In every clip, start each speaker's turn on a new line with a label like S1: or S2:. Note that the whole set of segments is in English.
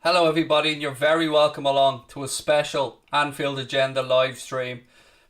S1: Hello everybody, and you're very welcome along to a special Anfield Agenda live stream.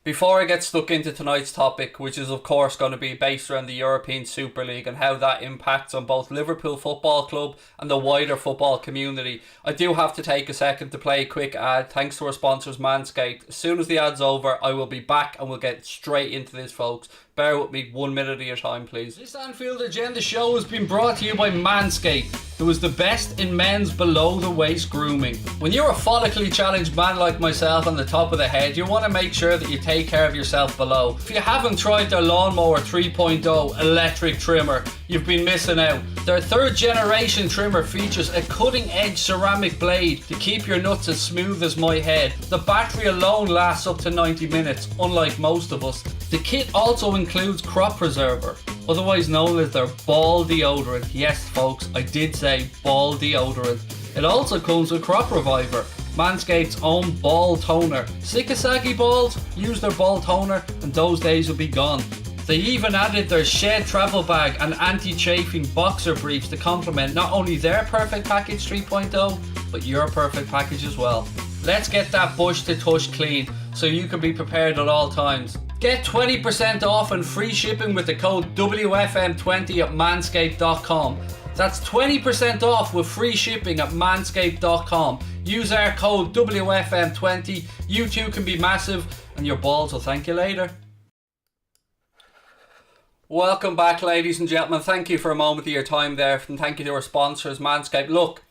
S1: Before I get stuck into tonight's topic, which is of course going to be based around the European Super League and how that impacts on both Liverpool Football Club and the wider football community, I do have to take a second to play a quick ad thanks to our sponsors Manscaped. As soon as the ad's over, I will be back and we'll get straight into this, folks. Bear with me 1 minute at a time, please. This Anfield Agenda show has been brought to you by Manscaped, who is the best in men's below-the-waist grooming. When you're a follically challenged man like myself on the top of the head, you want to make sure that you take care of yourself below. If you haven't tried their Lawnmower 3.0 electric trimmer, you've been missing out. Their third generation trimmer features a cutting-edge ceramic blade to keep your nuts as smooth as my head. The battery alone lasts up to 90 minutes, unlike most of us. The kit also includes crop preserver, otherwise known as their ball deodorant. Yes folks, I did say ball deodorant. It also comes with crop reviver, Manscaped's own ball toner. Sick of saggy balls? Use their ball toner and those days will be gone. They even added their shed travel bag and anti-chafing boxer briefs to complement not only their Perfect Package 3.0, but your perfect package as well. Let's get that bush to tush clean so you can be prepared at all times. Get 20% off and free shipping with the code WFM20 at manscaped.com. That's 20% off with free shipping at manscaped.com. Use our code WFM20. You too can be massive and your balls will thank you later. Welcome back, ladies and gentlemen. Thank you for a moment of your time there, and thank you to our sponsors, Manscaped. Look,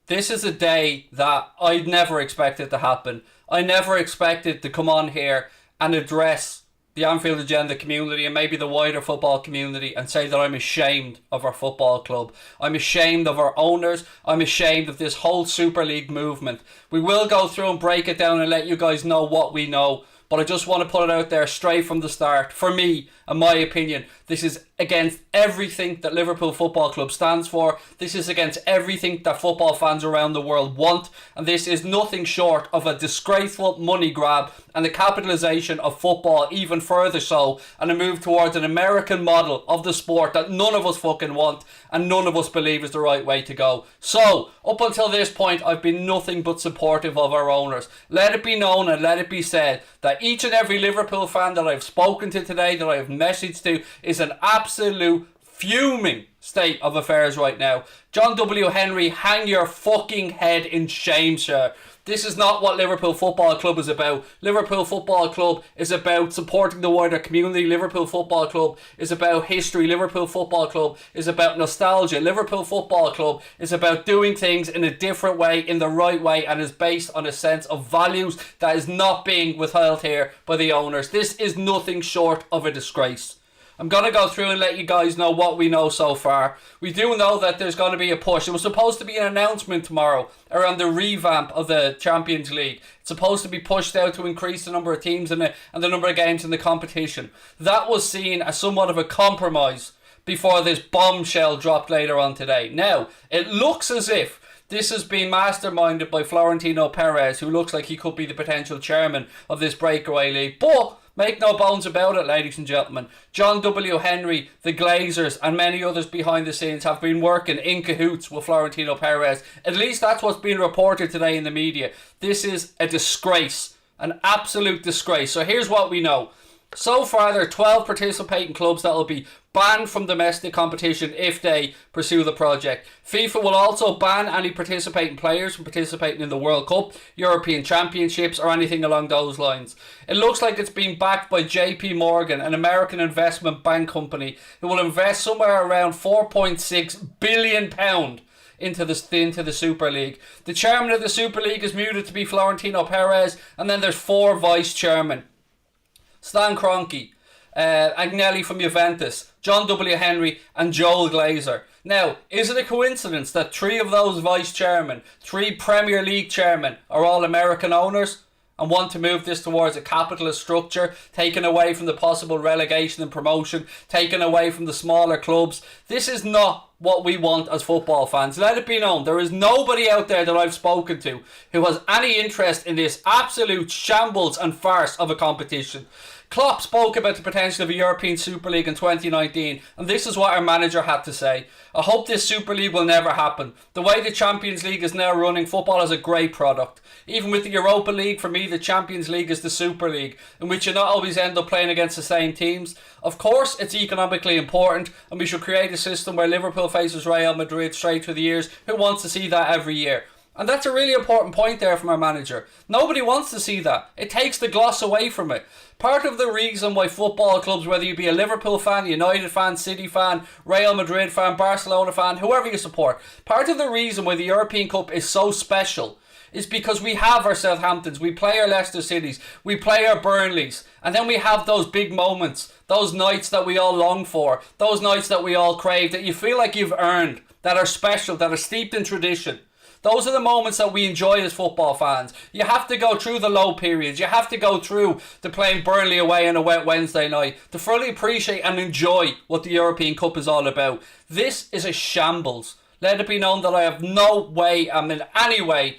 S1: this is a day that I'd never expected to happen. I never expected to come on here and address the Anfield Agenda community and maybe the wider football community and say that I'm ashamed of our football club. I'm ashamed of our owners. I'm ashamed of this whole Super League movement. We will go through and break it down and let you guys know what we know. But I just want to put it out there straight from the start. For me, in my opinion, this is against everything that Liverpool Football Club stands for. This is against everything that football fans around the world want. And this is nothing short of a disgraceful money grab and the capitalisation of football even further so. And a move towards an American model of the sport that none of us fucking want and none of us believe is the right way to go. So, up until this point, I've been nothing but supportive of our owners. Let it be known and let it be said that each and every Liverpool fan that I've spoken to today, that I have messaged to, is an absolute fuming state of affairs right now. John W. Henry, hang your fucking head in shame, sir. This is not what Liverpool Football Club is about. Liverpool Football Club is about supporting the wider community. Liverpool Football Club is about history. Liverpool Football Club is about nostalgia. Liverpool Football Club is about doing things in a different way, in the right way, and is based on a sense of values that is not being withheld here by the owners. This is nothing short of a disgrace. I'm going to go through and let you guys know what we know so far. We do know that there's going to be a push. It was supposed to be an announcement tomorrow around the revamp of the Champions League. It's supposed to be pushed out to increase the number of teams and the number of games in the competition. That was seen as somewhat of a compromise before this bombshell dropped later on today. Now, it looks as if this has been masterminded by Florentino Perez, who looks like he could be the potential chairman of this breakaway league. But make no bones about it, ladies and gentlemen. John W. Henry, the Glazers, and many others behind the scenes have been working in cahoots with Florentino Perez. At least that's what's been reported today in the media. This is a disgrace. An absolute disgrace. So here's what we know. So far, there are 12 participating clubs that will be banned from domestic competition if they pursue the project. FIFA will also ban any participating players from participating in the World Cup, European Championships, or anything along those lines. It looks like it's being backed by JP Morgan, an American investment bank company, who will invest somewhere around £4.6 billion into the Super League. The chairman of the Super League is muted to be Florentino Perez, and then there's 4 vice chairmen. Stan Kroenke, Agnelli from Juventus, John W. Henry, and Joel Glazer. Now, is it a coincidence that 3 of those vice chairmen, 3 Premier League chairmen, are all American owners and want to move this towards a capitalist structure, taken away from the possible relegation and promotion, taken away from the smaller clubs? This is not what we want as football fans. Let it be known, there is nobody out there that I've spoken to who has any interest in this absolute shambles and farce of a competition. Klopp spoke about the potential of a European Super League in 2019, and this is what our manager had to say. I hope this Super League will never happen. The way the Champions League is now running, football is a great product. Even with the Europa League, for me, the Champions League is the Super League, in which you not always end up playing against the same teams. Of course, it's economically important, and we should create a system where Liverpool faces Real Madrid straight through the years. Who wants to see that every year? And that's a really important point there from our manager. Nobody wants to see that. It takes the gloss away from it. Part of the reason why football clubs, whether you be a Liverpool fan, United fan, City fan, Real Madrid fan, Barcelona fan, whoever you support, part of the reason why the European Cup is so special is because we have our Southamptons, we play our Leicester Cities, we play our Burnleys, and then we have those big moments, those nights that we all long for, those nights that we all crave, that you feel like you've earned, that are special, that are steeped in tradition. Those are the moments that we enjoy as football fans. You have to go through the low periods. You have to go through the playing Burnley away on a wet Wednesday night to fully appreciate and enjoy what the European Cup is all about. This is a shambles. Let it be known that I have no way, I'm in any way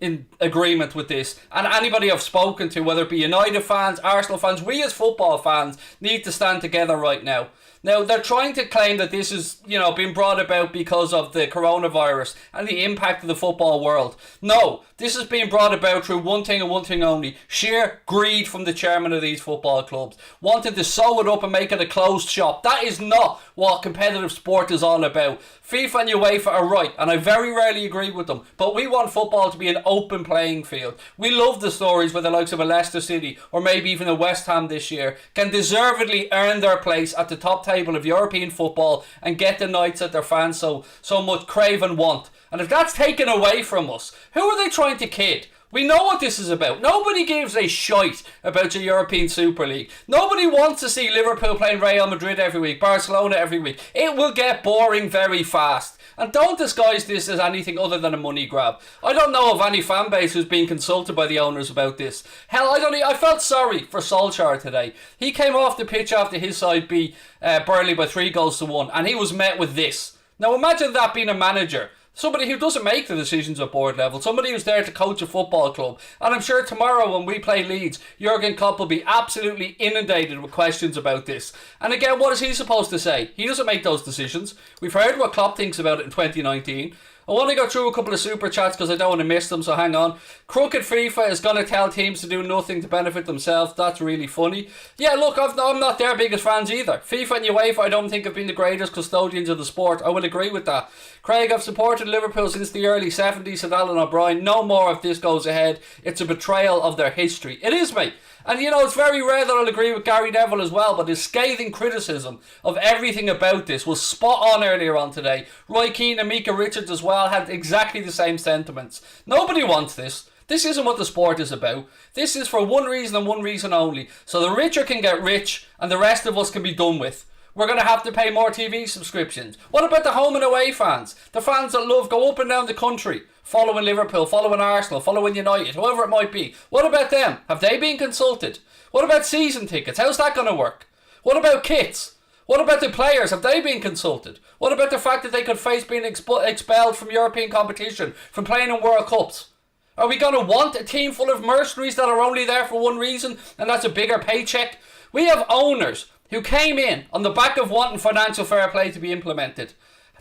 S1: in agreement with this. And anybody I've spoken to, whether it be United fans, Arsenal fans, we as football fans need to stand together right now. Now, they're trying to claim that this is, being brought about because of the coronavirus and the impact of the football world. No, this is being brought about through one thing and one thing only. Sheer greed from the chairman of these football clubs. Wanting to sew it up and make it a closed shop. That is not what competitive sport is all about. FIFA and UEFA are right, and I very rarely agree with them, but we want football to be an open playing field. We love the stories where the likes of a Leicester City, or maybe even a West Ham this year, can deservedly earn their place at the top table of European football and get the nights that their fans so much crave and want. And if that's taken away from us, who are they trying to kid? We know what this is about. Nobody gives a shite about the European Super League. Nobody wants to see Liverpool playing Real Madrid every week, Barcelona every week. It will get boring very fast. And don't disguise this as anything other than a money grab. I don't know of any fan base who's been consulted by the owners about this. Hell, I felt sorry for Solskjaer today. He came off the pitch after his side beat Burnley by 3-1, and he was met with this. Now imagine that being a manager. Somebody who doesn't make the decisions at board level. Somebody who's there to coach a football club. And I'm sure tomorrow when we play Leeds, Jurgen Klopp will be absolutely inundated with questions about this. And again, what is he supposed to say? He doesn't make those decisions. We've heard what Klopp thinks about it in 2019. I want to go through a couple of super chats because I don't want to miss them, so hang on. Crooked FIFA is going to tell teams to do nothing to benefit themselves. That's really funny. Yeah, look, I'm not their biggest fans either. FIFA and UEFA I don't think have been the greatest custodians of the sport. I will agree with that. Craig, I've supported Liverpool since the early 70s, said Alan O'Brien. No more if this goes ahead. It's a betrayal of their history. It is, mate. And it's very rare that I'll agree with Gary Neville as well, but his scathing criticism of everything about this was spot on earlier on today. Roy Keane and Mika Richards as well had exactly the same sentiments. Nobody wants this. This isn't what the sport is about. This is for one reason and one reason only. So the richer can get rich and the rest of us can be done with. We're going to have to pay more TV subscriptions. What about the home and away fans? The fans that love go up and down the country, following Liverpool, following Arsenal, following United, whoever it might be. What about them? Have they been consulted? What about season tickets? How's that going to work? What about kits? What about the players? Have they been consulted? What about the fact that they could face being expelled from European competition, from playing in World Cups? Are we going to want a team full of mercenaries that are only there for one reason, and that's a bigger paycheck? We have owners who came in on the back of wanting financial fair play to be implemented.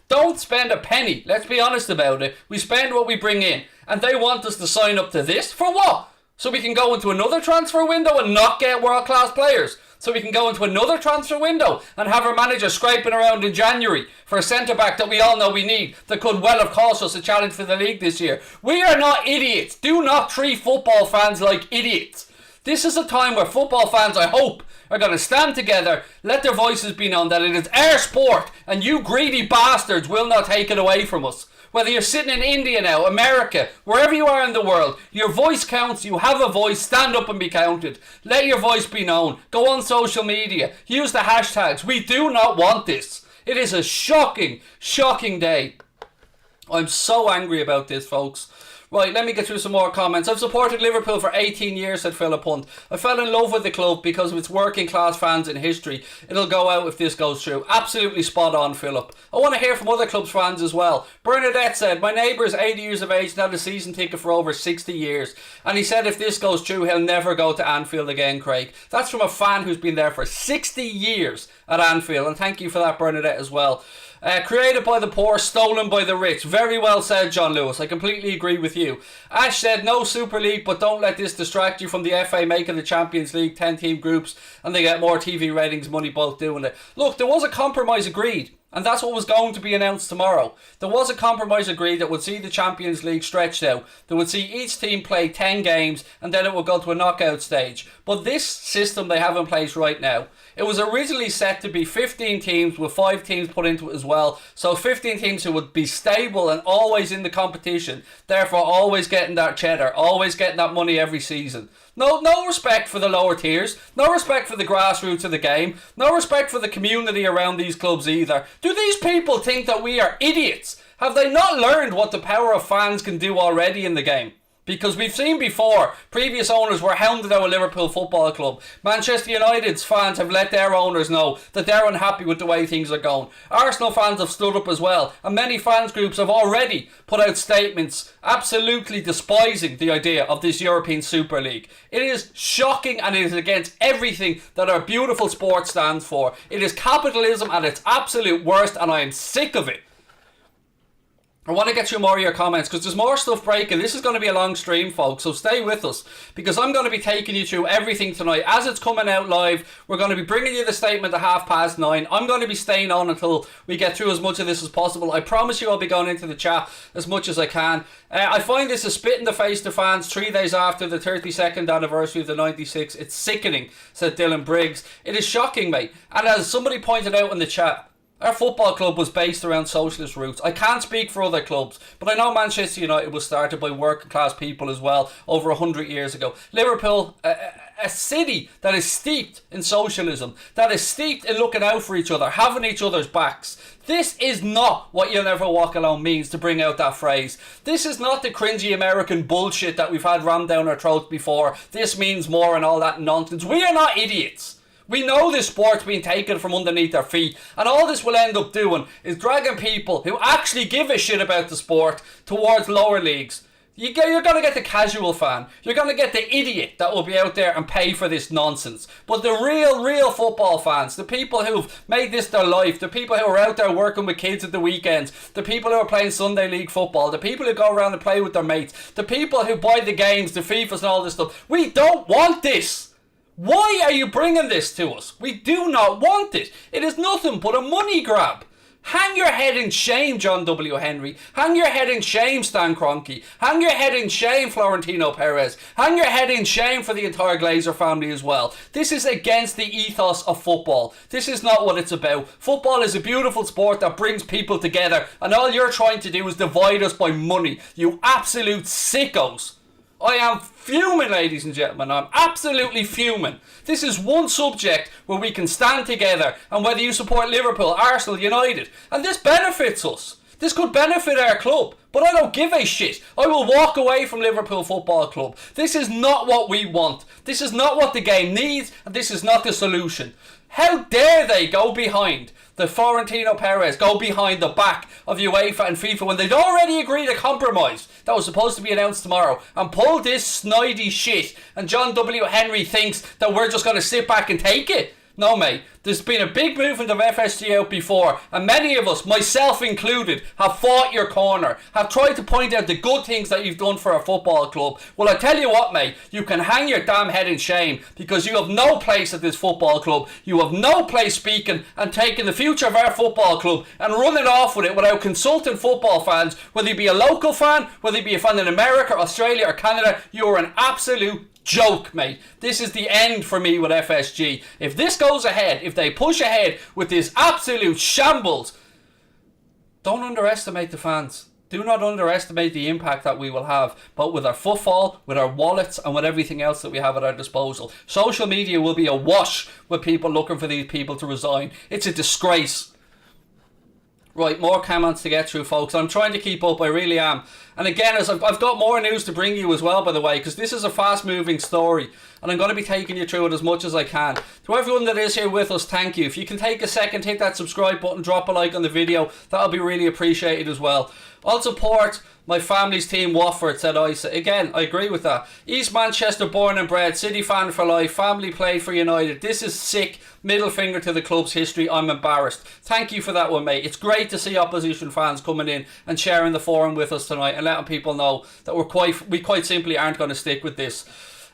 S1: Don't spend a penny, let's be honest about it. We spend what we bring in, and they want us to sign up to this? For what? So we can go into another transfer window and not get world-class players? So we can go into another transfer window and have our manager scraping around in January for a centre-back that we all know we need, that could well have cost us a challenge for the league this year? We are not idiots. Do not treat football fans like idiots. This is a time where football fans, I hope, are going to stand together, let their voices be known that it is our sport and you greedy bastards will not take it away from us. Whether you're sitting in India now, America, wherever you are in the world, your voice counts, you have a voice, stand up and be counted. Let your voice be known. Go on social media, use the hashtags. We do not want this. It is a shocking, shocking day. I'm so angry about this, folks. Right, let me get through some more comments. I've supported Liverpool for 18 years, said Philip Hunt. I fell in love with the club because of its working class fans in history. It'll go out if this goes through. Absolutely spot on, Philip. I want to hear from other clubs' fans as well. Bernadette said, my neighbour is 80 years of age and had a season ticket for over 60 years. And he said if this goes through, he'll never go to Anfield again, Craig. That's from a fan who's been there for 60 years at Anfield. And thank you for that, Bernadette, as well. Created by the poor, stolen by the rich. Very well said, John Lewis. I completely agree with you. Ash said, no Super League, but don't let this distract you from the FA making the Champions League 10-team groups and they get more TV ratings, money both doing it. Look, there was a compromise agreed. And that's what was going to be announced tomorrow. There was a compromise agreed that would see the Champions League stretched out. That would see each team play 10 games and then it would go to a knockout stage. But this system they have in place right now, it was originally set to be 15 teams with 5 teams put into it as well. So 15 teams who would be stable and always in the competition. Therefore always getting that cheddar, always getting that money every season. No respect for the lower tiers. No respect for the grassroots of the game. No respect for the community around these clubs either. Do these people think that we are idiots? Have they not learned what the power of fans can do already in the game? Because we've seen before, previous owners were hounded out of Liverpool Football Club. Manchester United's fans have let their owners know that they're unhappy with the way things are going. Arsenal fans have stood up as well. And many fans groups have already put out statements absolutely despising the idea of this European Super League. It is shocking and it is against everything that our beautiful sport stands for. It is capitalism at its absolute worst and I am sick of it. I want to get you more of your comments because there's more stuff breaking. This is going to be a long stream, folks, so stay with us because I'm going to be taking you through everything tonight. As it's coming out live, we're going to be bringing you the statement at 9:30. I'm going to be staying on until we get through as much of this as possible. I promise you I'll be going into the chat as much as I can. I find this a spit in the face to fans 3 days after the 32nd anniversary of the 96. It's sickening, said Dylan Briggs. It is shocking, mate. And as somebody pointed out in the chat, our football club was based around socialist roots. I can't speak for other clubs, but I know Manchester United was started by working class people as well over 100 years ago. Liverpool, a city that is steeped in socialism, that is steeped in looking out for each other, having each other's backs. This is not what "you'll never walk alone" means, to bring out that phrase. This is not the cringy American bullshit that we've had rammed down our throats before. This means more and all that nonsense. We are not idiots. We know this sport's being taken from underneath our feet, and all this will end up doing is dragging people who actually give a shit about the sport towards lower leagues. You're going to get the casual fan. You're going to get the idiot that will be out there and pay for this nonsense. But the real football fans, the people who've made this their life, the people who are out there working with kids at the weekends, the people who are playing Sunday League football, the people who go around and play with their mates, the people who buy the games, the FIFAs and all this stuff, we don't want this. Why are you bringing this to us? We do not want it. It is nothing but a money grab. Hang your head in shame, John W. Henry. Hang your head in shame, Stan Kroenke. Hang your head in shame, Florentino Perez. Hang your head in shame for the entire Glazer family as well. This is against the ethos of football. This is not what it's about. Football is a beautiful sport that brings people together, and all you're trying to do is divide us by money. You absolute sickos. I am fuming, ladies and gentlemen. I'm absolutely fuming. This is one subject where we can stand together, and whether you support Liverpool, Arsenal, United, and this benefits us. This could benefit our club, but I don't give a shit. I will walk away from Liverpool Football Club. This is not what we want. This is not what the game needs, and this is not the solution. How dare they go behind the Florentino Perez, go behind the back of UEFA and FIFA when they'd already agreed a compromise that was supposed to be announced tomorrow, and pull this snidey shit, and John W. Henry thinks that we're just going to sit back and take it? No, mate. There's been a big movement of FSG out before, and many of us, myself included, have fought your corner, have tried to point out the good things that you've done for our football club. Well, I tell you what, mate, you can hang your damn head in shame, because you have no place at this football club. You have no place speaking and taking the future of our football club and running off with it without consulting football fans, whether you be a local fan, whether you be a fan in America, Australia or Canada. You are an absolute joke, mate. This is the end for me with FSG. If this goes ahead, if they push ahead with this absolute shambles, don't underestimate the fans. Do not underestimate the impact that we will have, but with our football, with our wallets, and with everything else that we have at our disposal. Social media will be awash with people looking for these people to resign. It's a disgrace. Right, more comments to get through, folks. I'm trying to keep up, I really am. And again, as I've got more news to bring you as well, by the way, because this is a fast-moving story, and I'm going to be taking you through it as much as I can. To everyone that is here with us, thank you. If you can take a second, hit that subscribe button, drop a like on the video, that'll be really appreciated as well. I'll support my family's team, Watford, said Isa. Again, I agree with that. East Manchester, born and bred, City fan for life, family play for United. This is sick. Middle finger to the club's history. I'm embarrassed. Thank you for that one, mate. It's great to see opposition fans coming in and sharing the forum with us tonight and letting people know that we quite simply aren't going to stick with this.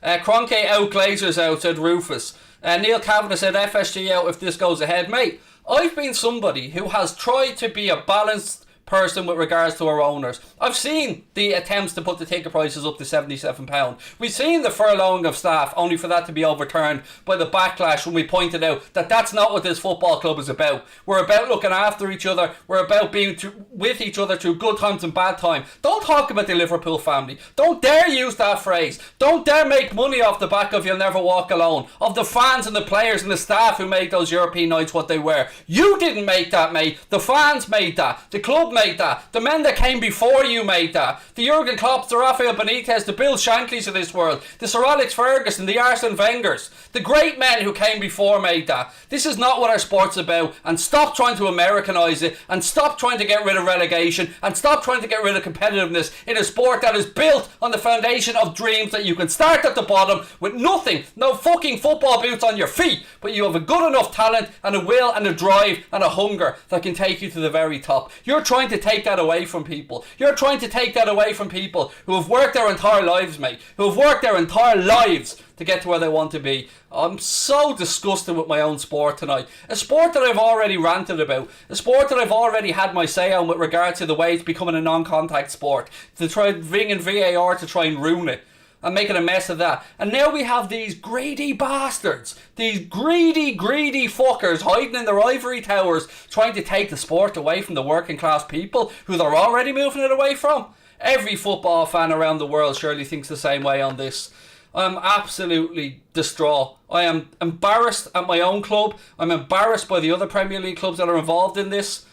S1: Cronke out, Glazers out, said Rufus. Neil Kavanagh said FSG out if this goes ahead. Mate, I've been somebody who has tried to be a balanced person with regards to our owners. I've seen the attempts to put the ticket prices up to £77. We've seen the furloughing of staff, only for that to be overturned by the backlash when we pointed out that that's not what this football club is about. We're about looking after each other. We're about being with each other through good times and bad times. Don't talk about the Liverpool family. Don't dare use that phrase. Don't dare make money off the back of "You'll Never Walk Alone," of the fans and the players and the staff who made those European nights what they were. You didn't make that, mate. The fans made that. The club made that. The men that came before you made that. The Jurgen Klopps, the Rafael Benitez, the Bill Shankleys of this world, the Sir Alex Ferguson, the Arsene Wengers, the great men who came before made that. This is not what our sport's about, and stop trying to Americanise it, and stop trying to get rid of relegation, and stop trying to get rid of competitiveness in a sport that is built on the foundation of dreams that you can start at the bottom with nothing, no fucking football boots on your feet, but you have a good enough talent and a will and a drive and a hunger that can take you to the very top. You're trying to take that away from people. You're trying to take that away from people who have worked their entire lives, mate, who have worked their entire lives to get to where they want to be. I'm so disgusted with my own sport tonight. A sport that I've already ranted about. A sport that I've already had my say on with regard to the way it's becoming a non-contact sport. To try ringing VAR to try and ruin it and making a mess of that. And now we have these greedy bastards, these greedy fuckers hiding in their ivory towers trying to take the sport away from the working class people who they're already moving it away from. Every football fan around the world surely thinks the same way on this. I'm absolutely distraught. I am embarrassed at my own club. I'm embarrassed by the other Premier League clubs that are involved in this.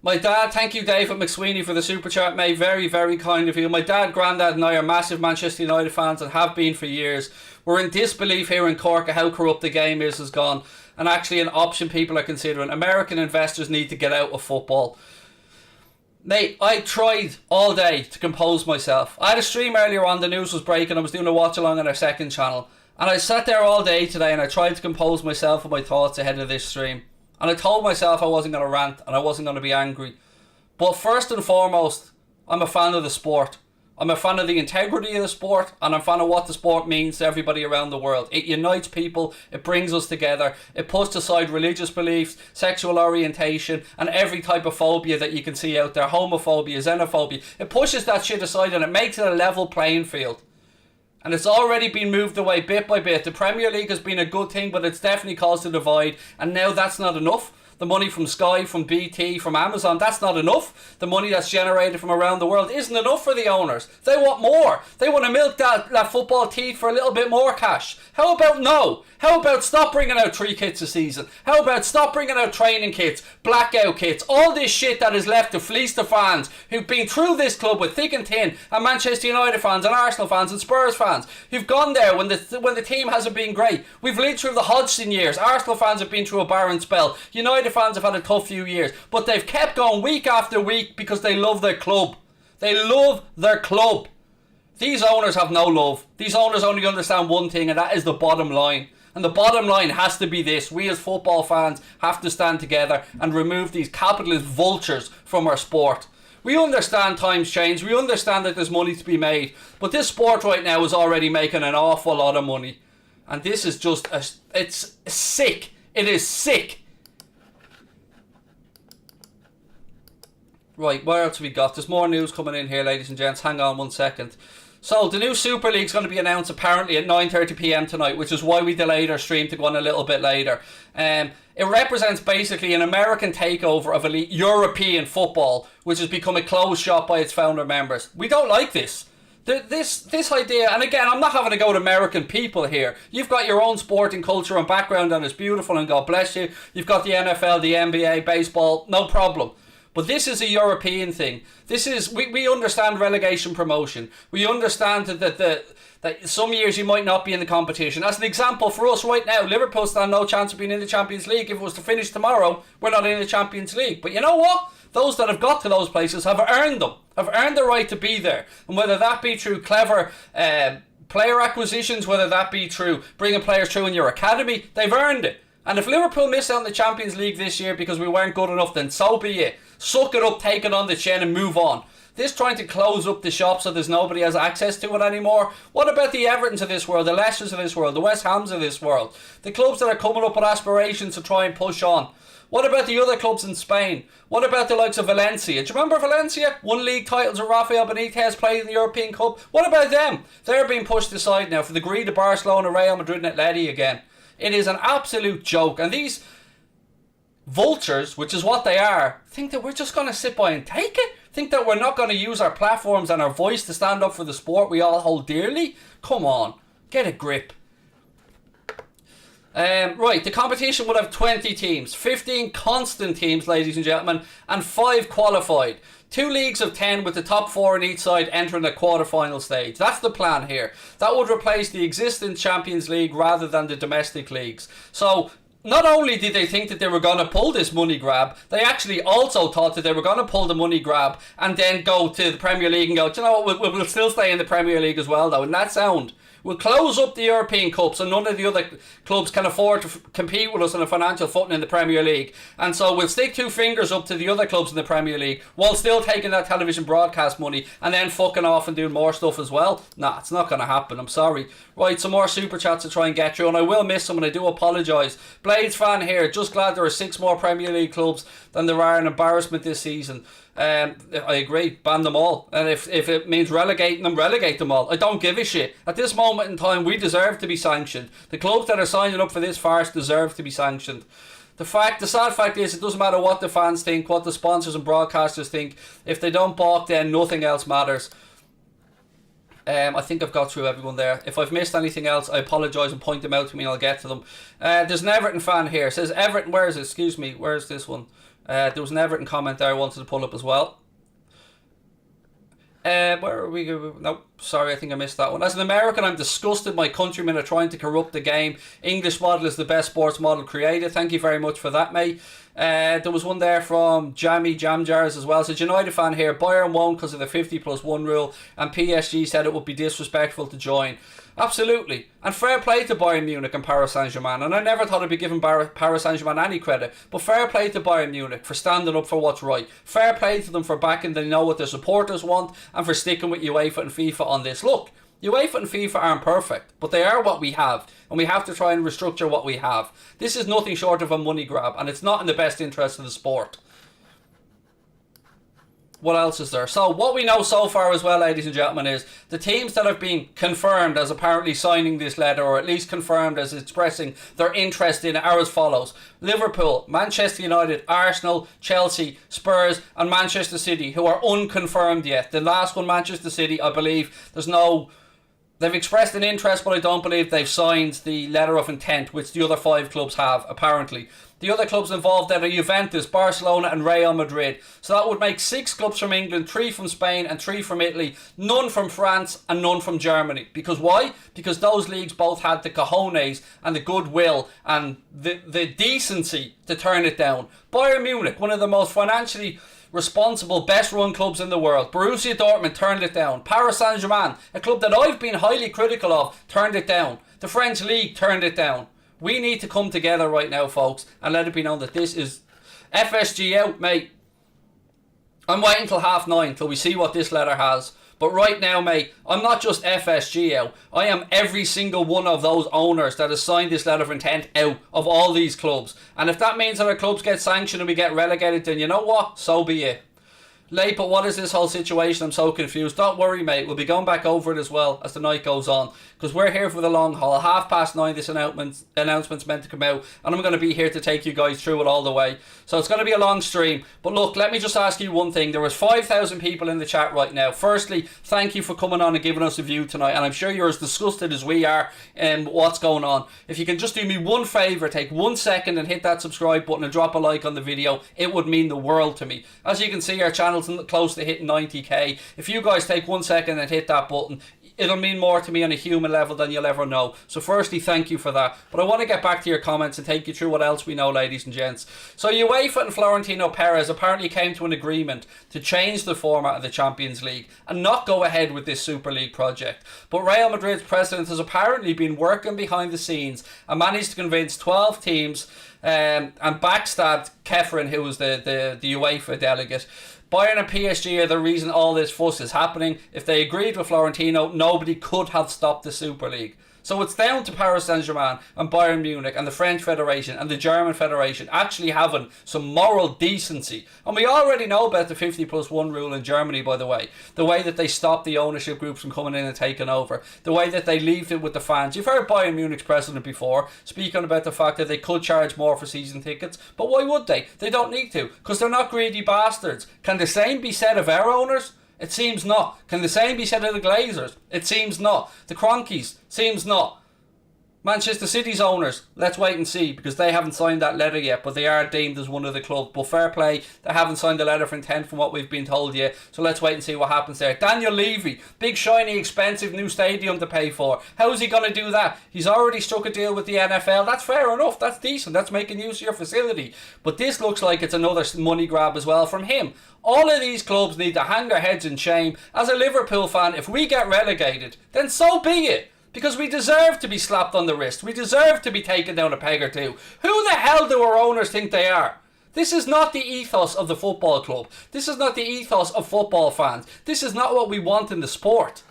S1: My dad, thank you David McSweeney for the super chat, mate. Very, very kind of you. My dad, granddad and I are massive Manchester United fans and have been for years. We're in disbelief here in Cork at how corrupt the game has gone, and actually an option people are considering. American investors need to get out of football. Mate, I tried all day to compose myself. I had a stream earlier on, the news was breaking, I was doing a watch along on our second channel, and I sat there all day today and I tried to compose myself and my thoughts ahead of this stream. And I told myself I wasn't going to rant and I wasn't going to be angry. But first and foremost, I'm a fan of the sport. I'm a fan of the integrity of the sport, and I'm a fan of what the sport means to everybody around the world. It unites people, it brings us together, it puts aside religious beliefs, sexual orientation, and every type of phobia that you can see out there, homophobia, xenophobia. It pushes that shit aside and it makes it a level playing field. And it's already been moved away bit by bit. The Premier League has been a good thing, but it's definitely caused a divide, and now that's not enough. The money from Sky, from BT, from Amazon, that's not enough. The money that's generated from around the world isn't enough for the owners. They want more. They want to milk that football teeth for a little bit more cash. How about no? How about stop bringing out 3 kits a season? How about stop bringing out training kits, blackout kits, all this shit that is left to fleece the fans who've been through this club with thick and thin, and Manchester United fans and Arsenal fans and Spurs fans who've gone there when the team hasn't been great. We've lived through the Hodgson years. Arsenal fans have been through a barren spell. United fans have had a tough few years, but they've kept going week after week because they love their club. They love their club. These owners have no love. These owners only understand one thing, and that is the bottom line. And the bottom line has to be this: we as football fans have to stand together and remove these capitalist vultures from our sport. We understand times change, we understand that there's money to be made, but this sport right now is already making an awful lot of money. And this is just, it's sick. It is sick. Right, what else have we got? There's more news coming in here, ladies and gents. Hang on one second. So, the new Super League is going to be announced apparently at 9:30 p.m. tonight, which is why we delayed our stream to go on a little bit later. It represents basically an American takeover of elite European football, which has become a closed shop by its founder members. We don't like this. This idea, and again, I'm not having to go to American people here. You've got your own sporting culture and background, and it's beautiful, and God bless you. You've got the NFL, the NBA, baseball, no problem. But this is a European thing. This is we understand relegation promotion. We understand that some years you might not be in the competition. As an example, for us right now, Liverpool stand no chance of being in the Champions League. If it was to finish tomorrow, we're not in the Champions League. But you know what? Those that have got to those places have earned them, have earned the right to be there. And whether that be through clever player acquisitions, whether that be through bringing players through in your academy, they've earned it. And if Liverpool miss out on the Champions League this year because we weren't good enough, then so be it. Suck it up, take it on the chin and move on. This trying to close up the shop so there's nobody has access to it anymore. What about the Evertons of this world, the Leicesters of this world, the West Hams of this world? The clubs that are coming up with aspirations to try and push on. What about the other clubs in Spain? What about the likes of Valencia? Do you remember Valencia? Won league titles with Rafael Benitez, played in the European Cup. What about them? They're being pushed aside now for the greed of Barcelona, Real Madrid and Atleti again. It is an absolute joke. And these vultures, which is what they are, think that we're just going to sit by and take it? Think that we're not going to use our platforms and our voice to stand up for the sport we all hold dearly? Come on, get a grip. Right, the competition would have 20 teams, 15 constant teams, ladies and gentlemen, and 5 qualified. 2 leagues of 10 with the top 4 on each side entering the quarter-final stage. That's the plan here. That would replace the existing Champions League rather than the domestic leagues. So, not only did they think that they were going to pull this money grab, they actually also thought that they were going to pull the money grab and then go to the Premier League and go, do you know what, we'll still stay in the Premier League as well though, and that sound. We'll close up the European Cup so none of the other clubs can afford to compete with us on a financial footing in the Premier League. And so we'll stick 2 fingers up to the other clubs in the Premier League while still taking that television broadcast money and then fucking off and doing more stuff as well. Nah, it's not going to happen. I'm sorry. Right, some more super chats to try and get through, and I will miss some and I do apologise. Blades fan here. Just glad there are 6 more Premier League clubs than there are an embarrassment this season. I agree, ban them all, and if it means relegating them, relegate them all. I don't give a shit. At this moment in time, we deserve to be sanctioned. The clubs that are signing up for this farce deserve to be sanctioned. The sad fact is, it doesn't matter what the fans think, what the sponsors and broadcasters think. If they don't balk, then nothing else matters. I think I've got through everyone there. If I've missed anything else, I apologise and point them out to me and I'll get to them. There's an Everton fan here. It says Everton, where is it? Excuse me, where's this one? There was an Everton comment there I wanted to pull up as well. Where are we? Nope, sorry, I think I missed that one. As an American, I'm disgusted my countrymen are trying to corrupt the game. English model is the best sports model created. Thank you very much for that, mate. There was one there from Jammy Jam Jars as well. So United fan here, Bayern won't because of the 50+1 rule, and PSG said it would be disrespectful to join. Absolutely. And fair play to Bayern Munich and Paris Saint-Germain. And I never thought I'd be giving Paris Saint-Germain any credit. But fair play to Bayern Munich for standing up for what's right. Fair play to them for backing, they know what their supporters want, and for sticking with UEFA and FIFA on this. Look, UEFA and FIFA aren't perfect, but they are what we have. And we have to try and restructure what we have. This is nothing short of a money grab, and it's not in the best interest of the sport. What else is there? So what we know so far as well, ladies and gentlemen, is the teams that have been confirmed as apparently signing this letter, or at least confirmed as expressing their interest in it, are as follows: Liverpool, Manchester United, Arsenal, Chelsea, Spurs and Manchester City, who are unconfirmed yet. The last one, Manchester City, I believe they've expressed an interest, but I don't believe they've signed the letter of intent, which the other 5 clubs have, apparently. The other clubs involved then are Juventus, Barcelona and Real Madrid. So that would make 6 clubs from England, 3 from Spain and 3 from Italy, none from France and none from Germany. Because why? Because those leagues both had the cojones and the goodwill and the decency to turn it down. Bayern Munich, one of the most financially responsible, best run clubs in the world. Borussia Dortmund turned it down. Paris Saint-Germain, a club that I've been highly critical of, turned it down. The French League turned it down. We need to come together right now, folks, and let it be known that this is FSG out, mate. I'm waiting till 9:30 till we see what this letter has. But right now, mate, I'm not just FSG out. I am every single one of those owners that has signed this letter of intent out of all these clubs. And if that means that our clubs get sanctioned and we get relegated, then you know what? So be it. Late, but what is this whole situation? I'm so confused. Don't worry, mate. We'll be going back over it as well as the night goes on, because we're here for the long haul. 9:30 this announcement's meant to come out, and I'm going to be here to take you guys through it all the way. So it's going to be a long stream. But look, let me just ask you one thing. There was 5,000 people in the chat right now. Firstly, thank you for coming on and giving us a view tonight, and I'm sure you're as disgusted as we are in what's going on. If you can just do me one favour, take 1 second and hit that subscribe button and drop a like on the video, it would mean the world to me. As you can see, our channel's close to hitting 90k. If you guys take 1 second and hit that button, it'll mean more to me on a human level than you'll ever know. So firstly, thank you for that. But I want to get back to your comments and take you through what else we know, ladies and gents. So UEFA and Florentino Perez apparently came to an agreement to change the format of the Champions League and not go ahead with this Super League project. But Real Madrid's president has apparently been working behind the scenes and managed to convince 12 teams and backstabbed Kefren, who was the UEFA delegate. Bayern and PSG are the reason all this fuss is happening. If they agreed with Florentino, nobody could have stopped the Super League. So it's down to Paris Saint-Germain and Bayern Munich and the French Federation and the German Federation actually having some moral decency. And we already know about the 50+1 rule in Germany, by the way. The way that they stop the ownership groups from coming in and taking over. The way that they leave it with the fans. You've heard Bayern Munich's president before speaking about the fact that they could charge more for season tickets. But why would they? They don't need to, because they're not greedy bastards. Can the same be said of our owners? It seems not. Can the same be said of the Glazers? It seems not. The Cronkies? Seems not. Manchester City's owners, let's wait and see, because they haven't signed that letter yet, but they are deemed as one of the clubs. But fair play, they haven't signed the letter of intent from what we've been told yet, so let's wait and see what happens there. Daniel Levy, big shiny expensive new stadium to pay for. How is he going to do that? He's already struck a deal with the NFL. That's fair enough, that's decent, that's making use of your facility. But this looks like it's another money grab as well from him. All of these clubs need to hang their heads in shame. As a Liverpool fan, if we get relegated, then so be it. Because we deserve to be slapped on the wrist. We deserve to be taken down a peg or two. Who the hell do our owners think they are? This is not the ethos of the football club. This is not the ethos of football fans. This is not what we want in the sport.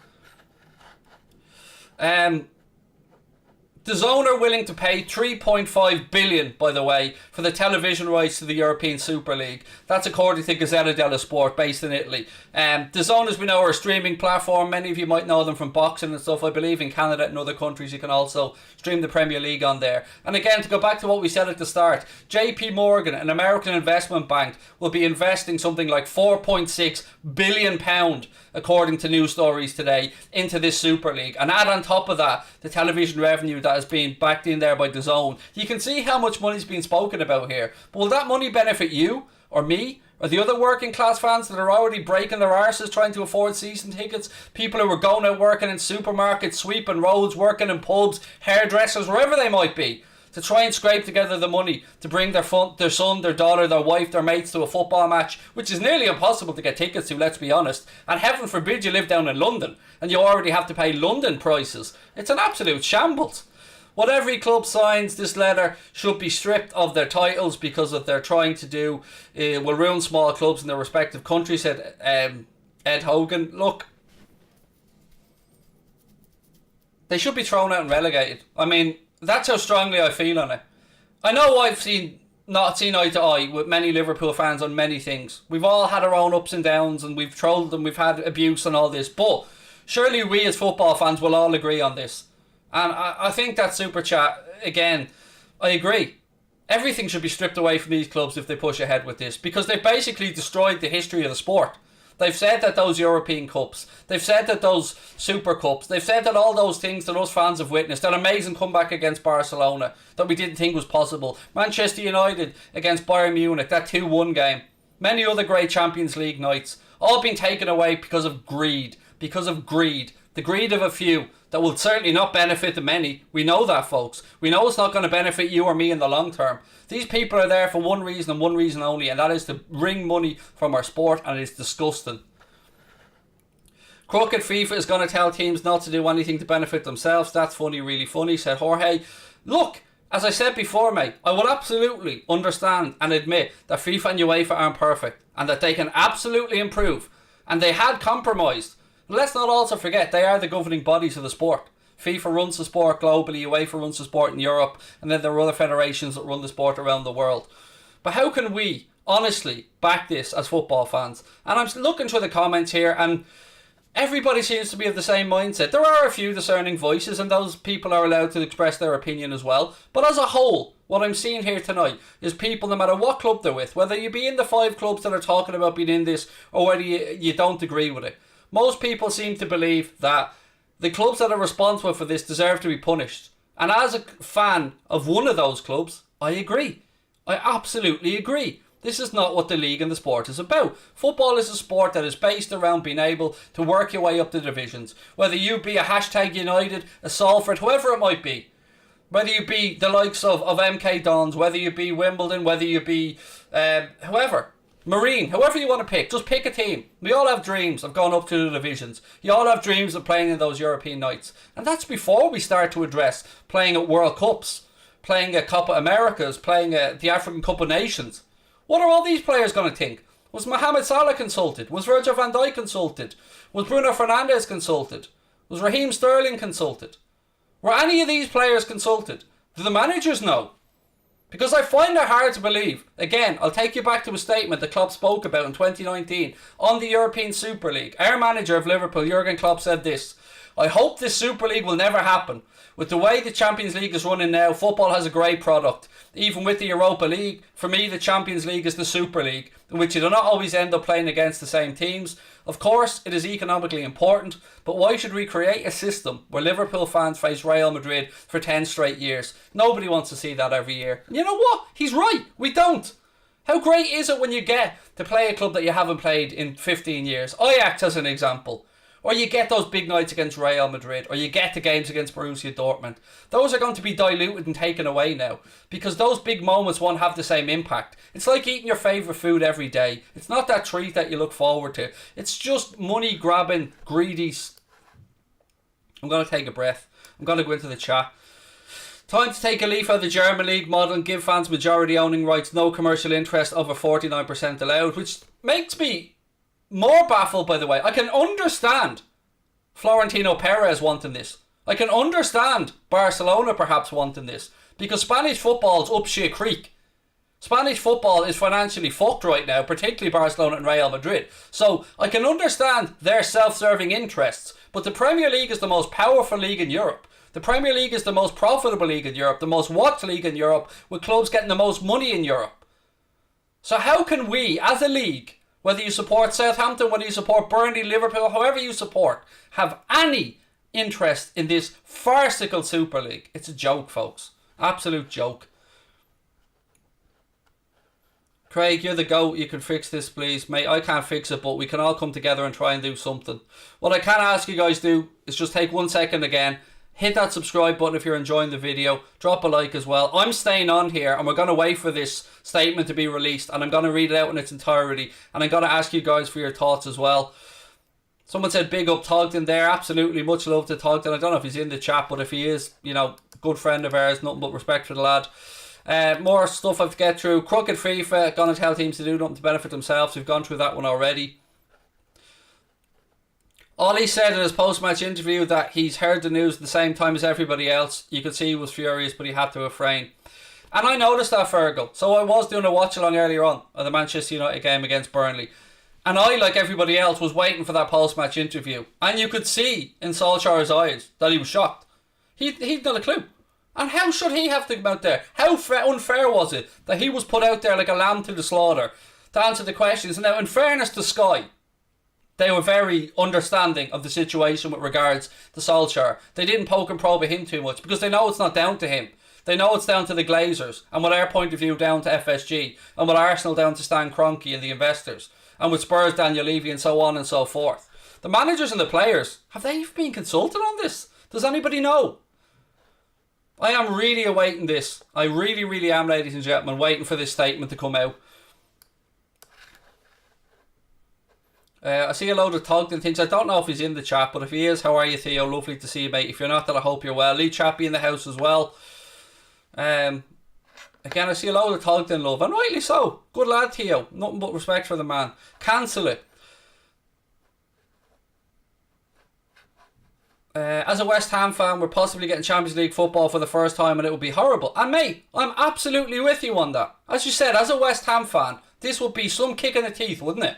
S1: DAZN are willing to pay 3.5 billion, by the way, for the television rights to the European Super League. That's according to Gazzetta dello Sport, based in Italy. DAZN, as we know, are a streaming platform. Many of you might know them from boxing and stuff. I believe in Canada and other countries you can also stream the Premier League on there. And again, to go back to what we said at the start, JP Morgan, an American investment bank, will be investing something like £4.6 billion, according to news stories today, into this Super League. And add on top of that the television revenue that is being backed in there by DAZN. You can see how much money is being spoken about here. But will that money benefit you or me or the other working class fans that are already breaking their arses trying to afford season tickets? People who are going out working in supermarkets, sweeping roads, working in pubs, hairdressers, wherever they might be, to try and scrape together the money to bring their son, their daughter, their wife, their mates to a football match, which is nearly impossible to get tickets to, let's be honest. And heaven forbid you live down in London and you already have to pay London prices. It's an absolute shambles. What every club signs this letter should be stripped of their titles, because of they're trying to do will ruin small clubs in their respective countries, said Ed Hogan. Look, they should be thrown out and relegated. I mean, that's how strongly I feel on it. I know I've not seen eye to eye with many Liverpool fans on many things. We've all had our own ups and downs, and we've trolled them, we've had abuse and all this, but surely we as football fans will all agree on this. And I think that super chat, again, I agree. Everything should be stripped away from these clubs if they push ahead with this, because they've basically destroyed the history of the sport. They've said that those European Cups, they've said that those Super Cups, they've said that all those things that us fans have witnessed, that amazing comeback against Barcelona that we didn't think was possible, Manchester United against Bayern Munich, that 2-1 game, many other great Champions League nights, all been taken away because of greed, the greed of a few that will certainly not benefit the many. We know that, folks. We know it's not going to benefit you or me in the long term. These people are there for one reason and one reason only, and that is to wring money from our sport, and it's disgusting. Crooked FIFA is going to tell teams not to do anything to benefit themselves. That's funny, really funny, said Jorge. Look, as I said before, mate, I will absolutely understand and admit that FIFA and UEFA aren't perfect, and that they can absolutely improve, and they had compromised. Let's not also forget they are the governing bodies of the sport. FIFA runs the sport globally, UEFA runs the sport in Europe, and then there are other federations that run the sport around the world. But how can we, Honestly, back this as football fans. And I'm looking through the comments here, and everybody seems to be of the same mindset. There are a few discerning voices, and those people are allowed to express their opinion as well. But as a whole, what I'm seeing here tonight is people, no matter what club they're with, whether you be in the 5 clubs that are talking about being in this, or whether you don't agree with it, most people seem to believe that the clubs that are responsible for this deserve to be punished. And as a fan of one of those clubs, I agree. I absolutely agree. This is not what the league and the sport is about. Football is a sport that is based around being able to work your way up the divisions. Whether you be a hashtag United, a Salford, whoever it might be. Whether you be the likes of MK Dons, whether you be Wimbledon, whether you be whoever. Marine, whoever you want to pick. Just pick a team. We all have dreams of going up to the divisions. You all have dreams of playing in those European nights. And that's before we start to address playing at World Cups, playing at Copa Americas, playing at the African Cup of Nations. What are all these players going to think? Was Mohamed Salah consulted? Was Virgil van Dijk consulted? Was Bruno Fernandes consulted? Was Raheem Sterling consulted? Were any of these players consulted? Do the managers know? Because I find it hard to believe. Again, I'll take you back to a statement that Klopp spoke about in 2019 on the European Super League. Our manager of Liverpool, Jurgen Klopp, said this: I hope this Super League will never happen. With the way the Champions League is running now, football has a great product. Even with the Europa League, for me the Champions League is the Super League, in which you do not always end up playing against the same teams. Of course, it is economically important, but why should we create a system where Liverpool fans face Real Madrid for 10 straight years? Nobody wants to see that every year. And you know what? He's right. We don't. How great is it when you get to play a club that you haven't played in 15 years? Ajax as an example. Or you get those big nights against Real Madrid, or you get the games against Borussia Dortmund. Those are going to be diluted and taken away now, because those big moments won't have the same impact. It's like eating your favourite food every day. It's not that treat that you look forward to. It's just money grabbing, greedy. I'm going to take a breath. I'm going to go into the chat. Time to take a leaf out of the German League model and give fans majority owning rights, no commercial interest, over 49% allowed, which makes me more baffled, by the way. I can understand Florentino Perez wanting this. I can understand Barcelona perhaps wanting this, because Spanish football's up shit creek. Spanish football is financially fucked right now, particularly Barcelona and Real Madrid. So I can understand their self-serving interests, but the Premier League is the most powerful league in Europe. The Premier League is the most profitable league in Europe, the most watched league in Europe, with clubs getting the most money in Europe. So how can we, as a league, whether you support Southampton, whether you support Burnley, Liverpool, however you support, have any interest in this farcical Super League? It's a joke, folks. Absolute joke. Craig, you're the GOAT. You can fix this, please. Mate, I can't fix it, but we can all come together and try and do something. What I can ask you guys to do is just take 1 second again. Hit that subscribe button if you're enjoying the video. Drop a like as well. I'm staying on here, and we're going to wait for this statement to be released, and I'm going to read it out in its entirety, and I'm going to ask you guys for your thoughts as well. Someone said big up Togden there. Absolutely, much love to Togden. I don't know if he's in the chat, but if he is, you know, good friend of ours, nothing but respect for the lad. More stuff I have to get through. Crooked FIFA, gonna tell teams to do nothing to benefit themselves. We've gone through that one already. Ollie said in his post-match interview that he's heard the news at the same time as everybody else. You could see he was furious, but he had to refrain. And I noticed that, Fergal. So I was doing a watch-along earlier on of the Manchester United game against Burnley. And I, like everybody else, was waiting for that post-match interview. And you could see in Solskjaer's eyes that he was shocked. He'd not a clue. And how should he have to come out there? How unfair was it that he was put out there like a lamb to the slaughter to answer the questions? And now, in fairness to Sky, they were very understanding of the situation with regards to Solskjaer. They didn't poke and probe at him too much because they know it's not down to him. They know it's down to the Glazers, and with our point of view down to FSG, and with Arsenal down to Stan Kroenke and the investors, and with Spurs Daniel Levy and so on and so forth. The managers and the players, have they even been consulted on this? Does anybody know? I am really awaiting this. I really, really am, ladies and gentlemen, waiting for this statement to come out. I see a load of Togden things. I don't know if he's in the chat, but if he is, how are you, Theo? Lovely to see you, mate. If you're not, then I hope you're well. Lee Chappie in the house as well. Again, I see a load of Togden love, and rightly so. Good lad, Theo. Nothing but respect for the man. Cancel it. As a West Ham fan, we're possibly getting Champions League football for the first time, and it would be horrible. And mate, I'm absolutely with you on that. As you said, as a West Ham fan, this would be some kick in the teeth, wouldn't it?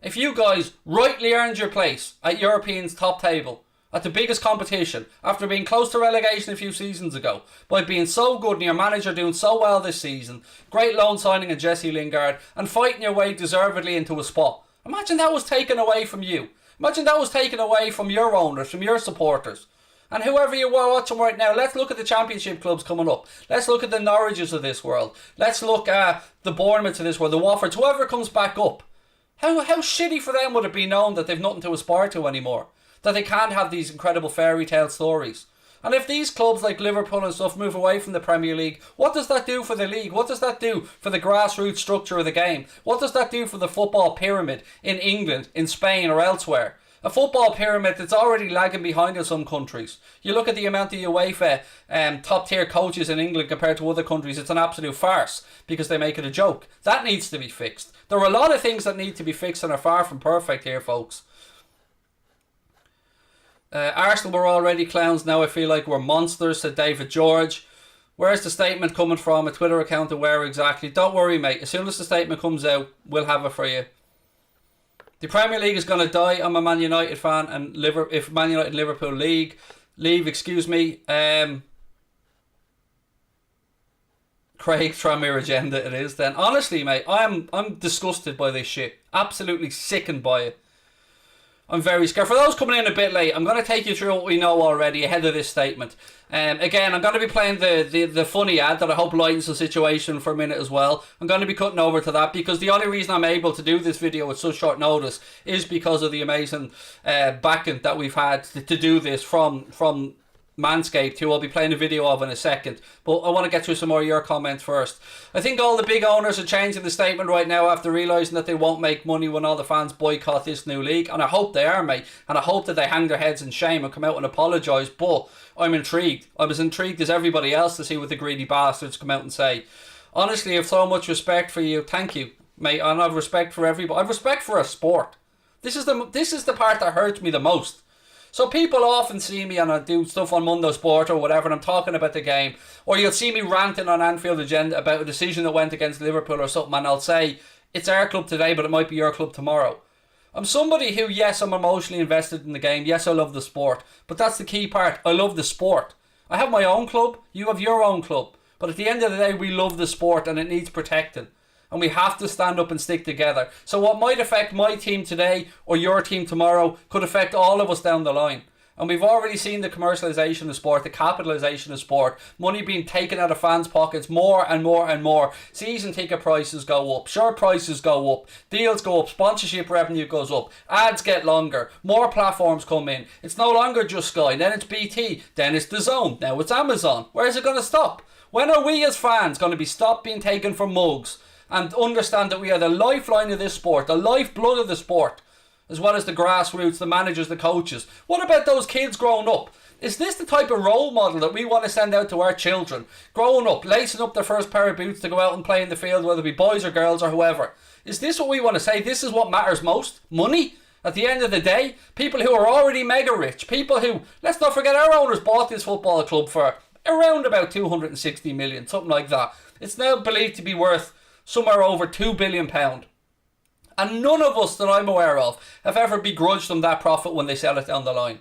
S1: If you guys rightly earned your place at Europeans' top table, at the biggest competition, after being close to relegation a few seasons ago, by being so good and your manager doing so well this season, great loan signing of Jesse Lingard, and fighting your way deservedly into a spot. Imagine that was taken away from you. Imagine that was taken away from your owners, from your supporters. And whoever you were watching right now, let's look at the championship clubs coming up. Let's look at the Norwiches of this world. Let's look at the Bournemouths of this world, the Watfords, whoever comes back up. How shitty for them would it be known that they've nothing to aspire to anymore? That they can't have these incredible fairy tale stories. And if these clubs like Liverpool and stuff move away from the Premier League, what does that do for the league? What does that do for the grassroots structure of the game? What does that do for the football pyramid in England, in Spain or elsewhere? A football pyramid that's already lagging behind in some countries. You look at the amount of UEFA top tier coaches in England compared to other countries, it's an absolute farce because they make it a joke. That needs to be fixed. There are a lot of things that need to be fixed and are far from perfect here, folks. Arsenal were already clowns, now I feel like we're monsters, said David George. Where's the statement coming from? A Twitter account of where exactly? Don't worry, mate. As soon as the statement comes out, we'll have it for you. The Premier League is going to die. I'm a Man United fan, and if Man United and Liverpool leave, excuse me. Craig Tranmere agenda it is then. Honestly, mate, I'm disgusted by this shit. Absolutely sickened by it. I'm very scared. For those coming in a bit late, I'm going to take you through what we know already ahead of this statement. Again, I'm going to be playing the funny ad that I hope lightens the situation for a minute as well. I'm going to be cutting over to that because the only reason I'm able to do this video at such short notice is because of the amazing backing that we've had to do this from Manscaped, who I'll be playing a video of in a second. But I want to get through some more of your comments first. I think all the big owners are changing the statement right now after realising that they won't make money when all the fans boycott this new league. And I hope they are, mate. And I hope that they hang their heads in shame and come out and apologise. But I'm intrigued. I'm as intrigued as everybody else to see what the greedy bastards come out and say. Honestly, I have so much respect for you. Thank you, mate. And I have respect for everybody. I have respect for a sport. This is the part that hurts me the most. So people often see me and I do stuff on Mundo Sport or whatever and I'm talking about the game, or you'll see me ranting on Anfield Agenda about a decision that went against Liverpool or something, and I'll say it's our club today but it might be your club tomorrow. I'm somebody who, yes, I'm emotionally invested in the game, yes, I love the sport, but that's the key part. I love the sport. I have my own club, you have your own club, but at the end of the day we love the sport and it needs protecting. And we have to stand up and stick together. So what might affect my team today or your team tomorrow could affect all of us down the line. And we've already seen the commercialisation of sport, the capitalisation of sport, money being taken out of fans' pockets more and more and more. Season ticket prices go up, shirt prices go up, deals go up, sponsorship revenue goes up, ads get longer, more platforms come in. It's no longer just Sky, then it's BT, then it's DAZN, now it's Amazon. Where is it going to stop? When are we as fans going to be stopped being taken for mugs and understand that we are the lifeline of this sport, the lifeblood of the sport, as well as the grassroots, the managers, the coaches? What about those kids growing up? Is this the type of role model that we want to send out to our children? Growing up, lacing up their first pair of boots to go out and play in the field, whether it be boys or girls or whoever. Is this what we want to say? This is what matters most? Money? At the end of the day, people who are already mega rich, people who, let's not forget, our owners bought this football club for around about 260 million, something like that. It's now believed to be worth somewhere over £2 billion. And none of us that I'm aware of have ever begrudged them that profit when they sell it down the line.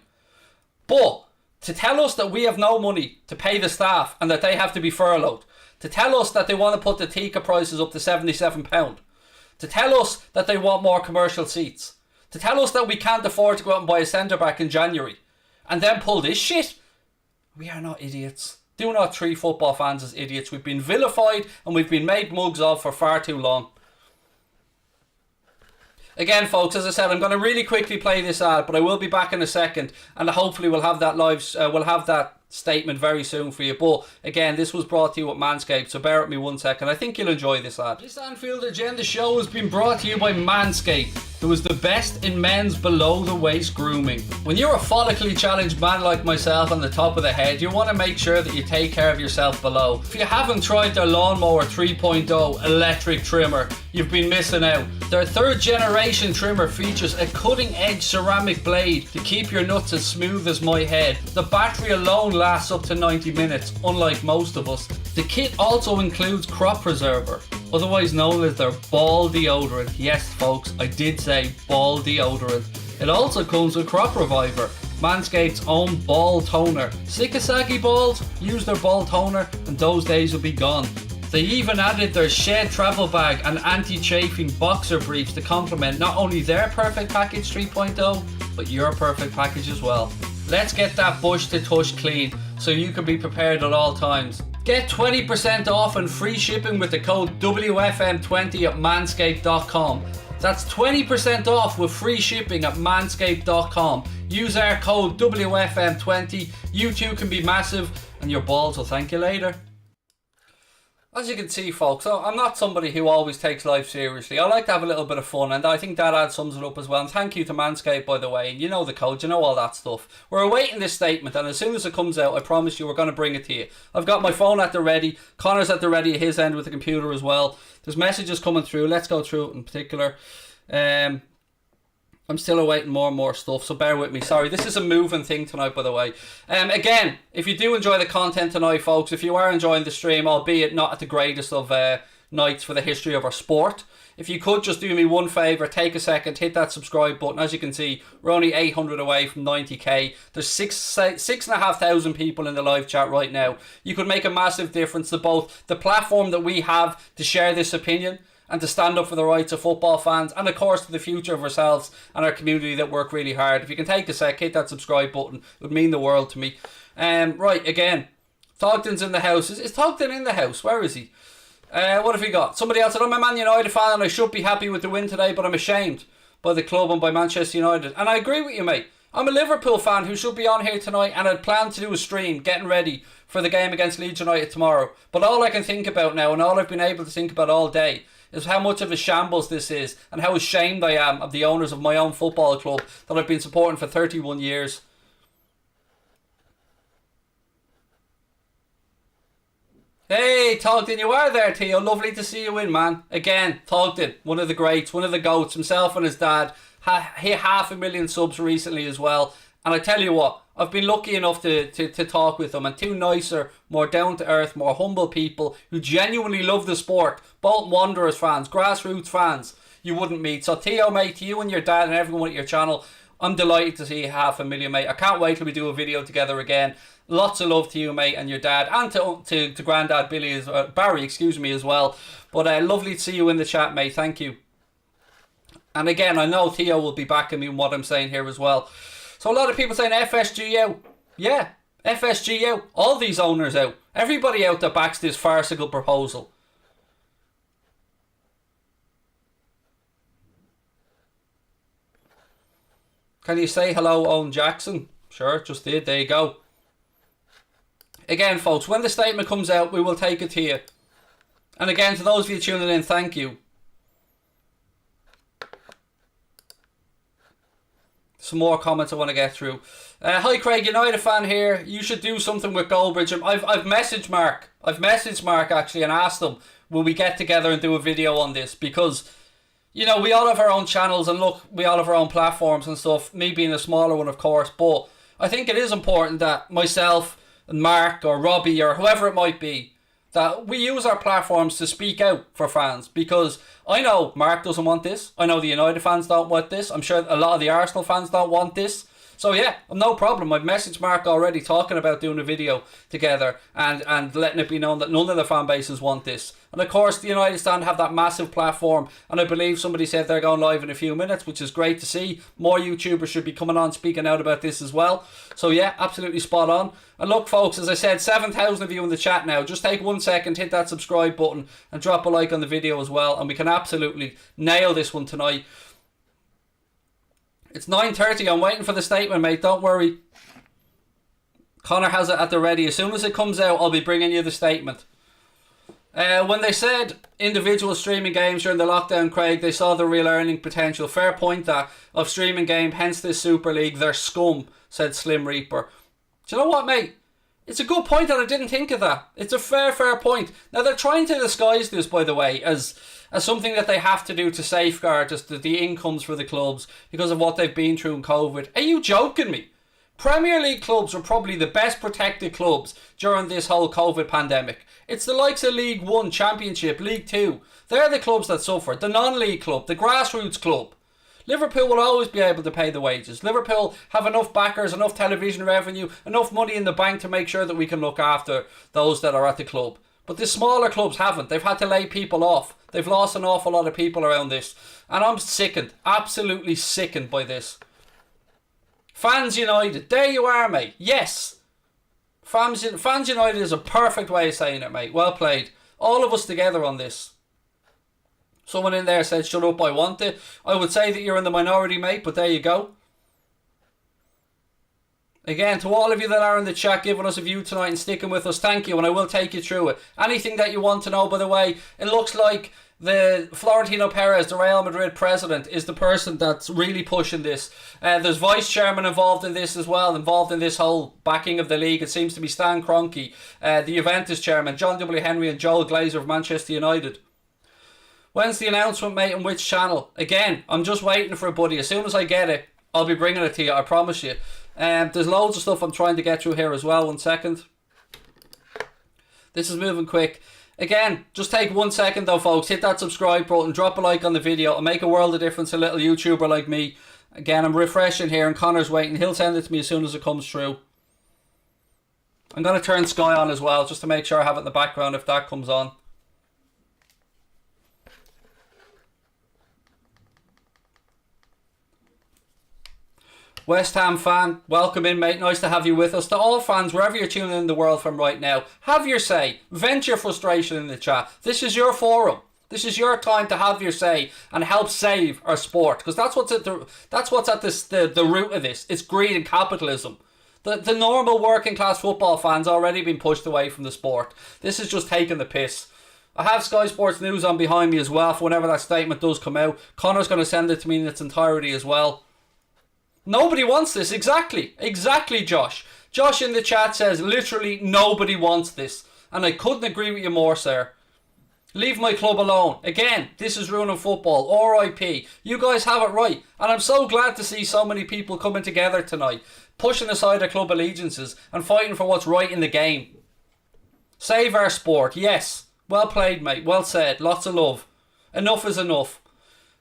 S1: But to tell us that we have no money to pay the staff and that they have to be furloughed, to tell us that they want to put the ticket prices up to £77, to tell us that they want more commercial seats, to tell us that we can't afford to go out and buy a centre-back in January, and then pull this shit, we are not idiots. Do not treat football fans as idiots. We've been vilified and we've been made mugs of for far too long. Again, folks, as I said, I'm going to really quickly play this ad, but I will be back in a second, and hopefully we'll have that statement very soon for you. But again, this was brought to you at Manscaped, so bear with me 1 second. I think you'll enjoy this ad. This Anfield Agenda show has been brought to you by Manscaped, who is the best in men's below the waist grooming. When you're a follically challenged man like myself on the top of the head, you want to make sure that you take care of yourself below. If you haven't tried their Lawnmower 3.0 electric trimmer, you've been missing out. Their third generation trimmer features a cutting edge ceramic blade to keep your nuts as smooth as my head. The battery alone lasts up to 90 minutes, unlike most of us. The kit also includes crop preserver, otherwise known as their ball deodorant. Yes, folks, I did say ball deodorant. It also comes with Crop Reviver, Manscaped's own ball toner. Sick of saggy balls? Use their ball toner and those days will be gone. They even added their shed travel bag and anti-chafing boxer briefs to complement not only their Perfect Package 3.0, but your perfect package as well. Let's get that bush to tush clean so you can be prepared at all times. Get 20% off and free shipping with the code WFM20 at manscaped.com. That's 20% off with free shipping at manscaped.com. Use our code WFM20. You too can be massive and your balls will thank you later. As you can see, folks, I'm not somebody who always takes life seriously. I like to have a little bit of fun, and I think that ad sums it up as well. And thank you to Manscaped, by the way. You know the code, you know all that stuff. We're awaiting this statement, and as soon as it comes out, I promise you we're going to bring it to you. I've got my phone at the ready. Connor's at the ready at his end with the computer as well. There's messages coming through. Let's go through it in particular. I'm still awaiting more and more stuff, so bear with me. Sorry, this is a moving thing tonight, by the way. Again, if you do enjoy the content tonight, folks, if you are enjoying the stream, albeit not at the greatest of nights for the history of our sport, if you could just do me one favour, take a second, hit that subscribe button. As you can see, we're only 800 away from 90k. There's 6,500 people in the live chat right now. You could make a massive difference to both the platform that we have to share this opinion and to stand up for the rights of football fans, and of course to the future of ourselves and our community that work really hard. If you can take a sec, hit that subscribe button. It would mean the world to me. Right, again, Thogden's in the house. Is Thogden in the house? Where is he? What have we got? Somebody else said, I'm a Man United fan and I should be happy with the win today, but I'm ashamed by the club and by Manchester United. And I agree with you, mate. I'm a Liverpool fan who should be on here tonight, and I'd planned to do a stream getting ready for the game against Leeds United tomorrow. But all I can think about now, and all I've been able to think about all day, is how much of a shambles this is and how ashamed I am of the owners of my own football club that I've been supporting for 31 years. Hey, Thogden, you are there, Theo. Lovely to see you in, man. Again, Thogden, one of the greats, one of the goats, himself and his dad. Hit 500,000 subs recently as well. And I tell you what, I've been lucky enough to talk with them, and two nicer, more down-to-earth, more humble people who genuinely love the sport. Bolton Wanderers fans, grassroots fans you wouldn't meet. So Theo, mate, to you and your dad and everyone at your channel, I'm delighted to see 500,000, mate. I can't wait till we do a video together again. Lots of love to you, mate, and your dad, and to Grandad Billy Barry, as well. But lovely to see you in the chat, mate. Thank you. And again, I know Theo will be backing me in what I'm saying here as well. So a lot of people saying FSG out. Yeah, FSG out. All these owners out. Everybody out that backs this farcical proposal. Can you say hello, Owen Jackson? Sure, just did. There you go. Again, folks, when the statement comes out, we will take it to you. And again, to those of you tuning in, thank you. Some more comments I want to get through. Hi Craig, United fan here. You should do something with Goldbridge. I've messaged Mark. I've messaged Mark actually and asked him, will we get together and do a video on this? Because, you know, we all have our own channels, and look, we all have our own platforms and stuff. Me being a smaller one, of course. But I think it is important that myself and Mark or Robbie or whoever it might be, that we use our platforms to speak out for fans, because I know Mark doesn't want this. I know the United fans don't want this. I'm sure a lot of the Arsenal fans don't want this. So yeah, no problem. I've messaged Mark already talking about doing a video together and letting it be known that none of the fan bases want this. And of course, the United stand have that massive platform, and I believe somebody said they're going live in a few minutes, which is great to see. More YouTubers should be coming on speaking out about this as well. So yeah, absolutely spot on. And look, folks, as I said, 7,000 of you in the chat now. Just take 1 second, hit that subscribe button and drop a like on the video as well, and we can absolutely nail this one tonight. It's 9:30. I'm waiting for the statement, mate. Don't worry. Connor has it at the ready. As soon as it comes out, I'll be bringing you the statement. When they said individual streaming games during the lockdown, Craig, they saw the real earning potential. Fair point that of streaming game, hence this Super League. They're scum, said Slim Reaper. Do you know what, mate? It's a good point, and I didn't think of that. It's a fair point. Now, they're trying to disguise this, by the way, as something that they have to do to safeguard just the incomes for the clubs because of what they've been through in COVID. Are you joking me? Premier League clubs are probably the best protected clubs during this whole COVID pandemic. It's the likes of League 1, Championship, League 2. They're the clubs that suffer. The non-league club, the grassroots club. Liverpool will always be able to pay the wages. Liverpool have enough backers, enough television revenue, enough money in the bank to make sure that we can look after those that are at the club. But the smaller clubs haven't. They've had to lay people off. They've lost an awful lot of people around this. And I'm sickened. Absolutely sickened by this. Fans United. There you are, mate. Yes. Fans United is a perfect way of saying it, mate. Well played. All of us together on this. Someone in there said, shut up, I want it. I would say that you're in the minority, mate, but there you go. Again, to all of you that are in the chat giving us a view tonight and sticking with us, thank you, and I will take you through it. Anything that you want to know, by the way, it looks like the Florentino Perez, the Real Madrid president, is the person that's really pushing this. There's vice chairman involved in this as well, involved in this whole backing of the league. It seems to be Stan Kroenke, the Juventus chairman, John W. Henry and Joel Glazer of Manchester United. When's the announcement, mate, on which channel? Again, I'm just waiting for it, buddy. As soon as I get it, I'll be bringing it to you, I promise you. There's loads of stuff I'm trying to get through here as well. 1 second. This is moving quick. Again, just take 1 second though, folks. Hit that subscribe button, drop a like on the video. It'll make a world of difference to a little YouTuber like me. Again, I'm refreshing here and Connor's waiting. He'll send it to me as soon as it comes through. I'm going to turn Sky on as well, just to make sure I have it in the background if that comes on. West Ham fan, welcome in, mate. Nice to have you with us. To all fans, wherever you're tuning in the world from right now, have your say. Vent your frustration in the chat. This is your forum. This is your time to have your say and help save our sport. Because that's what's at the root of this. It's greed and capitalism. The normal working class football fans already been pushed away from the sport. This is just taking the piss. I have Sky Sports News on behind me as well for whenever that statement does come out. Connor's going to send it to me in its entirety as well. Nobody wants this. Exactly, Josh. Josh in the chat says literally nobody wants this. And I couldn't agree with you more, sir. Leave my club alone. Again, this is ruining football. R.I.P. You guys have it right. And I'm so glad to see so many people coming together tonight, pushing aside their club allegiances and fighting for what's right in the game. Save our sport. Yes. Well played, mate. Well said. Lots of love. Enough is enough.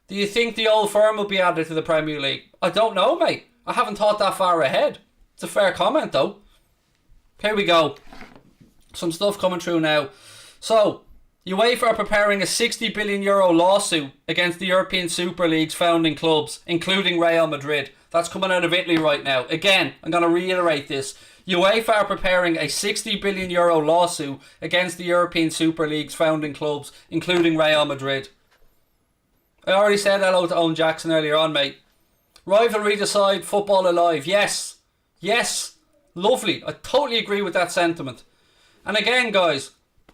S1: Do you think the old firm will be added to the Premier League? I don't know, mate. I haven't thought that far ahead. It's a fair comment, though. Here we go. Some stuff coming through now. So, UEFA are preparing a €60 billion lawsuit against the European Super League's founding clubs, including Real Madrid. That's coming out of Italy right now. Again, I'm going to reiterate this. UEFA are preparing a €60 billion lawsuit against the European Super League's founding clubs, including Real Madrid. I already said hello to Owen Jackson earlier on, mate. Rivalry decide, football alive. Yes. Yes. Lovely. I totally agree with that sentiment. And again, guys,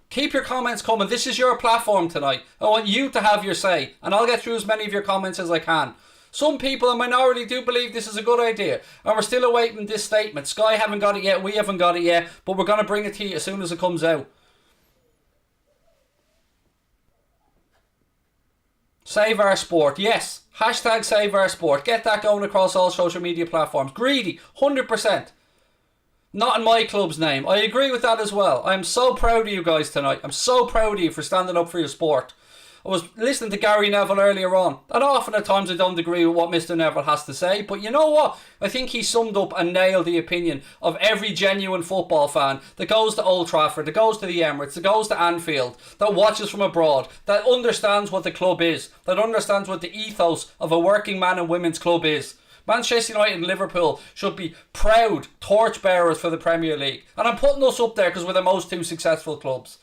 S1: keep your comments coming. This is your platform tonight. I want you to have your say. And I'll get through as many of your comments as I can. Some people, a minority, do believe this is a good idea. And we're still awaiting this statement. Sky haven't got it yet. We haven't got it yet. But we're going to bring it to you as soon as it comes out. Save our sport. Yes. Hashtag save our sport. Get that going across all social media platforms. Greedy. 100%. Not in my club's name. I agree with that as well. I'm so proud of you guys tonight. I'm so proud of you for standing up for your sport. I was listening to Gary Neville earlier on, and often at times I don't agree with what Mr. Neville has to say, but you know what? I think he summed up and nailed the opinion of every genuine football fan that goes to Old Trafford, that goes to the Emirates, that goes to Anfield, that watches from abroad, that understands what the club is, that understands what the ethos of a working man and women's club is. Manchester United and Liverpool should be proud torchbearers for the Premier League. And I'm putting us up there because we're the most two successful clubs.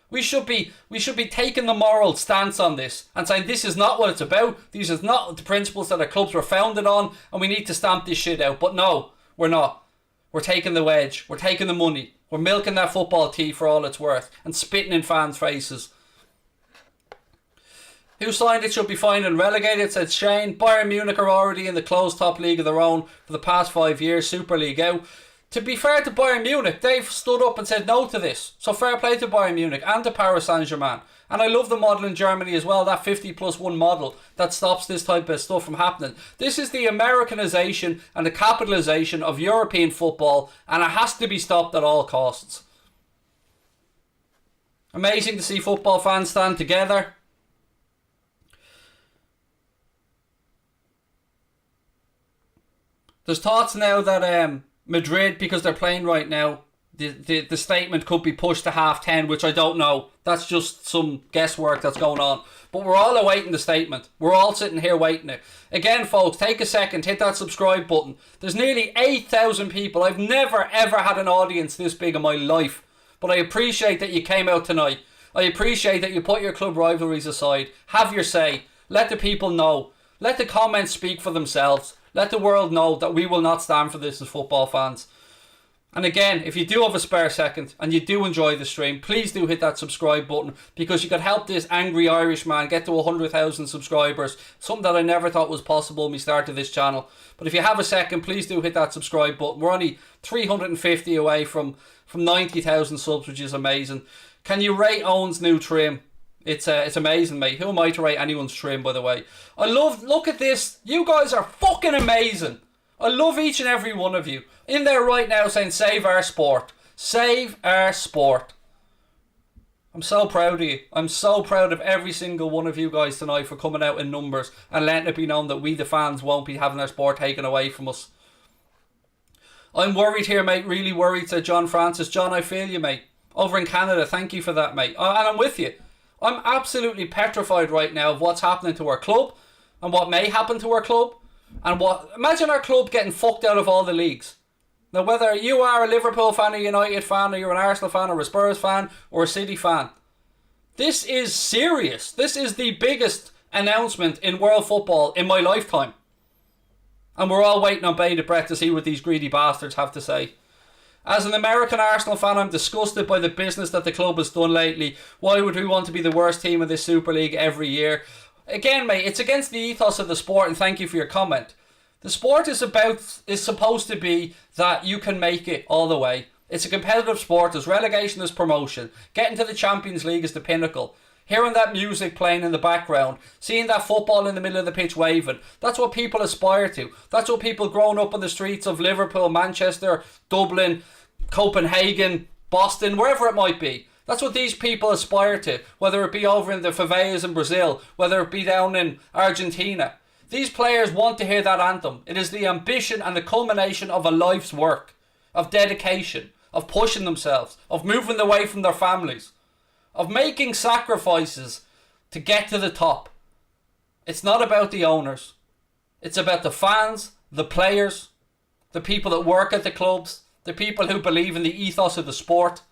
S1: We should be taking the moral stance on this and saying this is not what it's about. These are not the principles that our clubs were founded on, and we need to stamp this shit out. But no, we're not. We're taking the wedge. We're taking the money. We're milking that football tea for all it's worth and spitting in fans' faces. Who signed it should be fined and relegated, said Shane. Bayern Munich are already in the closed top league of their own for the past 5 years, Super League out. to be fair to Bayern Munich, they've stood up and said no to this. So fair play to Bayern Munich and to Paris Saint-Germain. And I love the model in Germany as well, that 50+1 model that stops this type of stuff from happening. This is the Americanization and the capitalization of European football, and it has to be stopped at all costs. Amazing to see football fans stand together. There's thoughts now that Madrid, because they're playing right now, the statement could be pushed to 10:30, which I don't know. That's just some guesswork that's going on. But we're all awaiting the statement. We're all sitting here waiting it. Again, folks, take a second, hit that subscribe button. There's nearly 8,000 people. I've never, ever had an audience this big in my life. But I appreciate that you came out tonight. I appreciate that you put your club rivalries aside. Have your say. Let the people know. Let the comments speak for themselves. Let the world know that we will not stand for this as football fans. And again, if you do have a spare second and you do enjoy the stream, please do hit that subscribe button, because you could help this angry Irishman get to 100,000 subscribers. Something that I never thought was possible when we started this channel. But if you have a second, please do hit that subscribe button. We're only 350 away from 90,000 subs, which is amazing. Can you rate Owen's new trim? It's amazing, mate. Who am I to rate anyone's trim, by the way? Look at this. You guys are fucking amazing. I love each and every one of you. In there right now saying, save our sport. Save our sport. I'm so proud of you. I'm so proud of every single one of you guys tonight for coming out in numbers and letting it be known that we, the fans, won't be having our sport taken away from us. I'm worried here, mate. Really worried, said John Francis. John, I feel you, mate. Over in Canada, thank you for that, mate. And I'm with you. I'm absolutely petrified right now of what's happening to our club and what may happen to our club. And imagine our club getting fucked out of all the leagues. Now, whether you are a Liverpool fan, a United fan, or you're an Arsenal fan, or a Spurs fan, or a City fan, this is serious. This is the biggest announcement in world football in my lifetime. And we're all waiting on bated breath to see what these greedy bastards have to say. As an American Arsenal fan, I'm disgusted by the business that the club has done lately. Why would we want to be the worst team in this Super League every year? Again, mate, it's against the ethos of the sport, and thank you for your comment. The sport is supposed to be that you can make it all the way. It's a competitive sport. There's relegation, there's promotion. Getting to the Champions League is the pinnacle. Hearing that music playing in the background, seeing that football in the middle of the pitch waving, that's what people aspire to. That's what people growing up on the streets of Liverpool, Manchester, Dublin, Copenhagen, Boston, wherever it might be. That's what these people aspire to, whether it be over in the favelas in Brazil, whether it be down in Argentina. These players want to hear that anthem. It is the ambition and the culmination of a life's work, of dedication, of pushing themselves, of moving away from their families, of making sacrifices to get to the top. It's not about the owners. It's about the fans, the players, the people that work at the clubs, the people who believe in the ethos of the sport.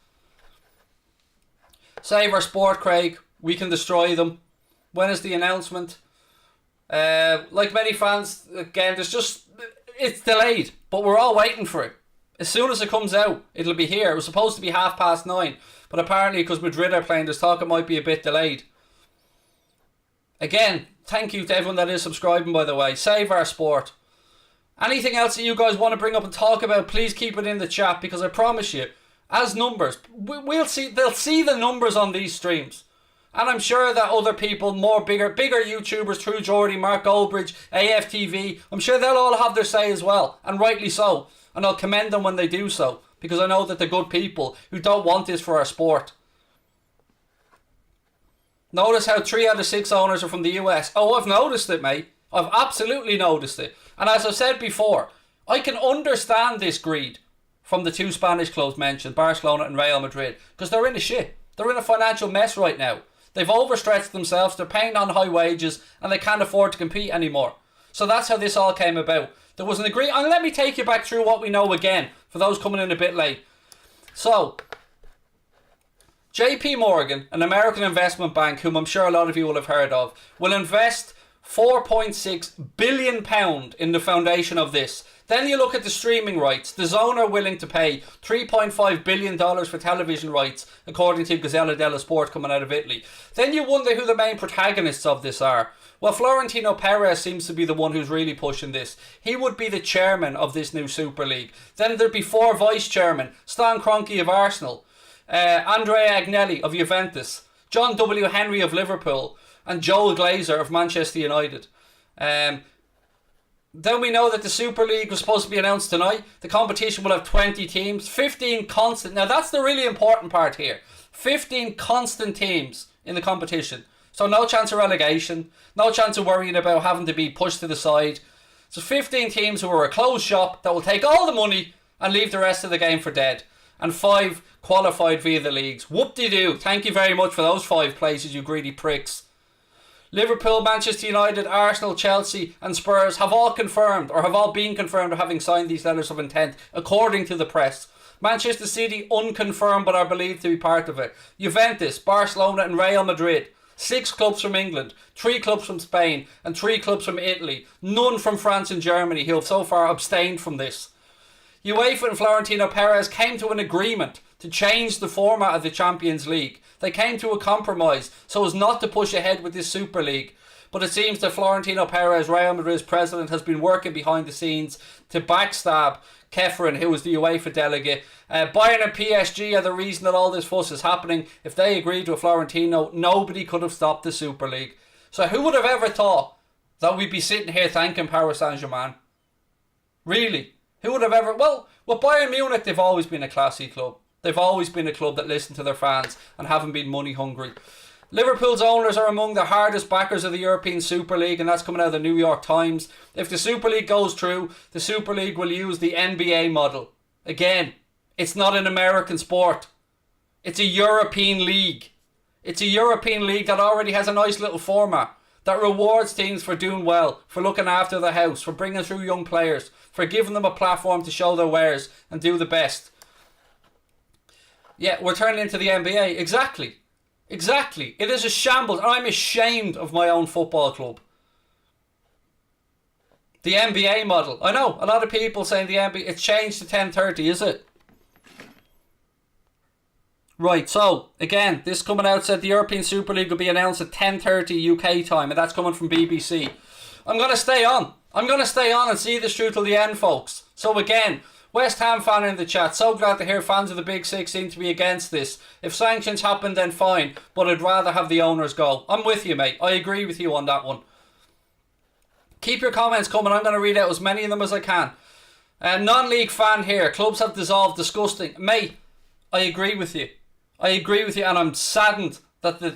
S1: Save our sport, Craig. We can destroy them. When is the announcement? Like many fans, again, it's delayed, but we're all waiting for it. As soon as it comes out, it'll be here. It was supposed to be 9:30, but apparently because Madrid are playing, there's talk it might be a bit delayed. Again, thank you to everyone that is subscribing, by the way. Save our sport. Anything else that you guys want to bring up and talk about, please keep it in the chat, because I promise you, as numbers, they'll see the numbers on these streams. And I'm sure that other people, bigger YouTubers, True Geordie, Mark Goldbridge, AFTV, I'm sure they'll all have their say as well, and rightly so. And I'll commend them when they do so, because I know that they're good people who don't want this for our sport. Notice how 3 out of 6 owners are from the US. Oh, I've noticed it, mate. I've absolutely noticed it. And as I've said before, I can understand this greed from the 2 Spanish clubs mentioned, Barcelona and Real Madrid, because they're in the shit. They're in a financial mess right now. They've overstretched themselves, they're paying on high wages, and they can't afford to compete anymore. So that's how this all came about. There was an agreement, and let me take you back through what we know again, for those coming in a bit late. So, JP Morgan, an American investment bank, whom I'm sure a lot of you will have heard of, will invest £4.6 billion in the foundation of this. Then you look at the streaming rights. The Zone are willing to pay $3.5 billion for television rights, according to Gazzetta dello Sport coming out of Italy. Then you wonder who the main protagonists of this are. Well, Florentino Perez seems to be the one who's really pushing this. He would be the chairman of this new Super League. Then there'd be 4 vice chairmen. Stan Kroenke of Arsenal, Andrea Agnelli of Juventus, John W. Henry of Liverpool, and Joel Glazer of Manchester United. Then we know that the Super League was supposed to be announced tonight. The competition will have 20 teams, 15 constant. Now that's the really important part here. 15 constant teams in the competition. So no chance of relegation, no chance of worrying about having to be pushed to the side. So 15 teams who are a closed shop that will take all the money and leave the rest of the game for dead. And 5 qualified via the leagues. Whoop-de-doo. Thank you very much for those 5 places, you greedy pricks. Liverpool, Manchester United, Arsenal, Chelsea and Spurs have all confirmed, or have all been confirmed of having signed these letters of intent, according to the press. Manchester City unconfirmed but are believed to be part of it. Juventus, Barcelona and Real Madrid. 6 clubs from England, 3 clubs from Spain and 3 clubs from Italy. None from France and Germany, who have so far abstained from this. UEFA and Florentino Perez came to an agreement to change the format of the Champions League. They came to a compromise so as not to push ahead with this Super League. But it seems that Florentino Perez, Real Madrid's president, has been working behind the scenes to backstab Kefren, who was the UEFA delegate. Bayern and PSG are the reason that all this fuss is happening. If they agreed with Florentino, nobody could have stopped the Super League. So who would have ever thought that we'd be sitting here thanking Paris Saint-Germain? Really? Who would have ever... Well, with Bayern Munich, they've always been a classy club. They've always been a club that listened to their fans and haven't been money hungry. Liverpool's owners are among the hardest backers of the European Super League, and that's coming out of the New York Times. If the Super League goes through, the Super League will use the NBA model. Again, it's not an American sport. It's a European league. It's a European league that already has a nice little format that rewards teams for doing well, for looking after the house, for bringing through young players, for giving them a platform to show their wares and do the best. Yeah, we're turning into the NBA. Exactly. It is a shambles. I'm ashamed of my own football club. The NBA model. I know, a lot of people saying the NBA, it's changed to 10:30, is it? Right, so, again, this coming out said the European Super League will be announced at 10:30 UK time, and that's coming from BBC. I'm going to stay on. And see this through till the end, folks. So again, West Ham fan in the chat, so glad to hear fans of the Big Six seem to be against this. If sanctions happen, then fine, but I'd rather have the owners go. I'm with you, mate. I agree with you on that one. Keep your comments coming. I'm going to read out as many of them as I can. Non-league fan here. Clubs have dissolved. Disgusting. Mate, I agree with you. And I'm saddened that the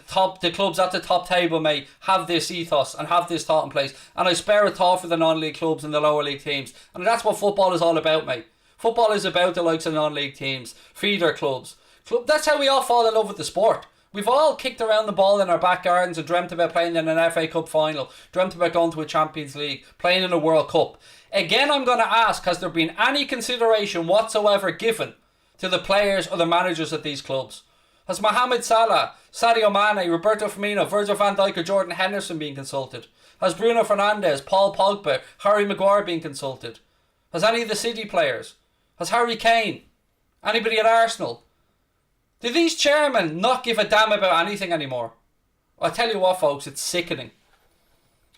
S1: clubs at the top table, mate, have this ethos and have this thought in place. And I spare a thought for the non-league clubs and the lower league teams. And that's what football is all about, mate. Football is about the likes of non-league teams, feeder clubs. That's how we all fall in love with the sport. We've all kicked around the ball in our back gardens and dreamt about playing in an FA Cup final, dreamt about going to a Champions League, playing in a World Cup. Again, I'm going to ask, has there been any consideration whatsoever given to the players or the managers at these clubs? Has Mohamed Salah, Sadio Mane, Roberto Firmino, Virgil van Dijk or Jordan Henderson been consulted? Has Bruno Fernandes, Paul Pogba, Harry Maguire been consulted? Has any of the City players? Has Harry Kane? Anybody at Arsenal? Do these chairmen not give a damn about anything anymore? I tell you what, folks, it's sickening.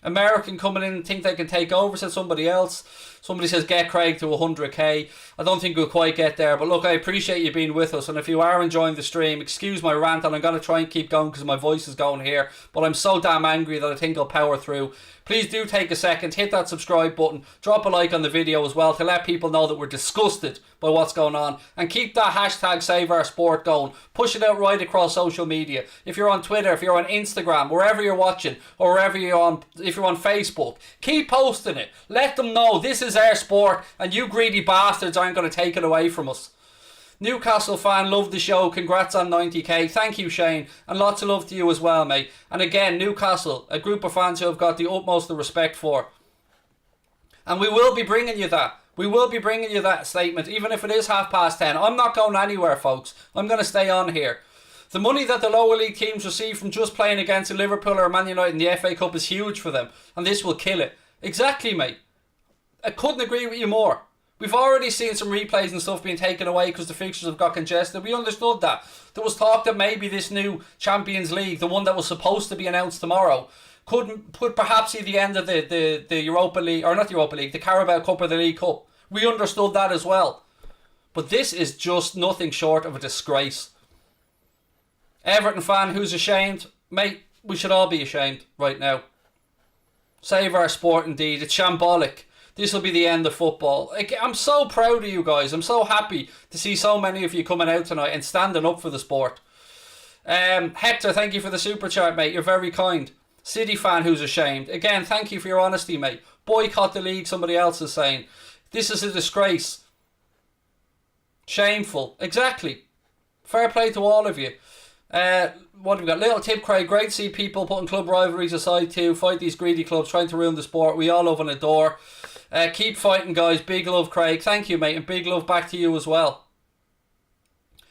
S1: American coming in and think they can take over, said somebody else. Somebody says get Craig to 100k. I don't think we'll quite get there, but look, I appreciate you being with us, and if you are enjoying the stream, excuse my rant, and I'm going to try and keep going because my voice is going here, but I'm so damn angry that I think I'll power through. Please do take a second, hit that subscribe button, drop a like on the video as well to let people know that we're disgusted by what's going on, and keep that hashtag Save Our Sport going. Push it out right across social media. If you're on Twitter, if you're on Instagram, wherever you're watching, or wherever you're on, if you're on Facebook, keep posting it. Let them know this is our sport and you greedy bastards aren't going to take it away from us. Newcastle fan, love the show, congrats on 90k. Thank you, Shane, and lots of love to you as well, mate. And again, Newcastle, a group of fans who I've got the utmost of respect for, and we will be bringing you that. We will be bringing you that statement, even if it is 10:30. I'm not going anywhere, folks. I'm going to stay on here. The money that the lower league teams receive from just playing against a Liverpool or a Man United in the FA Cup is huge for them, and this will kill it. Exactly, mate. I couldn't agree with you more. We've already seen some replays and stuff being taken away because the fixtures have got congested. We understood that. There was talk that maybe this new Champions League, the one that was supposed to be announced tomorrow, could perhaps see the end of the Europa League, or not the Europa League, the Carabao Cup or the League Cup. We understood that as well. But this is just nothing short of a disgrace. Everton fan who's ashamed, mate, we should all be ashamed right now. Save our sport indeed. It's shambolic. This will be the end of football. I'm so proud of you guys. I'm so happy to see so many of you coming out tonight and standing up for the sport. Hector, thank you for the super chat, mate. You're very kind. City fan who's ashamed. Again, thank you for your honesty, mate. Boycott the league, somebody else is saying. This is a disgrace. Shameful. Exactly. Fair play to all of you. What have we got? Little tip, Craig. Great to see people putting club rivalries aside to fight these greedy clubs trying to ruin the sport. We all love and adore. Keep fighting, guys. Big love, Craig. Thank you, mate. And big love back to you as well.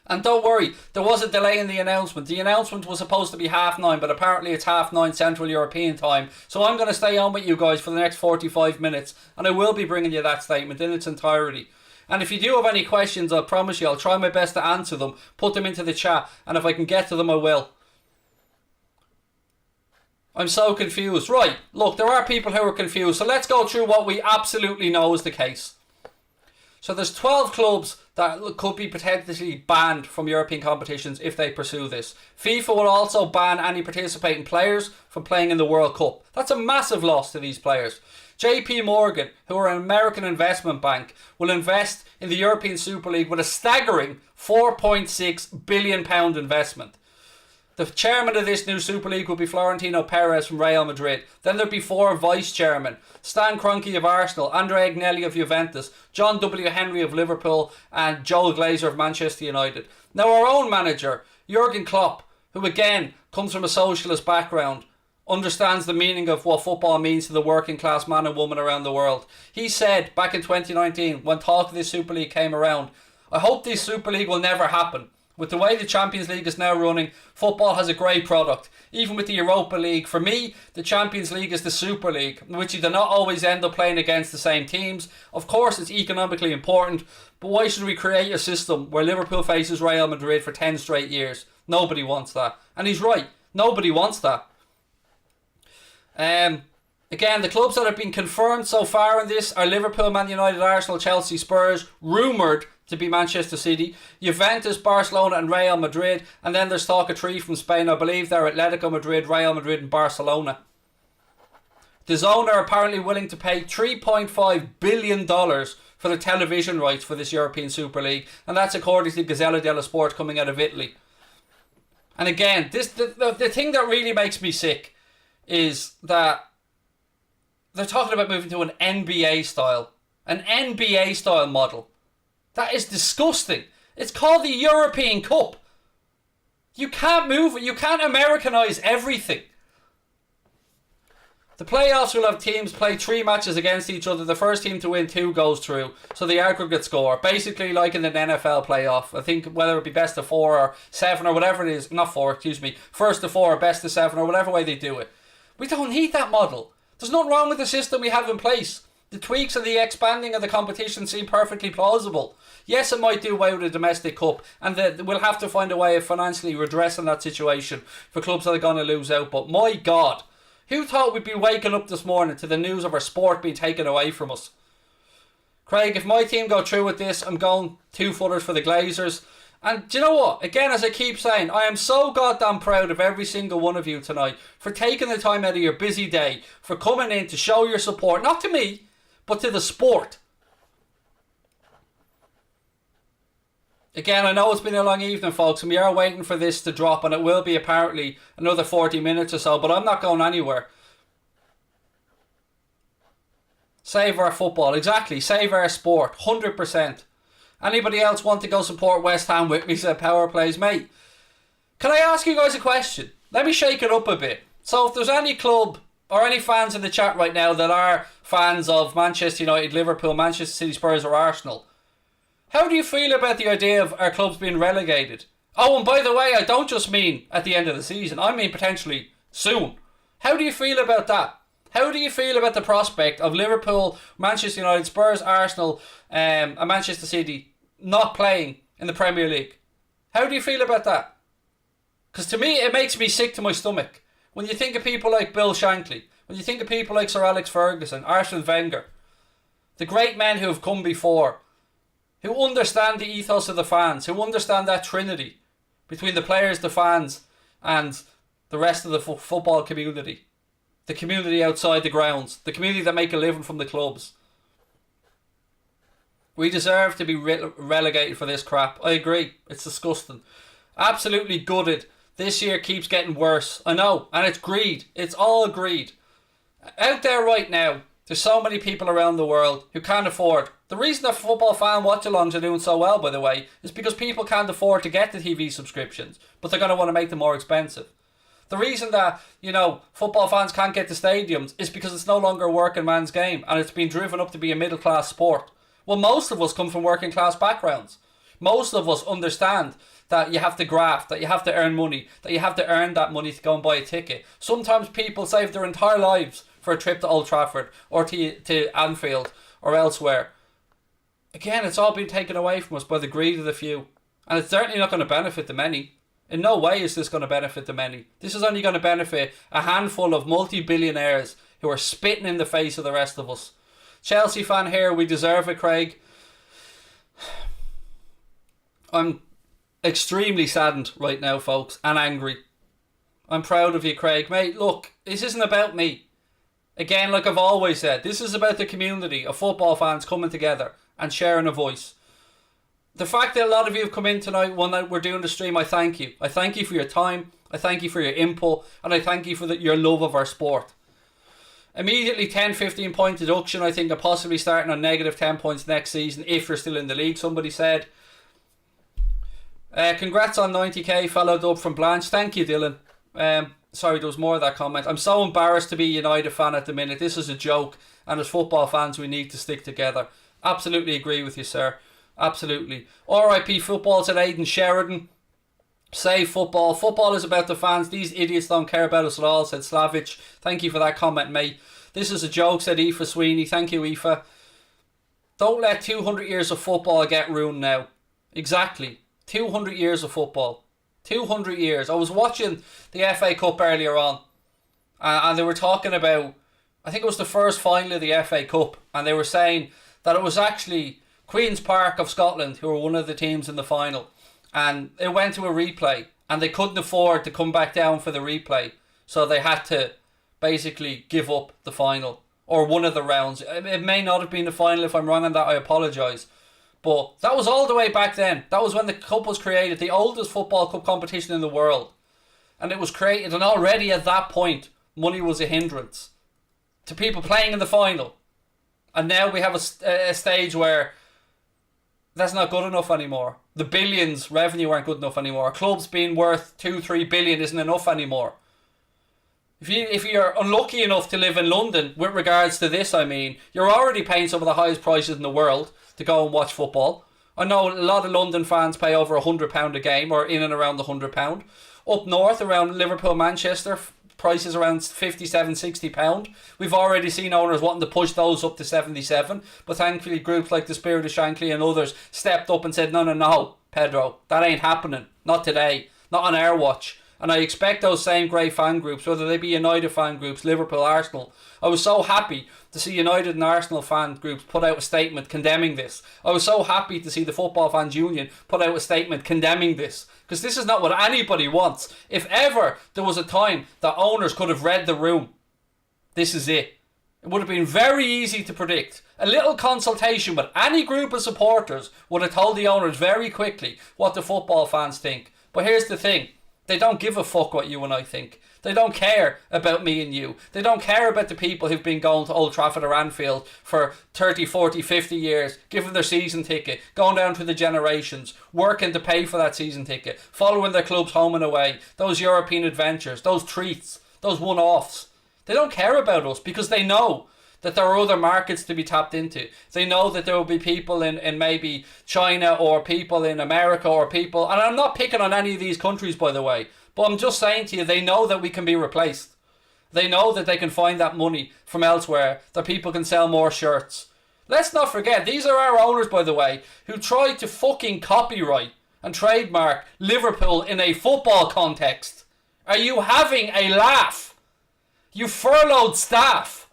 S1: And don't worry, there was a delay in the announcement. The announcement was supposed to be 9:30, but apparently it's 9:30 Central European time. So I'm going to stay on with you guys for the next 45 minutes. And I will be bringing you that statement in its entirety. And if you do have any questions, I promise you, I'll try my best to answer them. Put them into the chat. And if I can get to them, I will. I'm so confused. Right, look, there are people who are confused. So let's go through what we absolutely know is the case. So there's 12 clubs that could be potentially banned from European competitions if they pursue this. FIFA will also ban any participating players from playing in the World Cup. That's a massive loss to these players. JP Morgan, who are an American investment bank, will invest in the European Super League with a staggering £4.6 billion investment. The chairman of this new Super League will be Florentino Perez from Real Madrid. Then there'll be 4 vice chairmen. Stan Kroenke of Arsenal, Andrea Agnelli of Juventus, John W. Henry of Liverpool, and Joel Glazer of Manchester United. Now our own manager, Jurgen Klopp, who again comes from a socialist background, understands the meaning of what football means to the working class man and woman around the world. He said back in 2019, when talk of this Super League came around, I hope this Super League will never happen. With the way the Champions League is now running, football has a great product. Even with the Europa League, for me, the Champions League is the Super League, in which you do not always end up playing against the same teams. Of course, it's economically important, but why should we create a system where Liverpool faces Real Madrid for 10 straight years? Nobody wants that. And he's right. Nobody wants that. Again, the clubs that have been confirmed so far in this are Liverpool, Man United, Arsenal, Chelsea, Spurs, rumoured to be Manchester City, Juventus, Barcelona and Real Madrid, and then there's talk of 3 from Spain. I believe they're Atletico Madrid, Real Madrid and Barcelona. DAZN are apparently willing to pay $3.5 billion for the television rights for this European Super League, and that's according to Gazzetta dello Sport coming out of Italy. And again, the thing that really makes me sick is that they're talking about moving to an NBA style model. That is disgusting. It's called the European Cup. You can't move it. You can't Americanize everything. The playoffs will have teams play 3 matches against each other. The first team to win 2 goes through. So the aggregate score, basically like in an NFL playoff. I think whether it be best of 4 or 7 or whatever it is. Not 4, excuse me. First to 4 or best of 7 or whatever way they do it. We don't need that model. There's nothing wrong with the system we have in place. The tweaks and the expanding of the competition seem perfectly plausible. Yes, it might do away with a domestic cup, and we'll have to find a way of financially redressing that situation for clubs that are going to lose out. But my God, who thought we'd be waking up this morning to the news of our sport being taken away from us? Craig, if my team go through with this, I'm going 2-footers for the Glazers. And do you know what? Again, as I keep saying, I am so goddamn proud of every single one of you tonight for taking the time out of your busy day, for coming in to show your support, not to me, but to the sport. Again, I know it's been a long evening, folks, and we are waiting for this to drop, and it will be apparently another 40 minutes or so, but I'm not going anywhere. Save our football, exactly, save our sport, 100%. Anybody else want to go support West Ham with me, said Power Plays, mate? Can I ask you guys a question? Let me shake it up a bit. So if there's any club or any fans in the chat right now that are fans of Manchester United, Liverpool, Manchester City, Spurs or Arsenal, how do you feel about the idea of our clubs being relegated? Oh, and by the way, I don't just mean at the end of the season. I mean potentially soon. How do you feel about that? How do you feel about the prospect of Liverpool, Manchester United, Spurs, Arsenal and Manchester City not playing in the Premier League? How do you feel about that? Because to me, it makes me sick to my stomach When you think of people like Bill Shankly, when you think of people like Sir Alex Ferguson, Arsene Wenger, the great men who have come before, who understand the ethos of the fans, who understand that trinity between the players, the fans, and the rest of the football community. The community outside the grounds. The community that make a living from the clubs. We deserve to be relegated for this crap. I agree. It's disgusting. Absolutely gutted. This year keeps getting worse. I know. And it's greed. It's all greed. Out there right now, there's so many people around the world who can't afford. The reason that football fan watch-alongs are doing so well, by the way, is because people can't afford to get the TV subscriptions, but they're going to want to make them more expensive. The reason that, football fans can't get to stadiums is because it's no longer a working man's game, and it's been driven up to be a middle-class sport. Well, most of us come from working-class backgrounds. Most of us understand that you have to graft, that you have to earn money, that you have to earn that money to go and buy a ticket. Sometimes people save their entire lives for a trip to Old Trafford or to Anfield or elsewhere. Again, it's all been taken away from us by the greed of the few. And it's certainly not going to benefit the many. In no way is this going to benefit the many. This is only going to benefit a handful of multi-billionaires who are spitting in the face of the rest of us. Chelsea fan here, we deserve it, Craig. I'm extremely saddened right now, folks, and angry. I'm proud of you, Craig. Mate, look, this isn't about me. Again, like I've always said, this is about the community of football fans coming together and sharing a voice. The fact that a lot of you have come in tonight when we're doing the stream, I thank you. I thank you for your time, I thank you for your input, and I thank you for your love of our sport. Immediately 10-15 point deduction, I think, of possibly starting on negative 10 points next season if you're still in the league, somebody said. Congrats on 90k, followed up from Blanche. Thank you, Dylan. Sorry, there was more of that comment. I'm so embarrassed to be a United fan at the minute. This is a joke, and as football fans we need to stick together. Absolutely agree with you, sir. Absolutely. RIP football, said Aidan Sheridan. Save football. Football is about the fans. These idiots don't care about us at all, said Slavic. Thank you for that comment, mate. This is a joke, said Aoife Sweeney. Thank you, Aoife. Don't let 200 years of football get ruined now. Exactly. 200 years of football. 200 years. I was watching the FA Cup earlier on, and they were talking about, I think it was the first final of the FA Cup, and they were saying that it was actually Queen's Park of Scotland who were one of the teams in the final, and it went to a replay, and they couldn't afford to come back down for the replay, so they had to basically give up the final, or one of the rounds. It may not have been the final. If I'm wrong on that, I apologise. But that was all the way back then. That was when the cup was created, the oldest football cup competition in the world. And it was created, and already at that point, money was a hindrance to people playing in the final. And now we have a stage where that's not good enough anymore. The billions revenue aren't good enough anymore. Clubs being worth 2-3 billion isn't enough anymore. If you're unlucky enough to live in London, with regards to this, I mean, you're already paying some of the highest prices in the world to go and watch football. I know a lot of London fans pay over £100 a game, or in and around the £100. Up north, around Liverpool, Manchester, prices around £57, £60. We've already seen owners wanting to push those up to 77, but thankfully groups like the Spirit of Shankly and others stepped up and said, no, Pedro, that ain't happening. Not today. Not on our watch. And I expect those same great fan groups, whether they be United fan groups, Liverpool, Arsenal. I was so happy to see United and Arsenal fan groups put out a statement condemning this. I was so happy to see the Football Fans Union put out a statement condemning this. Because this is not what anybody wants. If ever there was a time that owners could have read the room, this is it. It would have been very easy to predict. A little consultation with any group of supporters would have told the owners very quickly what the football fans think. But here's the thing. They don't give a fuck what you and I think. They don't care about me and you. They don't care about the people who've been going to Old Trafford or Anfield for 30, 40, 50 years, giving their season ticket, going down through the generations, working to pay for that season ticket, following their clubs home and away, those European adventures, those treats, those one-offs. They don't care about us because they know that there are other markets to be tapped into. They know that there will be people in maybe China, or people in America, or people, and I'm not picking on any of these countries, by the way, but I'm just saying to you, they know that we can be replaced. They know that they can find that money from elsewhere, that people can sell more shirts. Let's not forget, these are our owners, by the way, who tried to fucking copyright and trademark Liverpool in a football context. Are you having a laugh? You furloughed staff.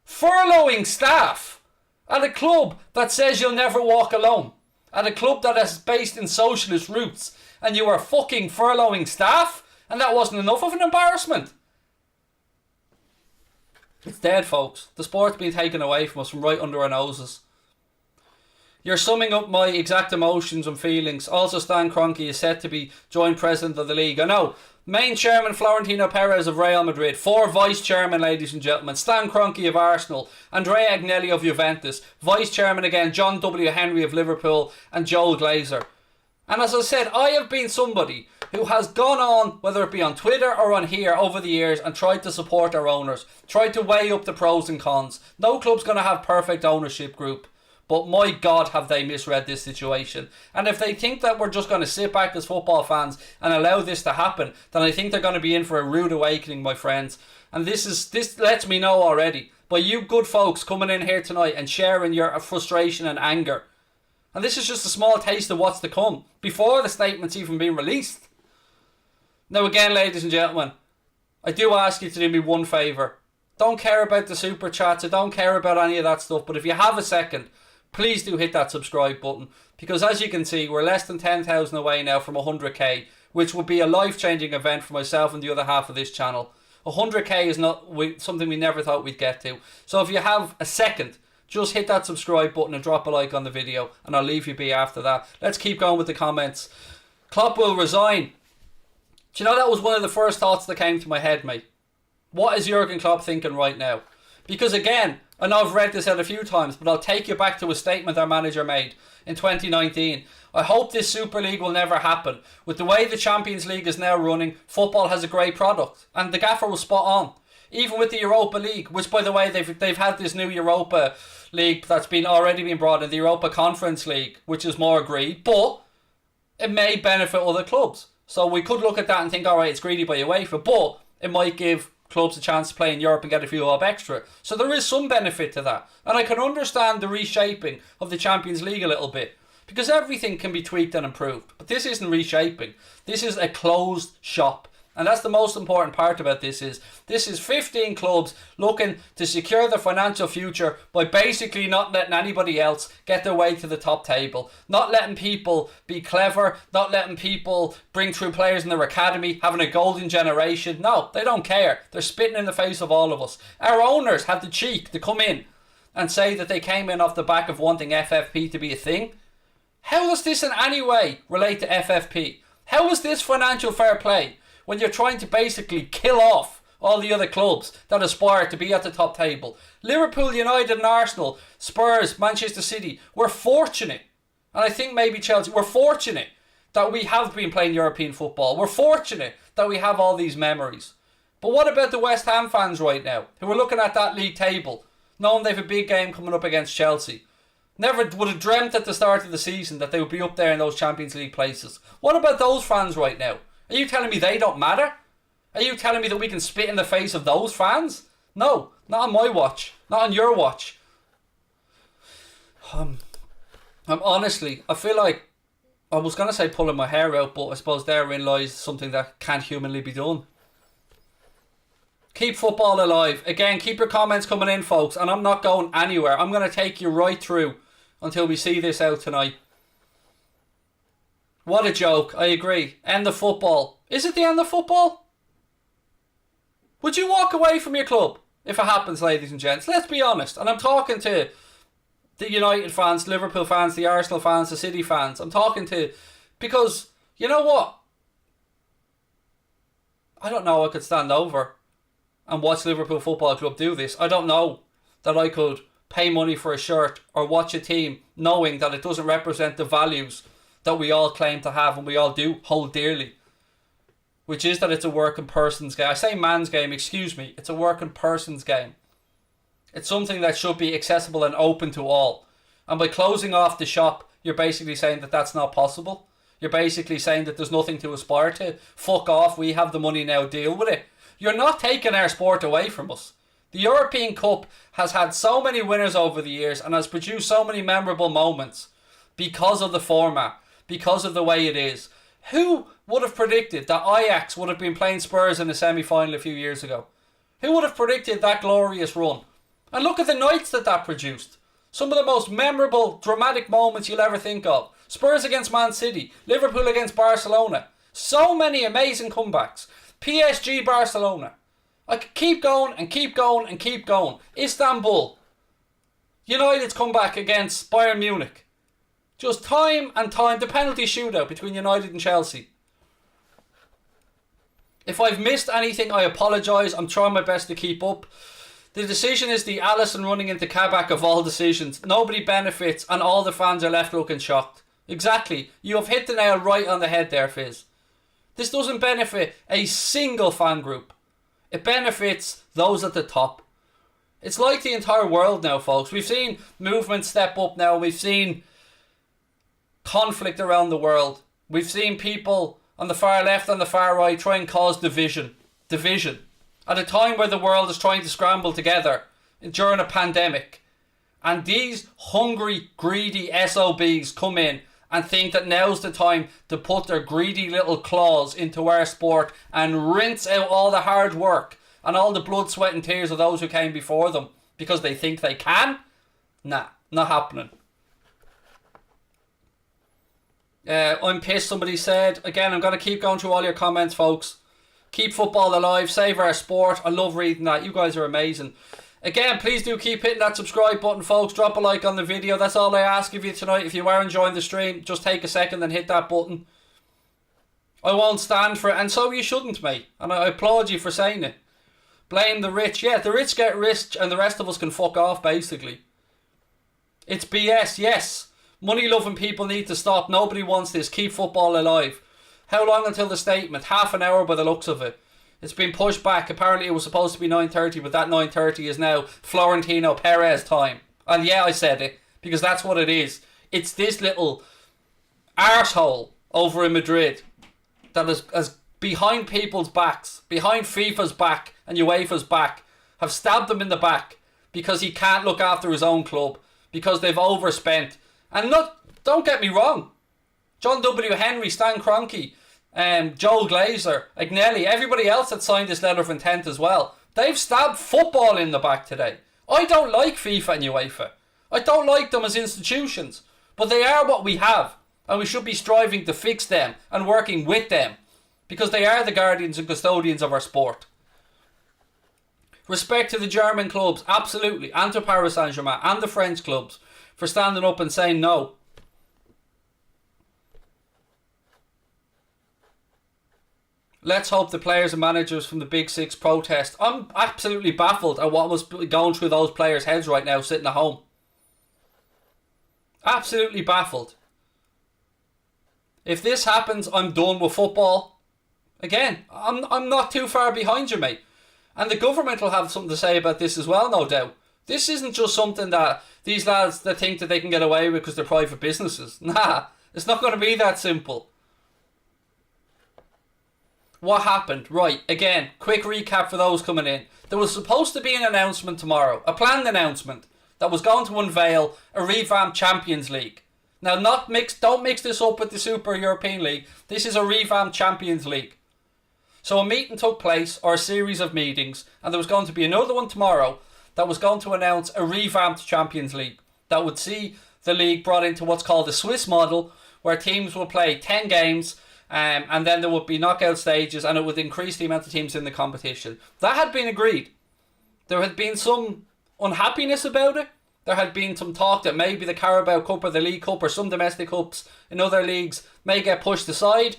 S1: Furloughing staff at a club that says you'll never walk alone. At a club that is based in socialist roots. And you are fucking furloughing staff? And that wasn't enough of an embarrassment? It's dead, folks. The sport's been taken away from us from right under our noses. You're summing up my exact emotions and feelings. Also, Stan Kroenke is set to be joint president of the league. I know. Main chairman Florentino Perez of Real Madrid. 4 vice chairman, ladies and gentlemen. Stan Kroenke of Arsenal. Andrea Agnelli of Juventus. Vice chairman again, John W. Henry of Liverpool. And Joel Glazer. And as I said, I have been somebody who has gone on, whether it be on Twitter or on here over the years, and tried to support our owners. Tried to weigh up the pros and cons. No club's going to have perfect ownership group. But my God, have they misread this situation. And if they think that we're just going to sit back as football fans and allow this to happen, then I think they're going to be in for a rude awakening, my friends. And this lets me know already, by you good folks coming in here tonight and sharing your frustration and anger. And this is just a small taste of what's to come, before the statement's even been released. Now again, ladies and gentlemen, I do ask you to do me one favour. Don't care about the super chats, I don't care about any of that stuff, but if you have a second, please do hit that subscribe button, because as you can see, we're less than 10,000 away now from 100k, which would be a life-changing event for myself and the other half of this channel. 100k is not something we never thought we'd get to. So if you have a second, just hit that subscribe button and drop a like on the video, and I'll leave you be after that. Let's keep going with the comments. Klopp will resign. Do you know, that was one of the first thoughts that came to my head, mate. What is Jurgen Klopp thinking right now? Because again, I know I've read this out a few times, but I'll take you back to a statement our manager made in 2019. I hope this Super League will never happen. With the way the Champions League is now running, football has a great product. And the gaffer was spot on. Even with the Europa League, which by the way, they've had this new Europa League that's already been brought in, the Europa Conference League, which is more agreed, but it may benefit other clubs. So we could look at that and think, alright, it's greedy by UEFA, but it might give clubs a chance to play in Europe and get a few bob extra. So there is some benefit to that. And I can understand the reshaping of the Champions League a little bit, because everything can be tweaked and improved. But this isn't reshaping. This is a closed shop. And that's the most important part about this is 15 clubs looking to secure their financial future by basically not letting anybody else get their way to the top table. Not letting people be clever, not letting people bring through players in their academy, having a golden generation. No, they don't care. They're spitting in the face of all of us. Our owners have the cheek to come in and say that they came in off the back of wanting FFP to be a thing. How does this in any way relate to FFP? How is this financial fair play when you're trying to basically kill off all the other clubs that aspire to be at the top table? Liverpool, United and Arsenal, Spurs, Manchester City, we're fortunate, and I think maybe Chelsea, we're fortunate that we have been playing European football. We're fortunate that we have all these memories. But what about the West Ham fans right now, who are looking at that league table, knowing they have a big game coming up against Chelsea? Never would have dreamt at the start of the season that they would be up there in those Champions League places. What about those fans right now? Are you telling me they don't matter? Are you telling me that we can spit in the face of those fans? No, not on my watch. Not on your watch. I'm honestly, I feel like, I was going to say pulling my hair out, but I suppose therein lies something that can't humanly be done. Keep football alive. Again, keep your comments coming in, folks, and I'm not going anywhere. I'm going to take you right through until we see this out tonight. What a joke, I agree. End of football. Is it the end of football? Would you walk away from your club if it happens, ladies and gents? Let's be honest. And I'm talking to the United fans, Liverpool fans, the Arsenal fans, the City fans. I'm talking to... Because, you know what? I don't know I could stand over and watch Liverpool Football Club do this. I don't know that I could pay money for a shirt or watch a team knowing that it doesn't represent the values that we all claim to have and we all do hold dearly, which is that it's a working person's game. I say man's game, excuse me. It's a working person's game. It's something that should be accessible and open to all. And by closing off the shop, you're basically saying that that's not possible. You're basically saying that there's nothing to aspire to. Fuck off, we have the money now, deal with it. You're not taking our sport away from us. The European Cup has had so many winners over the years and has produced so many memorable moments because of the format, because of the way it is. Who would have predicted that Ajax would have been playing Spurs in the semi-final a few years ago? Who would have predicted that glorious run? And look at the nights that produced. Some of the most memorable, dramatic moments you'll ever think of. Spurs against Man City. Liverpool against Barcelona. So many amazing comebacks. PSG Barcelona. I could keep going and keep going and keep going. Istanbul. United's comeback against Bayern Munich. Just time and time. The penalty shootout between United and Chelsea. If I've missed anything, I apologise. I'm trying my best to keep up. The decision is the Alisson running into Kabak of all decisions. Nobody benefits and all the fans are left looking shocked. Exactly. You have hit the nail right on the head there, Fizz. This doesn't benefit a single fan group. It benefits those at the top. It's like the entire world now, folks. We've seen movements step up now. We've seen conflict around the world. We've seen people on the far left and the far right try and cause division. At a time where the world is trying to scramble together during a pandemic. And these hungry, greedy SOBs come in and think that now's the time to put their greedy little claws into our sport and rinse out all the hard work and all the blood, sweat and tears of those who came before them because they think they can. Nah, not happening. I'm pissed, somebody said. Again, I'm going to keep going through all your comments, folks. Keep football alive, save our sport. I love reading that. You guys are amazing. Again, please do keep hitting that subscribe button, folks. Drop a like on the video. That's all I ask of you tonight. If you are enjoying the stream, just take a second and hit that button. I won't stand for it, and so you shouldn't, mate. And I applaud you for saying it. Blame the rich. Yeah, the rich get rich and the rest of us can fuck off, basically. It's BS, yes. Money-loving people need to stop. Nobody wants this. Keep football alive. How long until the statement? Half an hour by the looks of it. It's been pushed back. Apparently it was supposed to be 9:30, but that 9:30 is now Florentino Perez time. And yeah, I said it, because that's what it is. It's this little arsehole over in Madrid that is behind people's backs, behind FIFA's back and UEFA's back, have stabbed them in the back because he can't look after his own club, because they've overspent. And don't get me wrong, John W. Henry, Stan Kroenke, Joel Glazer, Agnelli, everybody else that signed this letter of intent as well, they've stabbed football in the back today. I don't like FIFA and UEFA. I don't like them as institutions, but they are what we have, and we should be striving to fix them and working with them, because they are the guardians and custodians of our sport. Respect to the German clubs, absolutely, and to Paris Saint-Germain and the French clubs for standing up and saying no. Let's hope the players and managers from the Big Six protest. I'm absolutely baffled at what was going through those players' heads right now sitting at home. Absolutely baffled. If this happens, I'm done with football. Again, I'm not too far behind you, mate. And the government will have something to say about this as well, no doubt. This isn't just something that these lads that think that they can get away with because they're private businesses. Nah, it's not going to be that simple. What happened? Right, again, quick recap for those coming in. There was supposed to be an announcement tomorrow, a planned announcement, that was going to unveil a revamped Champions League. Now, don't mix this up with the Super European League. This is a revamped Champions League. So a meeting took place, or a series of meetings, and there was going to be another one tomorrow that was going to announce a revamped Champions League that would see the league brought into what's called the Swiss model, where teams will play 10 games, and then there would be knockout stages, and it would increase the amount of teams in the competition. That had been agreed. There had been some unhappiness about it. There had been some talk that maybe the Carabao Cup or the League Cup or some domestic cups in other leagues may get pushed aside.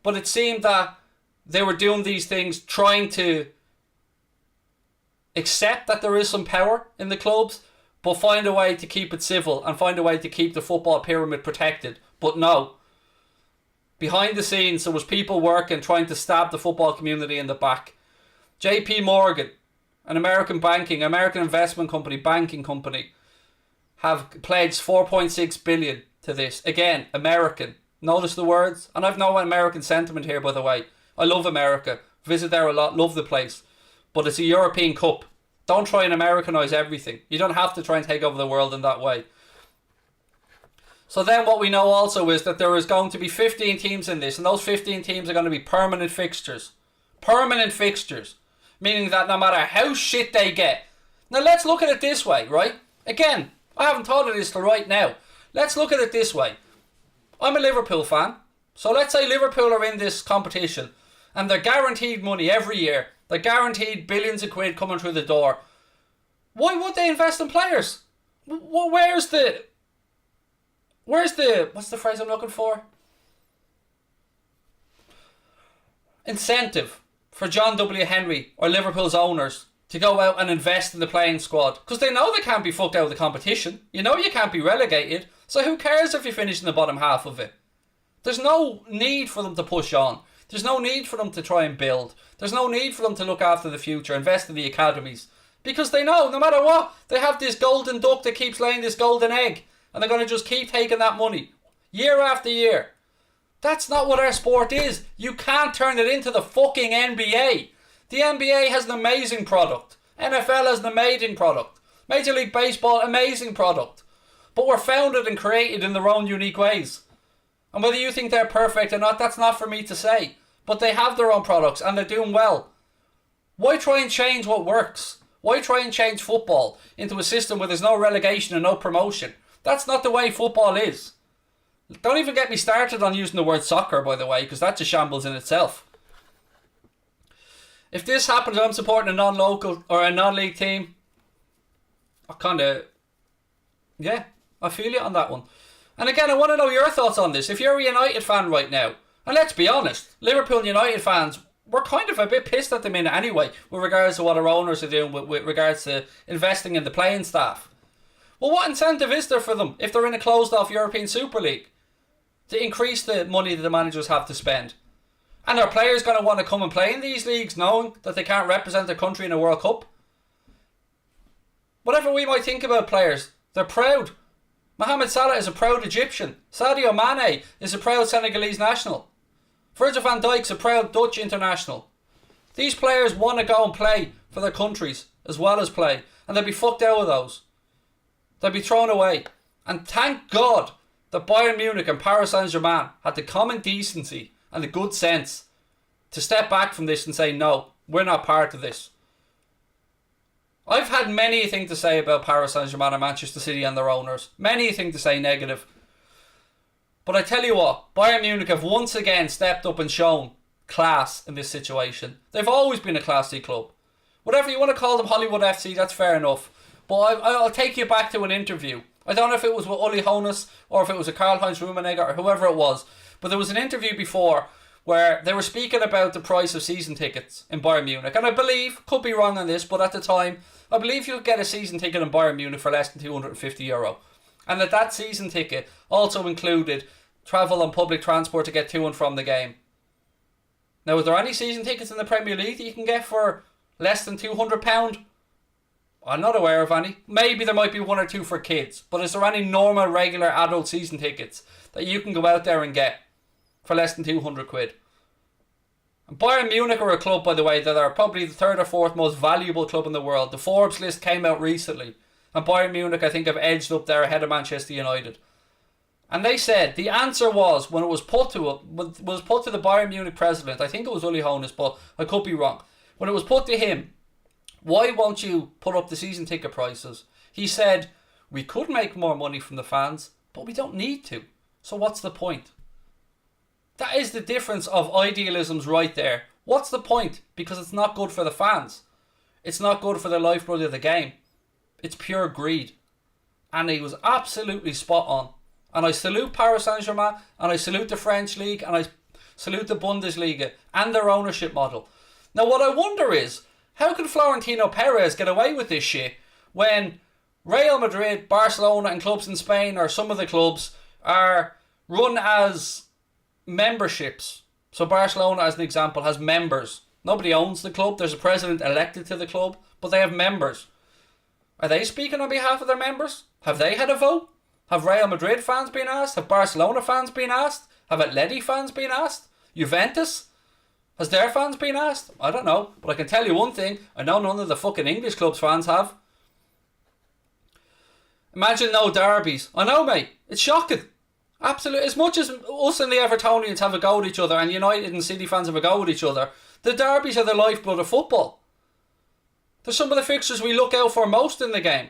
S1: But it seemed that they were doing these things trying to accept that there is some power in the clubs, but find a way to keep it civil and find a way to keep the football pyramid protected. But no. Behind the scenes, there was people working, trying to stab the football community in the back. JP Morgan, an American investment company, banking company, have pledged 4.6 billion to this. Again, American. Notice the words. And I've no American sentiment here, by the way. I love America. Visit there a lot. Love the place. But it's a European Cup. Don't try and Americanise everything. You don't have to try and take over the world in that way. So then what we know also is that there is going to be 15 teams in this, and those 15 teams are going to be permanent fixtures. Permanent fixtures. Meaning that no matter how shit they get. Now let's look at it this way, right? Again, I haven't thought of this till right now. Let's look at it this way. I'm a Liverpool fan. So let's say Liverpool are in this competition and they're guaranteed money every year. They're guaranteed billions of quid coming through the door. Why would they invest in players? Where's the... What's the phrase I'm looking for? Incentive for John W. Henry or Liverpool's owners to go out and invest in the playing squad. Because they know they can't be fucked out of the competition. You know you can't be relegated. So who cares if you finish in the bottom half of it? There's no need for them to push on. There's no need for them to try and build. There's no need for them to look after the future, invest in the academies. Because they know, no matter what, they have this golden duck that keeps laying this golden egg. And they're going to just keep taking that money. Year after year. That's not what our sport is. You can't turn it into the fucking NBA. The NBA has an amazing product. NFL has an amazing product. Major League Baseball, amazing product. But we're founded and created in their own unique ways. And whether you think they're perfect or not, that's not for me to say. But they have their own products and they're doing well. Why try and change what works? Why try and change football into a system where there's no relegation and no promotion? That's not the way football is. Don't even get me started on using the word soccer, by the way, because that's a shambles in itself. If this happens, I'm supporting a non-local or a non-league team. I feel you on that one. And again, I want to know your thoughts on this. If you're a United fan right now, and let's be honest, Liverpool and United fans, we're kind of a bit pissed at the minute anyway, with regards to what our owners are doing with regards to investing in the playing staff. Well, what incentive is there for them if they're in a closed-off European Super League to increase the money that the managers have to spend? And are players going to want to come and play in these leagues knowing that they can't represent their country in a World Cup? Whatever we might think about players, they're proud. Mohamed Salah is a proud Egyptian. Sadio Mane is a proud Senegalese national. Virgil van Dijk's a proud Dutch international. These players want to go and play for their countries as well as play, and they'll be fucked out of those. They'll be thrown away. And thank God that Bayern Munich and Paris Saint-Germain had the common decency and the good sense to step back from this and say, no, we're not part of this. I've had many things to say about Paris Saint-Germain and Manchester City and their owners. Many things to say negative. But I tell you what, Bayern Munich have once again stepped up and shown class in this situation. They've always been a classy club. Whatever you want to call them, Hollywood FC, that's fair enough. But I'll take you back to an interview. I don't know if it was with Uli Hoeneß or if it was a Karl-Heinz Rummenigge or whoever it was. But there was an interview before where they were speaking about the price of season tickets in Bayern Munich. And I believe, could be wrong on this, but at the time, I believe you'll get a season ticket in Bayern Munich for less than €250. And that season ticket also included travel on public transport to get to and from the game. Now, is there any season tickets in the Premier League that you can get for less than £200? I'm not aware of any. Maybe there might be one or two for kids. But is there any normal, regular adult season tickets that you can go out there and get for less than 200 quid? And Bayern Munich are a club, by the way, that are probably the third or fourth most valuable club in the world. The Forbes list came out recently. And Bayern Munich, I think, have edged up there ahead of Manchester United. And they said, the answer was, when it was put to the Bayern Munich president, I think it was Uli Hoeneß, but I could be wrong. When it was put to him, why won't you put up the season ticket prices? He said, we could make more money from the fans, but we don't need to. So what's the point? That is the difference of idealisms right there. What's the point? Because it's not good for the fans. It's not good for the lifeblood of the game. It's pure greed. And he was absolutely spot on. And I salute Paris Saint-Germain, and I salute the French League, and I salute the Bundesliga and their ownership model. Now what I wonder is, how can Florentino Perez get away with this shit when Real Madrid, Barcelona and clubs in Spain, or some of the clubs, are run as memberships? So Barcelona, as an example, has members. Nobody owns the club. There's a president elected to the club, but they have members. Are they speaking on behalf of their members? Have they had a vote? Have Real Madrid fans been asked? Have Barcelona fans been asked? Have Atleti fans been asked? Juventus? Has their fans been asked? I don't know. But I can tell you one thing. I know none of the fucking English clubs fans have. Imagine no derbies. I know, mate. It's shocking. Absolutely. As much as us and the Evertonians have a go at each other, and United and City fans have a go at each other, the derbies are the lifeblood of football. They're some of the fixtures we look out for most in the game.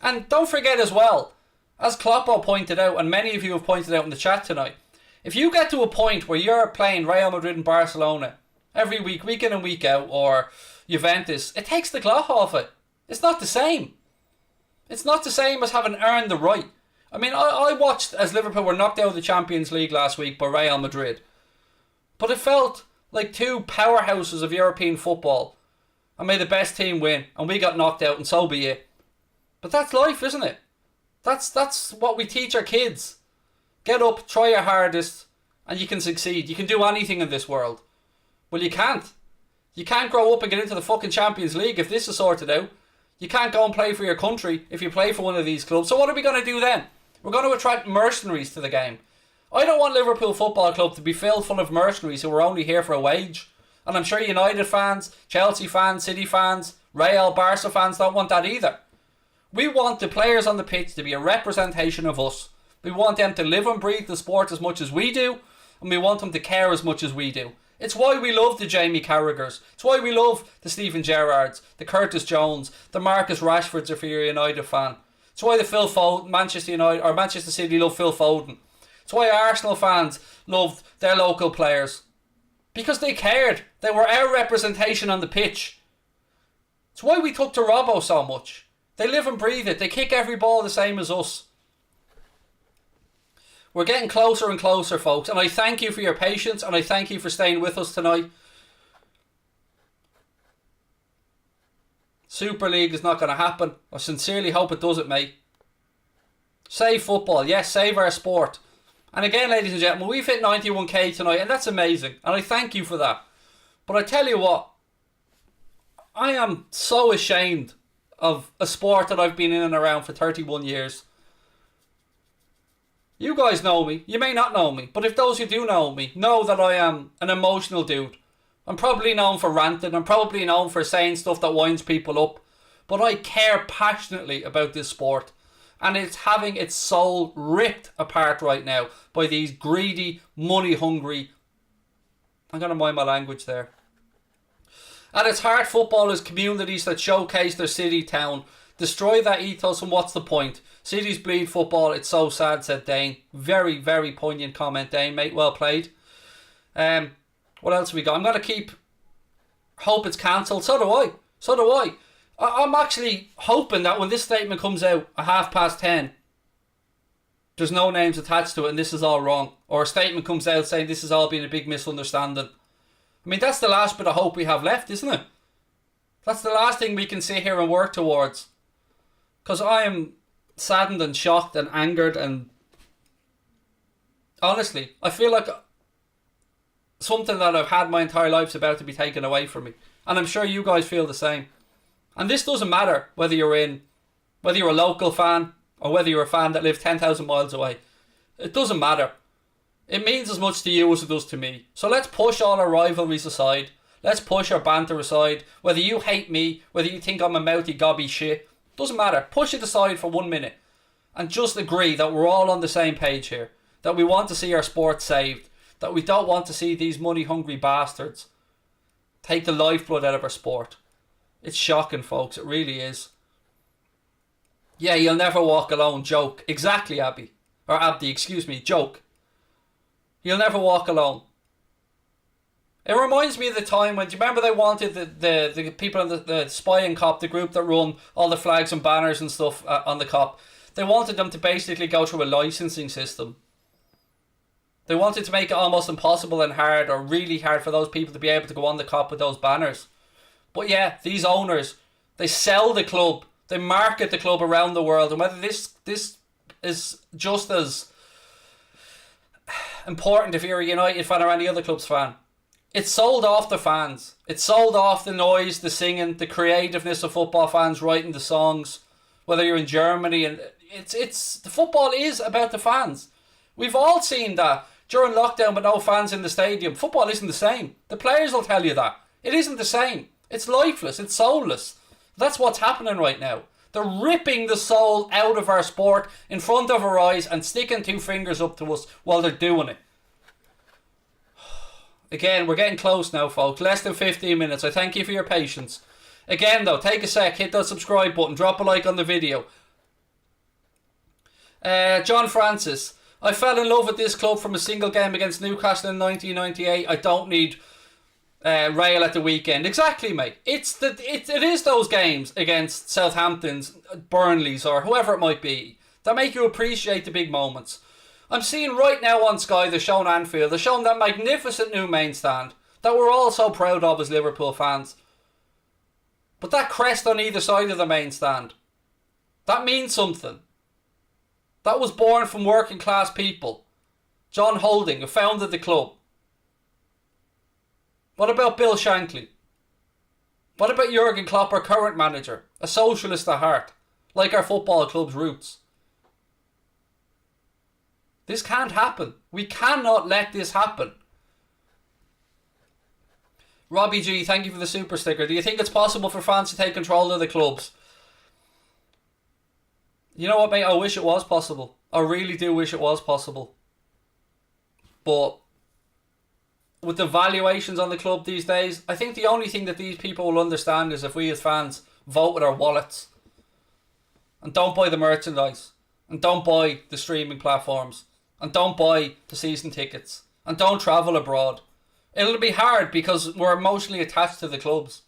S1: And don't forget as well, as Kloppo pointed out, and many of you have pointed out in the chat tonight, if you get to a point where you're playing Real Madrid and Barcelona every week, week in and week out, or Juventus, it takes the gloss off it. It's not the same. It's not the same as having earned the right. I mean, I watched as Liverpool were knocked out of the Champions League last week by Real Madrid. But it felt like two powerhouses of European football. And made the best team win. And we got knocked out, and so be it. But that's life, isn't it? That's what we teach our kids. Get up, try your hardest, and you can succeed. You can do anything in this world. Well, you can't. You can't grow up and get into the fucking Champions League if this is sorted out. You can't go and play for your country if you play for one of these clubs. So what are we going to do then? We're going to attract mercenaries to the game. I don't want Liverpool Football Club to be filled full of mercenaries who are only here for a wage. And I'm sure United fans, Chelsea fans, City fans, Real, Barca fans don't want that either. We want the players on the pitch to be a representation of us. We want them to live and breathe the sport as much as we do, and we want them to care as much as we do. It's why we love the Jamie Carragers. It's why we love the Steven Gerrards, the Curtis Jones, the Marcus Rashfords if you're a United fan. It's why the Phil Foden, Manchester City love Phil Foden. It's why Arsenal fans loved their local players. Because they cared. They were our representation on the pitch. It's why we took to Robbo so much. They live and breathe it. They kick every ball the same as us. We're getting closer and closer, folks. And I thank you for your patience. And I thank you for staying with us tonight. Super League is not going to happen. I sincerely hope it doesn't, mate. Save football. Yes, save our sport. And again, ladies and gentlemen, we've hit 91k tonight. And that's amazing. And I thank you for that. But I tell you what. I am so ashamed of a sport that I've been in and around for 31 years. You guys know me. You may not know me. But if those who do know me know that I am an emotional dude. I'm probably known for ranting. I'm probably known for saying stuff that winds people up. But I care passionately about this sport. And it's having its soul ripped apart right now by these greedy, money-hungry... I'm going to mind my language there. At its heart, football is communities that showcase their city, town. Destroy that ethos and what's the point? Cities bleed football, it's so sad, said Dane. Very, very poignant comment, Dane, mate. Well played. What else have we got? I'm going to keep... Hope it's cancelled. So do I. I'm actually hoping that when this statement comes out at 10:30, there's no names attached to it and this is all wrong. Or a statement comes out saying this has all been a big misunderstanding. I mean, that's the last bit of hope we have left, isn't it? That's the last thing we can sit here and work towards. Because I am saddened and shocked and angered and... Honestly, I feel like something that I've had my entire life is about to be taken away from me. And I'm sure you guys feel the same. And this doesn't matter whether you're a local fan or whether you're a fan that lives 10,000 miles away. It doesn't matter. It means as much to you as it does to me. So let's push all our rivalries aside. Let's push our banter aside. Whether you hate me, whether you think I'm a mouthy gobby shit, doesn't matter. Push it aside for 1 minute. And just agree that we're all on the same page here. That we want to see our sport saved. That we don't want to see these money-hungry bastards take the lifeblood out of our sport. It's shocking, folks. It really is. Yeah, you'll never walk alone. Joke. Exactly, Abby. Or Abdi, excuse me. Joke. You'll never walk alone. It reminds me of the time when, do you remember they wanted the people on the spying cop, the group that run all the flags and banners and stuff on the cop. They wanted them to basically go through a licensing system. They wanted to make it almost impossible and hard, or really hard, for those people to be able to go on the cop with those banners. But yeah, these owners, they sell the club, they market the club around the world, and whether this is just as important if you're a United fan or any other club's fan, it's sold off the fans. It's sold off the noise, the singing, the creativeness of football fans writing the songs. Whether you're in Germany, and it's the football is about the fans. We've all seen that during lockdown with no fans in the stadium. Football isn't the same. The players will tell you that. It isn't the same. It's lifeless. It's soulless. That's what's happening right now. They're ripping the soul out of our sport in front of our eyes and sticking two fingers up to us while they're doing it. Again, we're getting close now, folks. Less than 15 minutes. I thank you for your patience. Again though, take a sec, hit that subscribe button, drop a like on the video. John Francis, I fell in love with this club from a single game against Newcastle in 1998. I don't need rail at the weekend. Exactly, mate. It is those games against Southamptons, Burnleys, or whoever it might be that make you appreciate the big moments. I'm seeing right now on Sky, they're showing Anfield. They're showing that magnificent new main stand that we're all so proud of as Liverpool fans. But that crest on either side of the main stand, that means something. That was born from working class people. John Holding, who founded the club. What about Bill Shankly? What about Jurgen Klopp, our current manager? A socialist at heart, like our football club's roots. This can't happen. We cannot let this happen. Robbie G, thank you for the super sticker. Do you think it's possible for fans to take control of the clubs? You know what, mate? I wish it was possible. I really do wish it was possible. But with the valuations on the club these days, I think the only thing that these people will understand is if we as fans vote with our wallets and don't buy the merchandise and don't buy the streaming platforms and don't buy the season tickets and don't travel abroad. It'll be hard because we're emotionally attached to the clubs.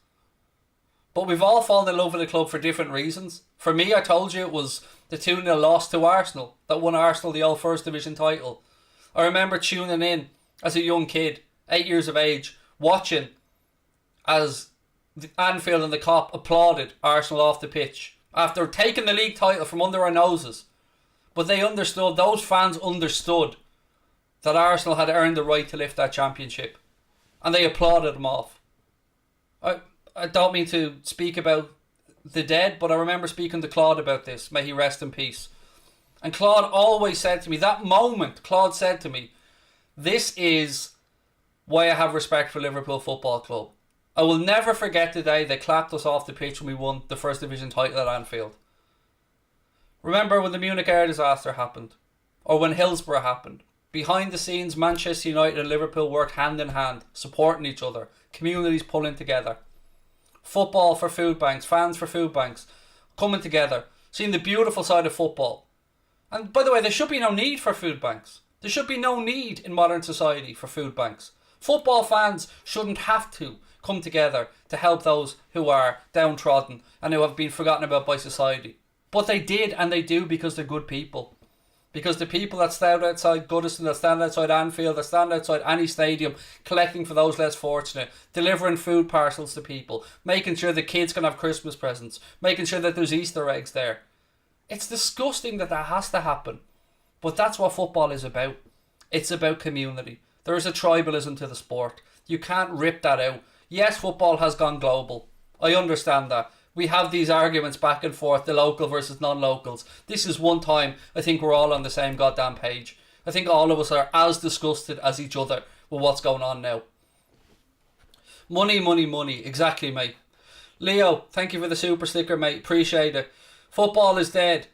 S1: But we've all fallen in love with the club for different reasons. For me, I told you it was the 2-0 loss to Arsenal that won Arsenal the old First Division title. I remember tuning in as a young kid, 8 years of age, watching as Anfield and the Kop applauded Arsenal off the pitch after taking the league title from under our noses. But they understood, those fans understood that Arsenal had earned the right to lift that championship. And they applauded them off. I don't mean to speak about the dead, but I remember speaking to Claude about this. May he rest in peace. And Claude always said to me, that moment, Claude said to me, this is why I have respect for Liverpool Football Club. I will never forget the day they clapped us off the pitch when we won the First Division title at Anfield. Remember when the Munich air disaster happened? Or when Hillsborough happened? Behind the scenes, Manchester United and Liverpool worked hand in hand, supporting each other, communities pulling together. Football for food banks, fans for food banks, coming together, seeing the beautiful side of football. And by the way, there should be no need for food banks. There should be no need in modern society for food banks. Football fans shouldn't have to come together to help those who are downtrodden and who have been forgotten about by society. But they did and they do because they're good people. Because the people that stand outside Goodison, that stand outside Anfield, that stand outside any stadium, collecting for those less fortunate, delivering food parcels to people, making sure the kids can have Christmas presents, making sure that there's Easter eggs there. It's disgusting that has to happen. But that's what football is about. It's about community. There is a tribalism to the sport. You can't rip that out. Yes, football has gone global. I understand that. We have these arguments back and forth, the local versus non-locals. This is one time I think we're all on the same goddamn page. I think all of us are as disgusted as each other with what's going on now. Money, money, money. Exactly, mate. Leo, thank you for the super sticker, mate. Appreciate it. Football is dead.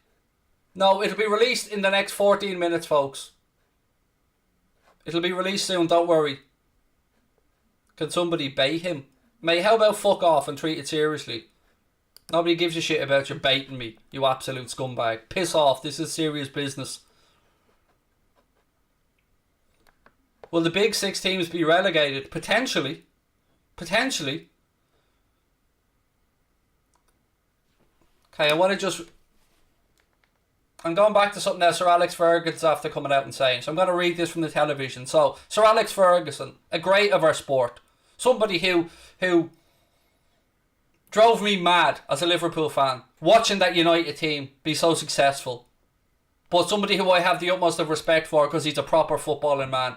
S1: No, it'll be released in the next 14 minutes, folks. It'll be released soon, don't worry. Can somebody bait him? Mate, how about fuck off and treat it seriously? Nobody gives a shit about you baiting me, you absolute scumbag. Piss off, this is serious business. Will the big six teams be relegated? Potentially. Potentially. Okay, I'm going back to something that Sir Alex Ferguson's after coming out and saying. So I'm going to read this from the television. So, Sir Alex Ferguson, a great of our sport. Somebody who drove me mad as a Liverpool fan, watching that United team be so successful. But somebody who I have the utmost of respect for because he's a proper footballing man,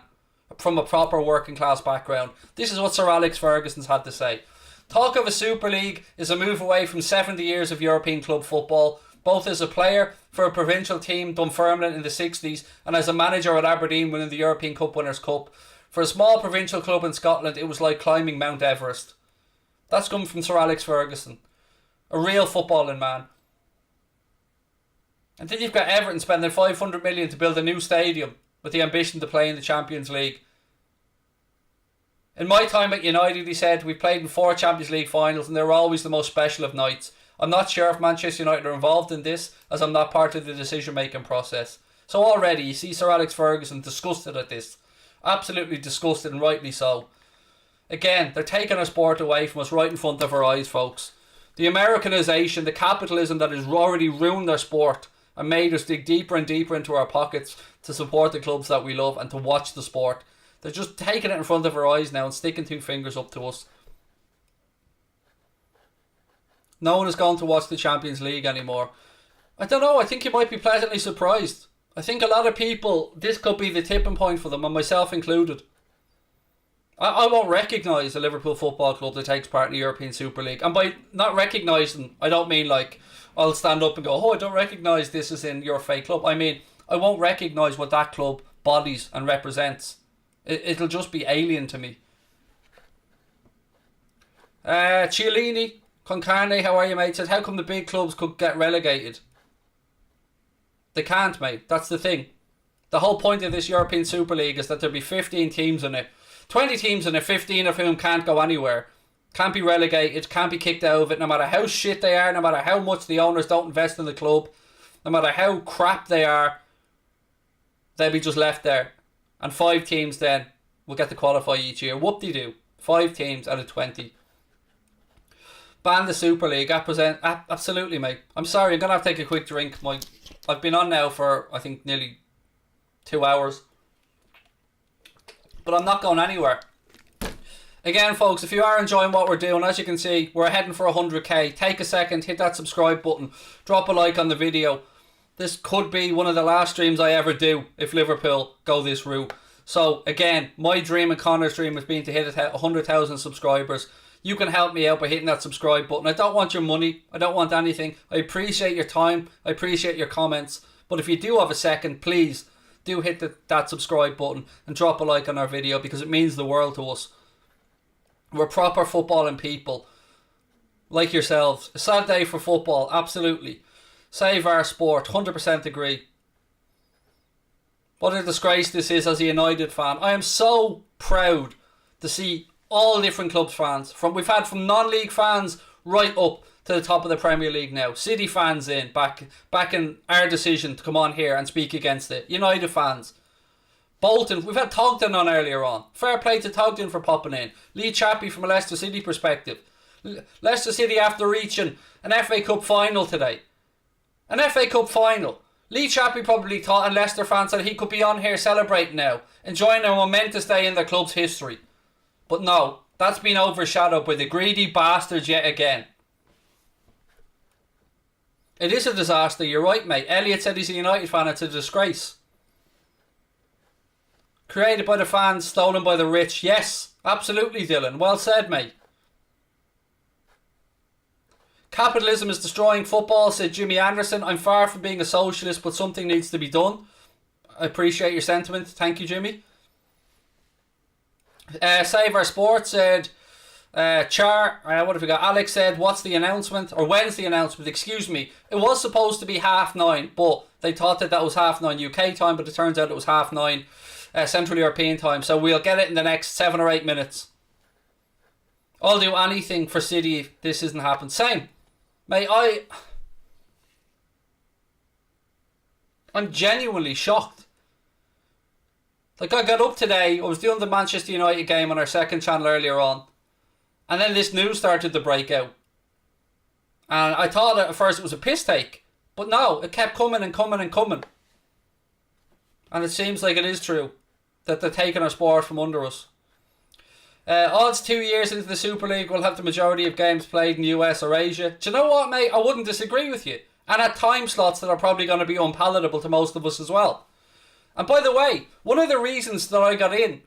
S1: from a proper working class background. This is what Sir Alex Ferguson's had to say. Talk of a Super League is a move away from 70 years of European club football, both as a player for a provincial team Dunfermline in the 60s and as a manager at Aberdeen winning the European Cup Winners' Cup. For a small provincial club in Scotland, it was like climbing Mount Everest. That's coming from Sir Alex Ferguson, a real footballing man. And then you've got Everton spending 500 million to build a new stadium with the ambition to play in the Champions League. In my time at United, he said, we played in 4 Champions League finals and they were always the most special of nights. I'm not sure if Manchester United are involved in this, as I'm not part of the decision-making process. So already you see Sir Alex Ferguson disgusted at this. Absolutely disgusted, and rightly so. Again, they're taking our sport away from us right in front of our eyes, folks. The Americanization, the capitalism that has already ruined our sport and made us dig deeper and deeper into our pockets to support the clubs that we love and to watch the sport. They're just taking it in front of our eyes now and sticking 2 fingers up to us. No one is going to watch the Champions League anymore. I don't know, I think you might be pleasantly surprised. I think a lot of people, this could be the tipping point for them, and myself included. I won't recognise a Liverpool Football Club that takes part in the European Super League. And by not recognising, I don't mean like I'll stand up and go, oh, I don't recognise this is in your fake club. I mean, I won't recognise what that club bodies and represents. It'll just be alien to me. Cialini Concarne, how are you, mate? Says, how come the big clubs could get relegated? They can't, mate. That's the thing. The whole point of this European Super League is that there'll be 15 teams in it. 20 teams in it, 15 of whom can't go anywhere. Can't be relegated, can't be kicked out of it, no matter how shit they are, no matter how much the owners don't invest in the club, no matter how crap they are, they'll be just left there. And 5 teams then will get to qualify each year. Whoop-de-doo. 5 teams out of 20. Ban the Super League. Absolutely, mate. I'm sorry, I'm going to have to take a quick drink. I've been on now for, I think, nearly 2 hours. But I'm not going anywhere. Again, folks, if you are enjoying what we're doing, as you can see, we're heading for 100k. Take a second, hit that subscribe button, drop a like on the video. This could be one of the last streams I ever do if Liverpool go this route. So, again, my dream and Connor's dream has been to hit 100,000 subscribers. You can help me out by hitting that subscribe button. I don't want your money. I don't want anything. I appreciate your time. I appreciate your comments. But if you do have a second, please do hit that subscribe button and drop a like on our video, because it means the world to us. We're proper footballing people like yourselves. A sad day for football, absolutely. Save our sport, 100% agree. What a disgrace this is as a United fan. I am so proud to see all different clubs fans. We've had from non-league fans right up to the top of the Premier League now. City fans in, back in our decision to come on here and speak against it. United fans. Bolton, we've had Togden on earlier on. Fair play to Togden for popping in. Lee Chappie from a Leicester City perspective. Leicester City after reaching an FA Cup final today. An FA Cup final. Lee Chappie probably thought, and Leicester fans, that he could be on here celebrating now, enjoying a momentous day in their club's history. But no, that's been overshadowed by the greedy bastards yet again. It is a disaster, you're right, mate. Elliot said he's a United fan, it's a disgrace. Created by the fans, stolen by the rich. Yes, absolutely, Dylan. Well said, mate. Capitalism is destroying football, said Jimmy Anderson. I'm far from being a socialist, but something needs to be done. I appreciate your sentiment. Thank you, Jimmy. Save Our Sport said, what have we got? Alex said, what's the announcement? Or when's the announcement? Excuse me. It was supposed to be 9:30, but they thought that was 9:30 UK time, but it turns out it was 9:30 Central European time. So we'll get it in the next 7 or 8 minutes. I'll do anything for City if this isn't happening. Same. Mate, I'm genuinely shocked. Like, I got up today, I was doing the Manchester United game on our second channel earlier on, and then this news started to break out. And I thought at first it was a piss take, but no, it kept coming and coming and coming. And it seems like it is true that they're taking our sport from under us. Odds 2 years into the Super League will have the majority of games played in the US or Asia. Do you know what, mate? I wouldn't disagree with you. And at time slots that are probably going to be unpalatable to most of us as well. And by the way, one of the reasons that I got in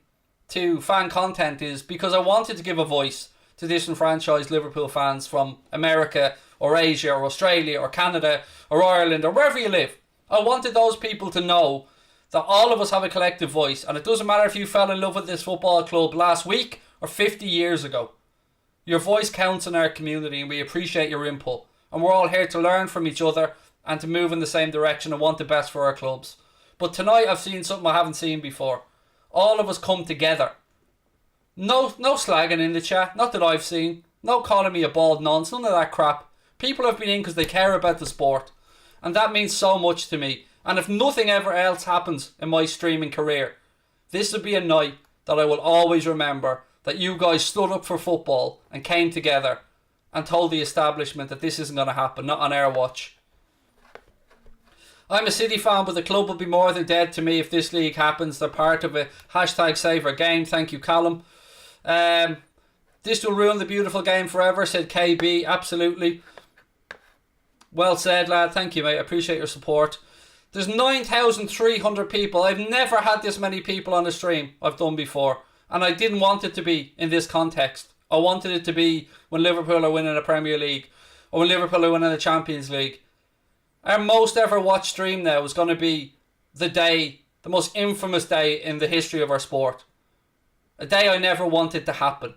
S1: to fan content is because I wanted to give a voice to disenfranchised Liverpool fans from America or Asia or Australia or Canada or Ireland or wherever you live. I wanted those people to know that all of us have a collective voice, and it doesn't matter if you fell in love with this football club last week or 50 years ago. Your voice counts in our community, and we appreciate your input. And we're all here to learn from each other and to move in the same direction and want the best for our clubs. But tonight I've seen something I haven't seen before. All of us come together. No slagging in the chat, not that I've seen. No calling me a bald nonce, none of that crap. People have been in because they care about the sport. And that means so much to me. And if nothing ever else happens in my streaming career, this would be a night that I will always remember, that you guys stood up for football and came together and told the establishment that this isn't going to happen, not on our watch. I'm a City fan, but the club will be more than dead to me if this league happens. They're part of it. Hashtag save our game. Thank you, Callum. This will ruin the beautiful game forever, said KB. Absolutely. Well said, lad. Thank you, mate. I appreciate your support. There's 9,300 people. I've never had this many people on a stream I've done before. And I didn't want it to be in this context. I wanted it to be when Liverpool are winning a Premier League, or when Liverpool are winning the Champions League. Our most ever watched stream now is going to be the day, the most infamous day in the history of our sport. A day I never wanted to happen.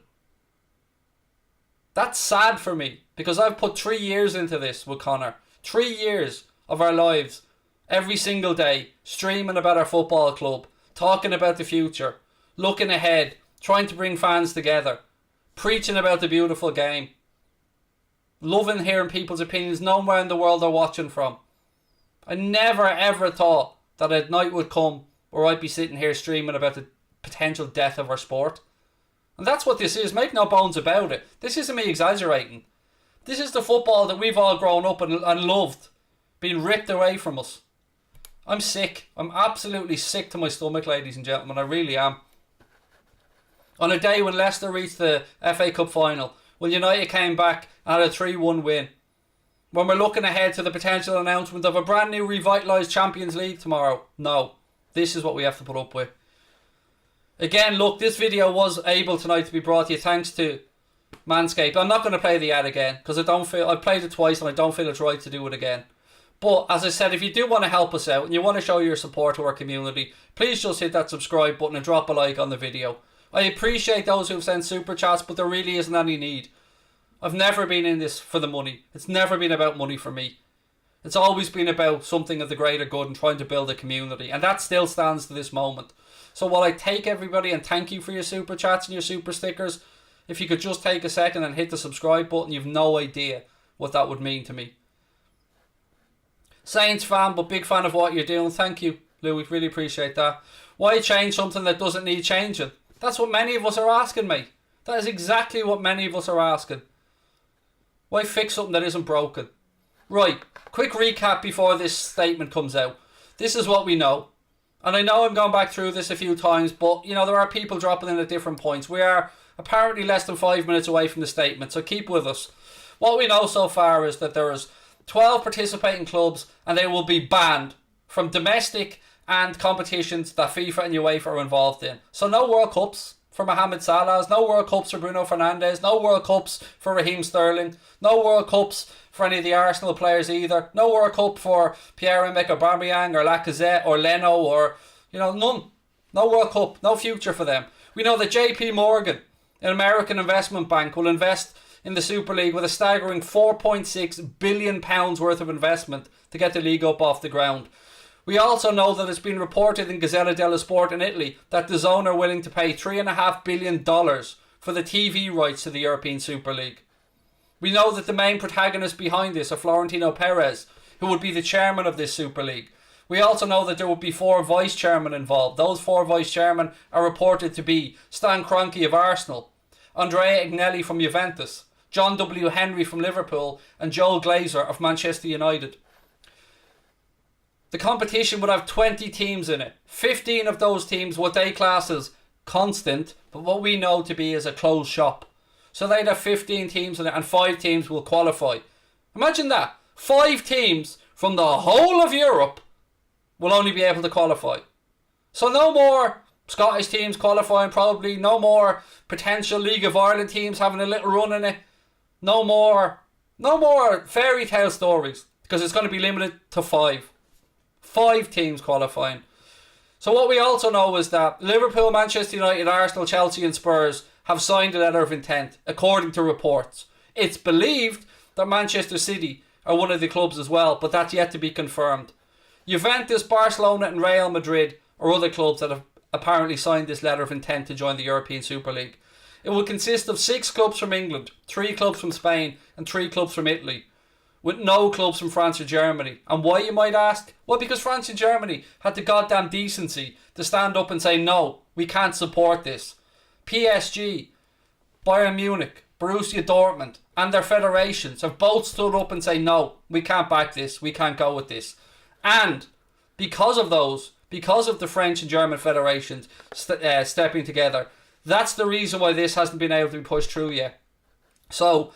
S1: That's sad for me, because I've put 3 years into this with Connor. 3 years of our lives, every single day, streaming about our football club, talking about the future, looking ahead, trying to bring fans together, preaching about the beautiful game, loving hearing people's opinions, knowing where in the world they're watching from. I never ever thought that a night would come where I'd be sitting here streaming about the potential death of our sport. And that's what this is, make no bones about it. This isn't me exaggerating. This is the football that we've all grown up and loved, being ripped away from us. I'm sick. I'm absolutely sick to my stomach, ladies and gentlemen. I really am. On a day when Leicester reached the FA Cup final, when United came back and had a 3-1 win, when we're looking ahead to the potential announcement of a brand new revitalised Champions League tomorrow, no, this is what we have to put up with. Again, look, this video was able tonight to be brought to you thanks to Manscaped. I'm not going to play the ad again because I played it twice and I don't feel it's right to do it again. But as I said, if you do want to help us out and you want to show your support to our community, please just hit that subscribe button and drop a like on the video. I appreciate those who've sent super chats, but there really isn't any need. I've never been in this for the money. It's never been about money for me. It's always been about something of the greater good and trying to build a community. And that still stands to this moment. So while I take everybody and thank you for your super chats and your super stickers, if you could just take a second and hit the subscribe button, you've no idea what that would mean to me. Saints fan, but big fan of what you're doing. Thank you, Louis. Really appreciate that. Why change something that doesn't need changing? That's what many of us are asking, mate. That is exactly what many of us are asking. Why fix something that isn't broken? Right, quick recap before this statement comes out. This is what we know. And I know I'm going back through this a few times, but, you know, there are people dropping in at different points. We are apparently less than 5 minutes away from the statement, so keep with us. What we know so far is that there is 12 participating clubs and they will be banned from domestic and competitions that FIFA and UEFA are involved in. So no World Cups for Mohamed Salah, no World Cups for Bruno Fernandes, no World Cups for Raheem Sterling, no World Cups for any of the Arsenal players either, no World Cup for Pierre-Emerick Aubameyang or Lacazette or Leno or, you know, none. No World Cup, no future for them. We know that JP Morgan, an American investment bank, will invest in the Super League with a staggering £4.6 billion worth of investment to get the league up off the ground. We also know that it's been reported in Gazzetta dello Sport in Italy that DAZN are willing to pay $3.5 billion for the TV rights to the European Super League. We know that the main protagonist behind this are Florentino Perez, who would be the chairman of this Super League. We also know that there will be 4 vice chairmen involved. Those 4 vice chairmen are reported to be Stan Kroenke of Arsenal, Andrea Agnelli from Juventus, John W. Henry from Liverpool, and Joel Glazer of Manchester United. The competition would have 20 teams in it. 15 of those teams, what they class as constant, but what we know to be as a closed shop. So they'd have 15 teams in it and 5 teams will qualify. Imagine that. 5 teams from the whole of Europe will only be able to qualify. So no more Scottish teams qualifying, probably. No more potential League of Ireland teams having a little run in it. No more fairy tale stories, because it's going to be limited to 5. 5 teams qualifying. So what we also know is that Liverpool, Manchester United, Arsenal, Chelsea and Spurs have signed a letter of intent, according to reports. It's believed that Manchester City are one of the clubs as well, but that's yet to be confirmed. Juventus, Barcelona and Real Madrid are other clubs that have apparently signed this letter of intent to join the European Super League. It would consist of 6 clubs from England, 3 clubs from Spain, and 3 clubs from Italy, with no clubs from France or Germany. And why, you might ask? Well, because France and Germany had the goddamn decency to stand up and say, no, we can't support this. PSG, Bayern Munich, Borussia Dortmund, and their federations have both stood up and say, no, we can't back this, we can't go with this. And because of the French and German federations stepping together, that's the reason why this hasn't been able to be pushed through yet. So,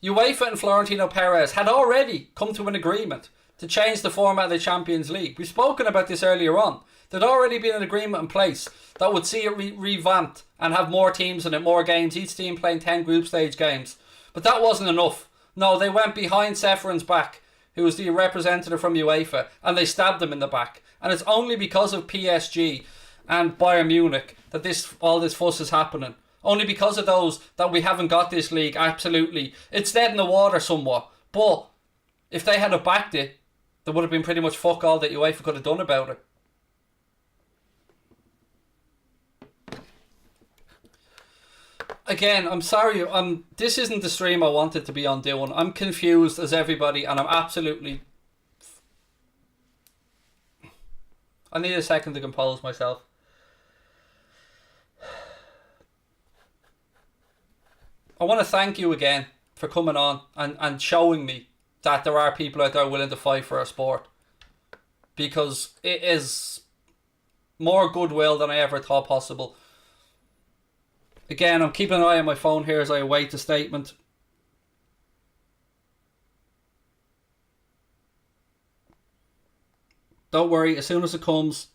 S1: UEFA and Florentino Perez had already come to an agreement to change the format of the Champions League. We've spoken about this earlier on. There'd already been an agreement in place that would see it revamped and have more teams in it, more games, each team playing 10 group stage games. But that wasn't enough. No, they went behind Seferin's back, who was the representative from UEFA, and they stabbed him in the back. And it's only because of PSG and Bayern Munich that all this fuss is happening. Only because of those that we haven't got this league. Absolutely, it's dead in the water somewhat. But if they had backed it, there would have been pretty much fuck all that UEFA could have done about it. Again, I'm sorry. This isn't the stream I wanted to be on doing. I'm confused as everybody, and I'm absolutely. I need a second to compose myself. I want to thank you again for coming on and showing me that there are people out there willing to fight for our sport. Because it is more goodwill than I ever thought possible. Again, I'm keeping an eye on my phone here as I await the statement. Don't worry, as soon as it comes,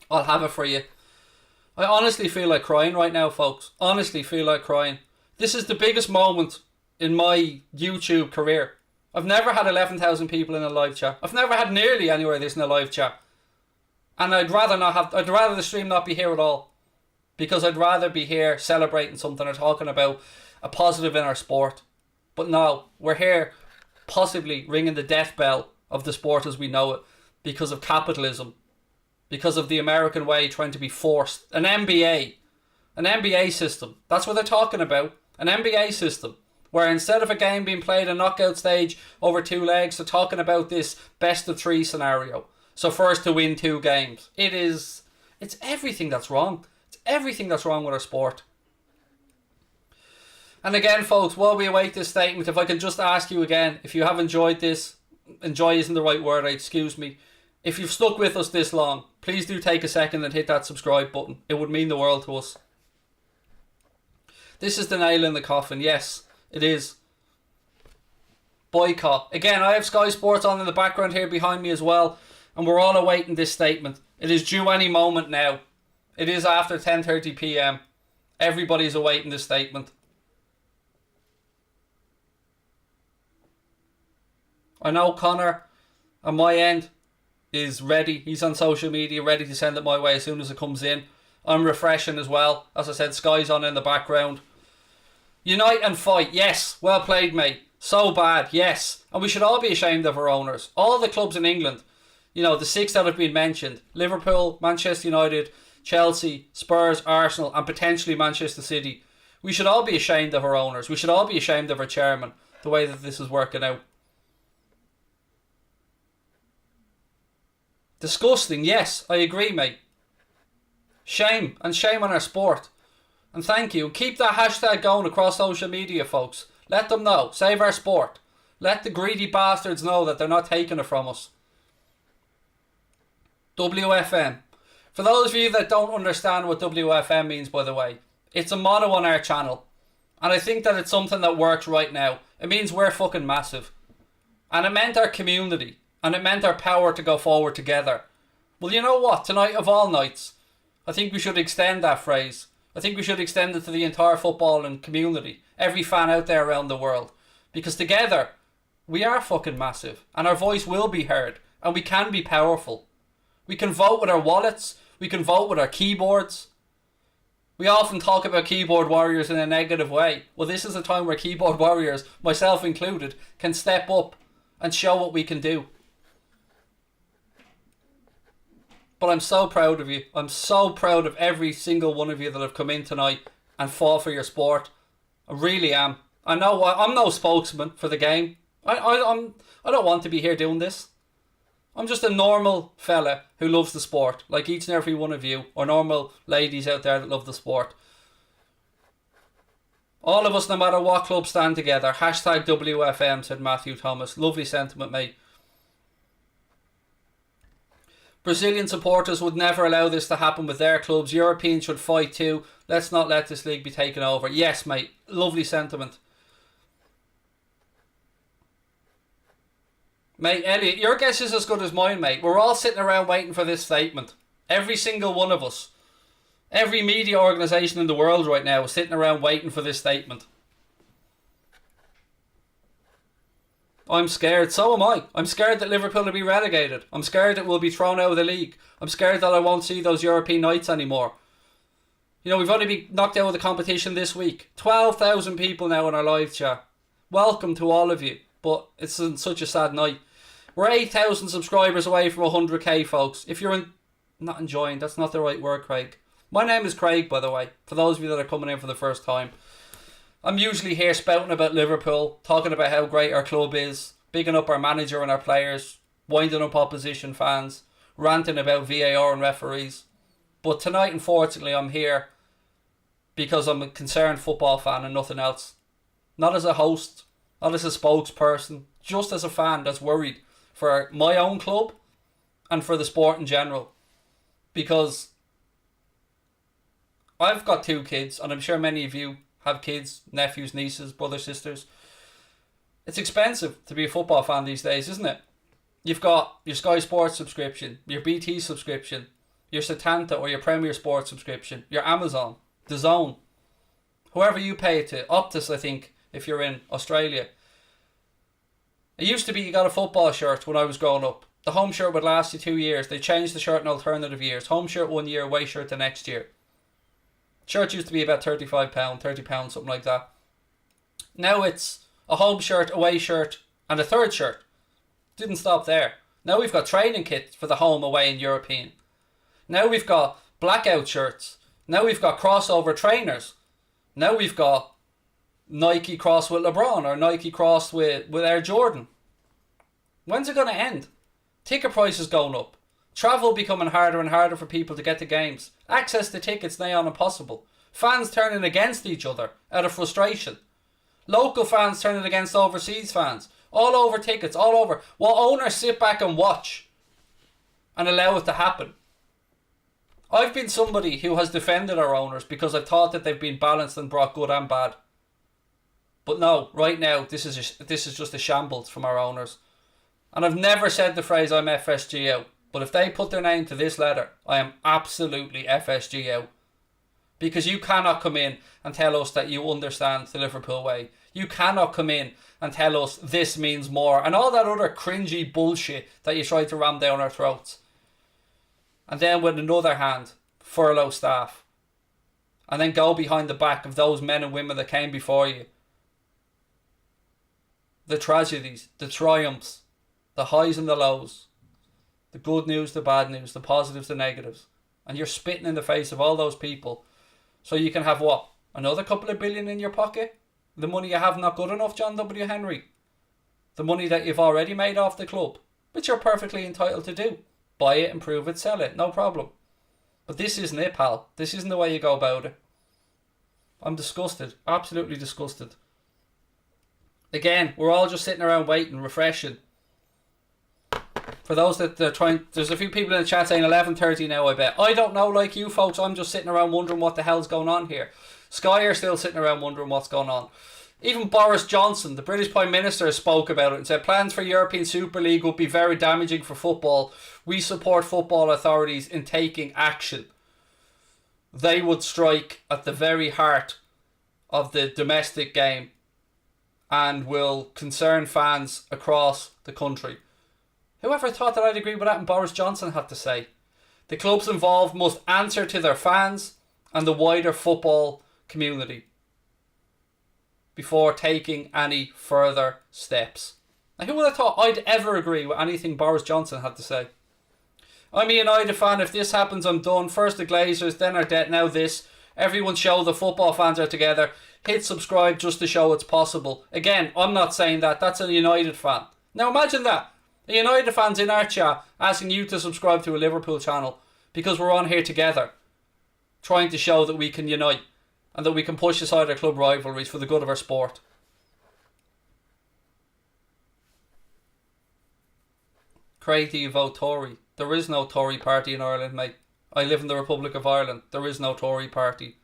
S1: I'll have it for you. I honestly feel like crying right now, folks. Honestly feel like crying. This is the biggest moment in my YouTube career. I've never had 11,000 people in a live chat. I've never had nearly anywhere this in a live chat. And I'd rather the stream not be here at all. Because I'd rather be here celebrating something or talking about a positive in our sport. But no, we're here possibly ringing the death bell of the sport as we know it. Because of capitalism. Because of the American way trying to be forced. An NBA system. That's what they're talking about. An NBA system. Where instead of a game being played a knockout stage over 2 legs, they're talking about this best of 3 scenario. So first to win 2 games. It's everything that's wrong. It's everything that's wrong with our sport. And again, folks, while we await this statement, if I can just ask you again, if you have enjoyed this, enjoy isn't the right word, excuse me. If you've stuck with us this long, please do take a second and hit that subscribe button. It would mean the world to us. This is the nail in the coffin. Yes, it is. Boycott. Again, I have Sky Sports on in the background here behind me as well. And we're all awaiting this statement. It is due any moment now. It is after 10:30 p.m. Everybody's awaiting this statement. I know Connor, on my end, is ready. He's on social media, ready to send it my way as soon as it comes in. I'm refreshing as well. As I said, Sky's on in the background. Unite and fight. Yes. Well played, mate. So bad. Yes. And we should all be ashamed of our owners. All the clubs in England, the 6 that have been mentioned. Liverpool, Manchester United, Chelsea, Spurs, Arsenal, and potentially Manchester City. We should all be ashamed of our owners. We should all be ashamed of our chairman, the way that this is working out. Disgusting, yes, I agree, mate. Shame, and shame on our sport. And thank you. Keep that hashtag going across social media, folks. Let them know. Save our sport. Let the greedy bastards know that they're not taking it from us. WFM. For those of you that don't understand what WFM means, by the way, it's a motto on our channel. And I think that it's something that works right now. It means we're fucking massive. And it meant our community. And it meant our power to go forward together. Well, you know what? Tonight of all nights, I think we should extend that phrase. I think we should extend it to the entire footballing community. Every fan out there around the world. Because together, we are fucking massive. And our voice will be heard. And we can be powerful. We can vote with our wallets. We can vote with our keyboards. We often talk about keyboard warriors in a negative way. Well, this is a time where keyboard warriors, myself included, can step up and show what we can do. But I'm so proud of you. I'm so proud of every single one of you that have come in tonight and fought for your sport. I really am. I know I'm no spokesman for the game. I don't want to be here doing this. I'm just a normal fella who loves the sport, like each and every one of you, or normal ladies out there that love the sport. All of us, no matter what club, stand together. Hashtag WFM, said Matthew Thomas. Lovely sentiment, mate. Brazilian supporters would never allow this to happen with their clubs. Europeans should fight too. Let's not let this league be taken over. Yes, mate. Lovely sentiment. Mate, Elliot, your guess is as good as mine, mate. We're all sitting around waiting for this statement. Every single one of us. Every media organisation in the world right now is sitting around waiting for this statement. I'm scared. So am I. I'm scared that Liverpool will be relegated. I'm scared that we'll be thrown out of the league. I'm scared that I won't see those European nights anymore. You know, we've only been knocked out of the competition this week. 12,000 people now in our live chat. Welcome to all of you. But it's such a sad night. We're 8,000 subscribers away from 100k, folks. If you're not enjoying, that's not the right word, Craig. My name is Craig, by the way, for those of you that are coming in for the first time. I'm usually here spouting about Liverpool, talking about how great our club is, bigging up our manager and our players, winding up opposition fans, ranting about VAR and referees. But tonight, unfortunately, I'm here because I'm a concerned football fan and nothing else. Not as a host, not as a spokesperson, just as a fan that's worried for my own club and for the sport in general. Because I've got 2 kids, and I'm sure many of you have kids, nephews, nieces, brothers, sisters. It's expensive to be a football fan these days, isn't it? You've got your Sky Sports subscription, your BT subscription, your Setanta or your Premier Sports subscription, your Amazon, DAZN, whoever you pay it to, Optus, I think, if you're in Australia. It used to be you got a football shirt when I was growing up. The home shirt would last you 2 years. They changed the shirt in alternative years. Home shirt 1 year, away shirt the next year. Shirts used to be about £35, £30, something like that. Now it's a home shirt, away shirt, and a third shirt. Didn't stop there. Now we've got training kits for the home, away, and European. Now we've got blackout shirts. Now we've got crossover trainers. Now we've got Nike cross with LeBron or Nike cross with Air Jordan. When's it going to end? Ticket prices going up. Travel becoming harder and harder for people to get to games. Access to tickets nigh on impossible. Fans turning against each other out of frustration. Local fans turning against overseas fans. All over tickets, all over. Will owners sit back and watch and allow it to happen? I've been somebody who has defended our owners because I've thought that they've been balanced and brought good and bad. But no, right now, this is just a shambles from our owners. And I've never said the phrase I'm FSG out. But if they put their name to this letter, I am absolutely FSG out. Because you cannot come in and tell us that you understand the Liverpool way. You cannot come in and tell us this means more. And all that other cringy bullshit that you try to ram down our throats. And then with another hand, furlough staff. And then go behind the back of those men and women that came before you. The tragedies, the triumphs, the highs and the lows. The good news, the bad news, the positives, the negatives. And you're spitting in the face of all those people. So you can have what? Another couple of billion in your pocket? The money you have not good enough, John W. Henry? The money that you've already made off the club? Which you're perfectly entitled to do. Buy it, improve it, sell it. No problem. But this isn't it, pal. This isn't the way you go about it. I'm disgusted. Absolutely disgusted. Again, we're all just sitting around waiting, refreshing. For those that are trying, there's a few people in the chat saying 11:30 now, I bet. I don't know, like you folks, I'm just sitting around wondering what the hell's going on here. Sky are still sitting around wondering what's going on. Even Boris Johnson, the British Prime Minister, spoke about it and said plans for European Super League would be very damaging for football. We support football authorities in taking action. They would strike at the very heart of the domestic game and will concern fans across the country. Whoever thought that I'd agree with that? And Boris Johnson had to say, the clubs involved must answer to their fans and the wider football community before taking any further steps. Now, who would have thought I'd ever agree with anything Boris Johnson had to say? I'm a United fan. If this happens, I'm done. First the Glazers, then our debt, now this. Everyone show the football fans are together. Hit subscribe just to show it's possible. Again, I'm not saying that. That's a United fan. Now imagine that. A United fan's in our chat asking you to subscribe to a Liverpool channel because we're on here together trying to show that we can unite and that we can push aside our club rivalries for the good of our sport. Craig, do you vote Tory? There is no Tory party in Ireland, mate. I live in the Republic of Ireland. There is no Tory party.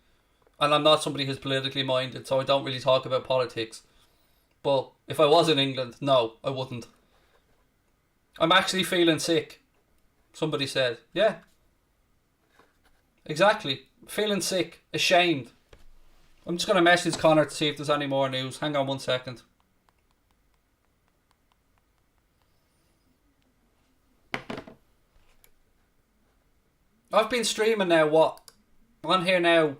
S1: And I'm not somebody who's politically minded, so I don't really talk about politics. But if I was in England, no, I wouldn't. I'm actually feeling sick. Somebody said. Yeah. Exactly. Feeling sick. Ashamed. I'm just going to message Connor to see if there's any more news. Hang on 1 second. I've been streaming now, I'm on here now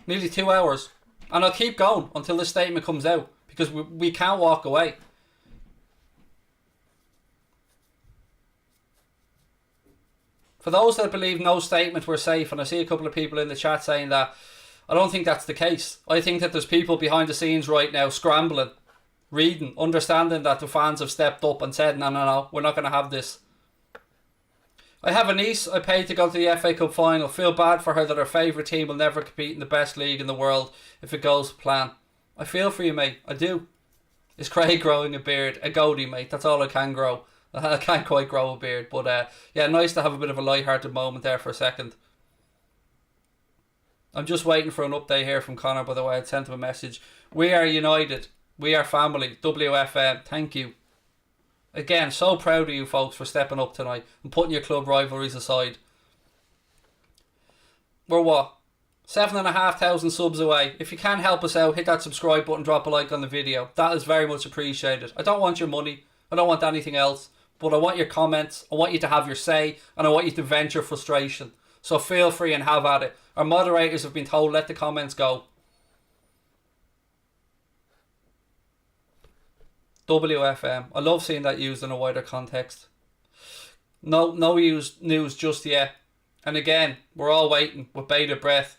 S1: nearly 2 hours. And I'll keep going until this statement comes out. Because we can't walk away. For those that believe no statement we're safe, and I see a couple of people in the chat saying that, I don't think that's the case. I think that there's people behind the scenes right now scrambling, reading, understanding that the fans have stepped up and said, no, we're not going to have this. I have a niece I paid to go to the FA Cup final. Feel bad for her that her favourite team will never compete in the best league in the world if it goes to plan. I feel for you, mate. I do. Is Craig growing a beard? A goatee, mate. That's all I can grow. I can't quite grow a beard. But yeah, nice to have a bit of a light-hearted moment there for a second. I'm just waiting for an update here from Connor, by the way. I sent him a message. We are united. We are family. WFM. Thank you. Again, so proud of you folks for stepping up tonight and putting your club rivalries aside. We're what? 7,500 subs away. If you can help us out, hit that subscribe button, drop a like on the video. That is very much appreciated. I don't want your money. I don't want anything else. But I want your comments. I want you to have your say. And I want you to vent your frustration. So feel free and have at it. Our moderators have been told, let the comments go. WFM. I love seeing that used in a wider context. No news just yet. And again, we're all waiting with bated breath.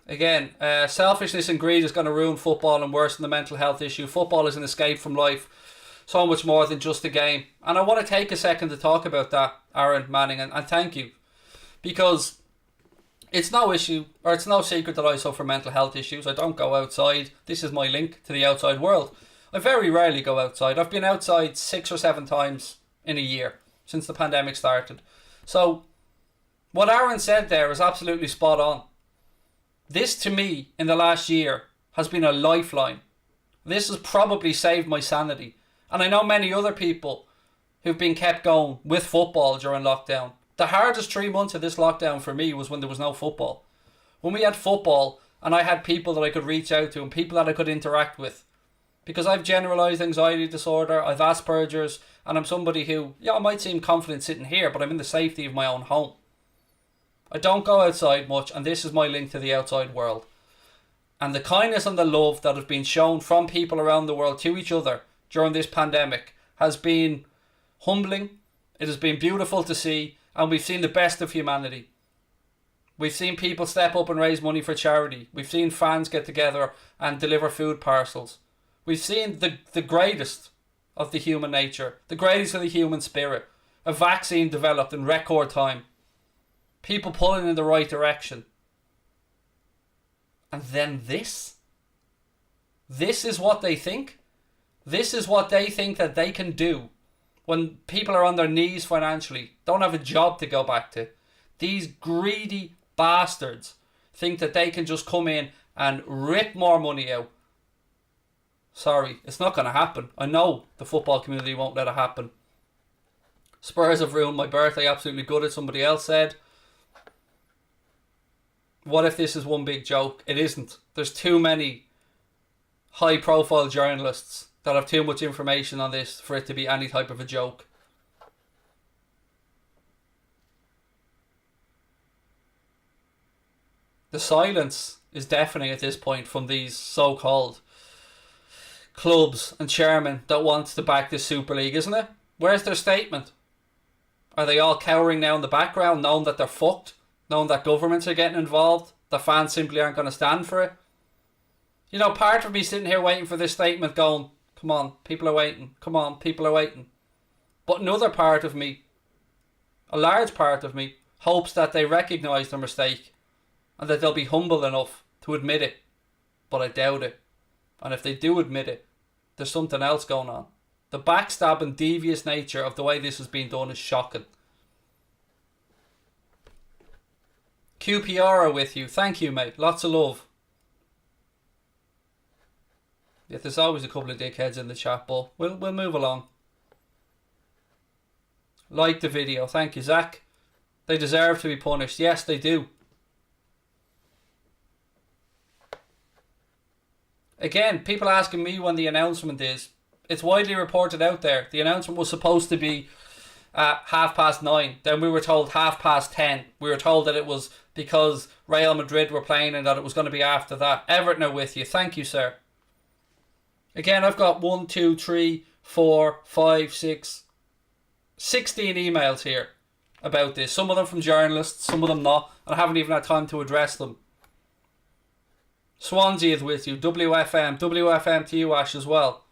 S1: Again, selfishness and greed is going to ruin football and worsen the mental health issue. Football is an escape from life. So much more than just a game. And I want to take a second to talk about that, Aaron Manning, and thank you. Because it's no issue, or it's no secret that I suffer mental health issues. I don't go outside. This is my link to the outside world. I very rarely go outside. I've been outside 6 or 7 times in a year since the pandemic started. So what Aaron said there is absolutely spot on. This to me in the last year has been a lifeline. This has probably saved my sanity. And I know many other people who've been kept going with football during lockdown. The hardest 3 months of this lockdown for me was when there was no football. When we had football and I had people that I could reach out to and people that I could interact with. Because I've generalised anxiety disorder, I've Asperger's, and I'm somebody who, I might seem confident sitting here, but I'm in the safety of my own home. I don't go outside much, and this is my link to the outside world. And the kindness and the love that has been shown from people around the world to each other during this pandemic has been humbling. It has been beautiful to see. And we've seen the best of humanity. We've seen people step up and raise money for charity. We've seen fans get together and deliver food parcels. We've seen the greatest of the human nature. The greatest of the human spirit. A vaccine developed in record time. People pulling in the right direction. And then this? This is what they think? This is what they think that they can do when people are on their knees financially, don't have a job to go back to. These greedy bastards think that they can just come in and rip more money out. Sorry, it's not going to happen. I know the football community won't let it happen. Spurs have ruined my birthday, absolutely gutted, somebody else said. What if this is one big joke? It isn't. There's too many high profile journalists that have too much information on this for it to be any type of a joke. The silence is deafening at this point from these so-called clubs and chairmen that want to back this Super League, isn't it? Where's their statement? Are they all cowering now in the background, knowing that they're fucked? Knowing that governments are getting involved? The fans simply aren't going to stand for it? You know, part of me sitting here waiting for this statement going, come on, people are waiting. Come on, people are waiting. But another part of me, a large part of me, hopes that they recognise their mistake and that they'll be humble enough to admit it. But I doubt it. And if they do admit it, there's something else going on. The backstabbing, devious nature of the way this has been done is shocking. QPR are with you. Thank you, mate. Lots of love. Yeah, there's always a couple of dickheads in the chat, but we'll move along. Like the video. Thank you, Zach. They deserve to be punished. Yes, they do. Again, people asking me when the announcement is. It's widely reported out there. The announcement was supposed to be at 9:30. Then we were told 10:30. We were told that it was because Real Madrid were playing and that it was going to be after that. Everton are with you. Thank you, sir. Again, I've got 1, 2, 3, 4, 5, 6, 16 emails here about this. Some of them from journalists, some of them not. And I haven't even had time to address them. Swansea is with you. WFM to you, Ash, as well.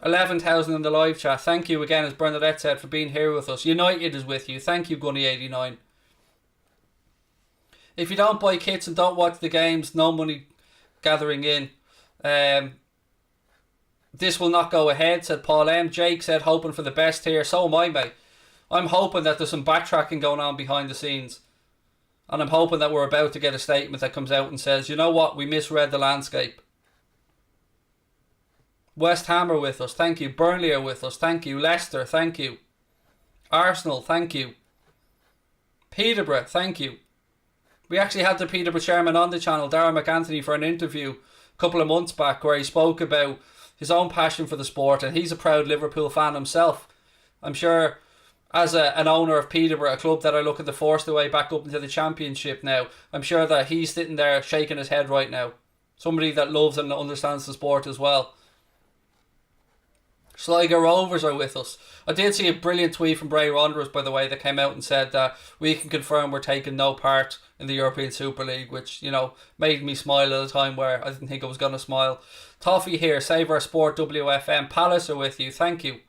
S1: 11,000 in the live chat. Thank you again, as Bernadette said, for being here with us. United is with you. Thank you, Gunny89. If you don't buy kits and don't watch the games, no money gathering in. This will not go ahead, said Paul M. Jake said, hoping for the best here. So am I, mate. I'm hoping that there's some backtracking going on behind the scenes. And I'm hoping that we're about to get a statement that comes out and says, you know what, we misread the landscape. West Ham are with us, thank you. Burnley are with us, thank you. Leicester, thank you. Arsenal, thank you. Peterborough, thank you. We actually had the Peterborough chairman on the channel, Darren McAnthony, for an interview a couple of months back where he spoke about his own passion for the sport, and he's a proud Liverpool fan himself. I'm sure as an owner of Peterborough, a club that are looking to force their way back up into the Championship now, I'm sure that he's sitting there shaking his head right now. Somebody that loves and understands the sport as well. Sligo Rovers are with us. I did see a brilliant tweet from Bray Wanderers, by the way, that came out and said that we can confirm we're taking no part in the European Super League, which, you know, made me smile at a time where I didn't think I was going to smile. Toffee here, Save Our Sport, WFM. Palace are with you, thank you.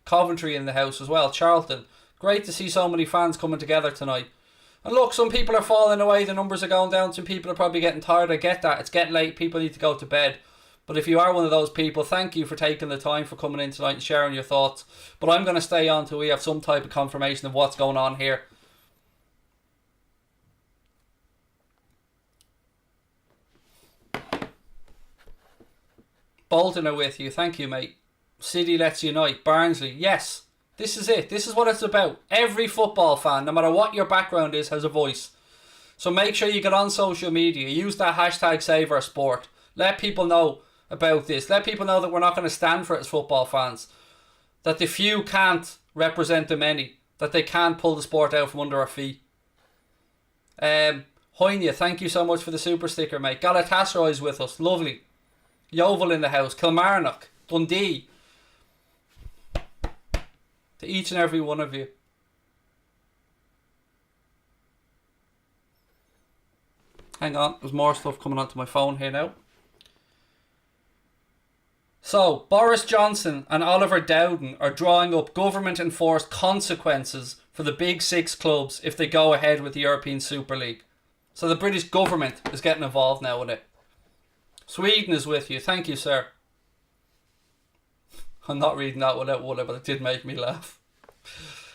S1: Coventry in the house as well. Charlton, great to see so many fans coming together tonight. And look, some people are falling away, the numbers are going down, some people are probably getting tired, I get that, it's getting late, people need to go to bed. But if you are one of those people, thank you for taking the time for coming in tonight and sharing your thoughts. But I'm going to stay on till we have some type of confirmation of what's going on here. Bolton are with you. Thank you, mate. City, let's unite. Barnsley, yes. This is it. This is what it's about. Every football fan, no matter what your background is, has a voice. So make sure you get on social media. Use that hashtag #SaveOurSport. Let people know about this. Let people know that we're not going to stand for it as football fans. That the few can't represent the many. That they can't pull the sport out from under our feet. Hoynia, thank you so much for the super sticker, mate. Galatasaray is with us. Lovely. Yeovil in the house. Kilmarnock. Dundee. To each and every one of you. Hang on, there's more stuff coming onto my phone here now. So, Boris Johnson and Oliver Dowden are drawing up government-enforced consequences for the big six clubs if they go ahead with the European Super League. So the British government is getting involved now in it. Sweden is with you. Thank you, sir. I'm not reading that one out, but it did make me laugh.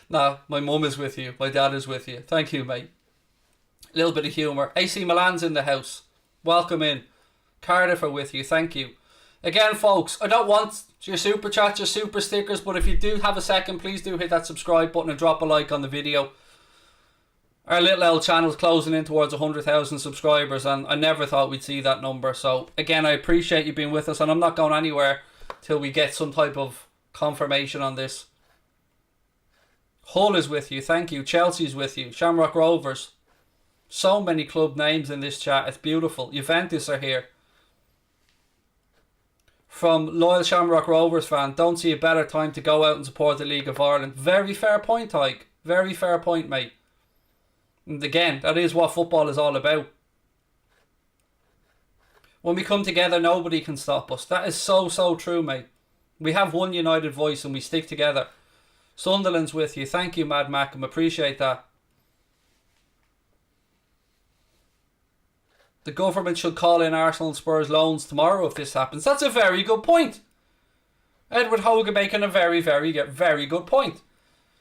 S1: Nah, my mum is with you. My dad is with you. Thank you, mate. A little bit of humour. AC Milan's in the house. Welcome in. Cardiff are with you. Thank you. Again, folks, I don't want your super chats, your super stickers, but if you do have a second, please do hit that subscribe button and drop a like on the video. Our little old channel's closing in towards 100,000 subscribers, and I never thought we'd see that number. So, again, I appreciate you being with us, and I'm not going anywhere till we get some type of confirmation on this. Hull is with you, thank you. Chelsea's with you. Shamrock Rovers. So many club names in this chat, it's beautiful. Juventus are here. From loyal Shamrock Rovers fan, don't see a better time to go out and support the League of Ireland. Very fair point, Tyke. Very fair point, mate. And again, that is what football is all about. When we come together, nobody can stop us. That is so, so true, mate. We have one united voice and we stick together. Sunderland's with you. Thank you, Mad Mackham. Appreciate that. The government should call in Arsenal and Spurs loans tomorrow if this happens. That's a very good point. Edward Hogan making a very, very, very good point.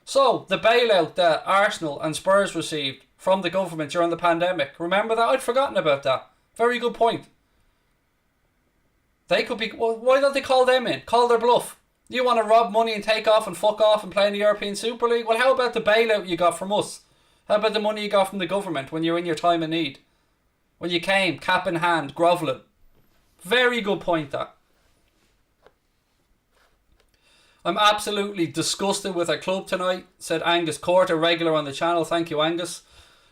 S1: So, the bailout that Arsenal and Spurs received from the government during the pandemic. Remember that? I'd forgotten about that. Very good point. They could be... Well, why don't they call them in? Call their bluff. You want to rob money and take off and fuck off and play in the European Super League? Well, how about the bailout you got from us? How about the money you got from the government when you're in your time of need? When you came, cap in hand, grovelling. Very good point, that. I'm absolutely disgusted with our club tonight, said Angus Court, a regular on the channel. Thank you, Angus.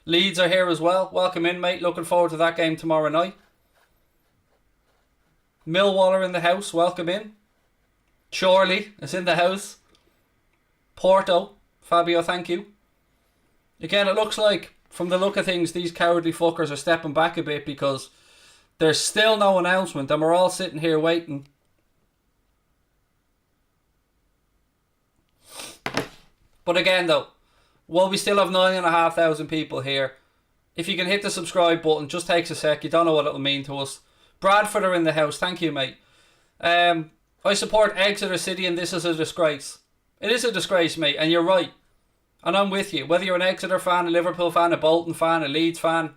S1: Leeds are here as well. Welcome in, mate. Looking forward to that game tomorrow night. Millwall are in the house. Welcome in. Chorley is in the house. Porto. Fabio, thank you. Again, it looks like, from the look of things, these cowardly fuckers are stepping back a bit because there's still no announcement and we're all sitting here waiting. But again though, while we still have 9,500 people here, if you can hit the subscribe button, just takes a sec, you don't know what it'll mean to us. Bradford are in the house, thank you, mate. I support Exeter City and this is a disgrace. It is a disgrace, mate, and you're right. And I'm with you. Whether you're an Exeter fan, a Liverpool fan, a Bolton fan, a Leeds fan,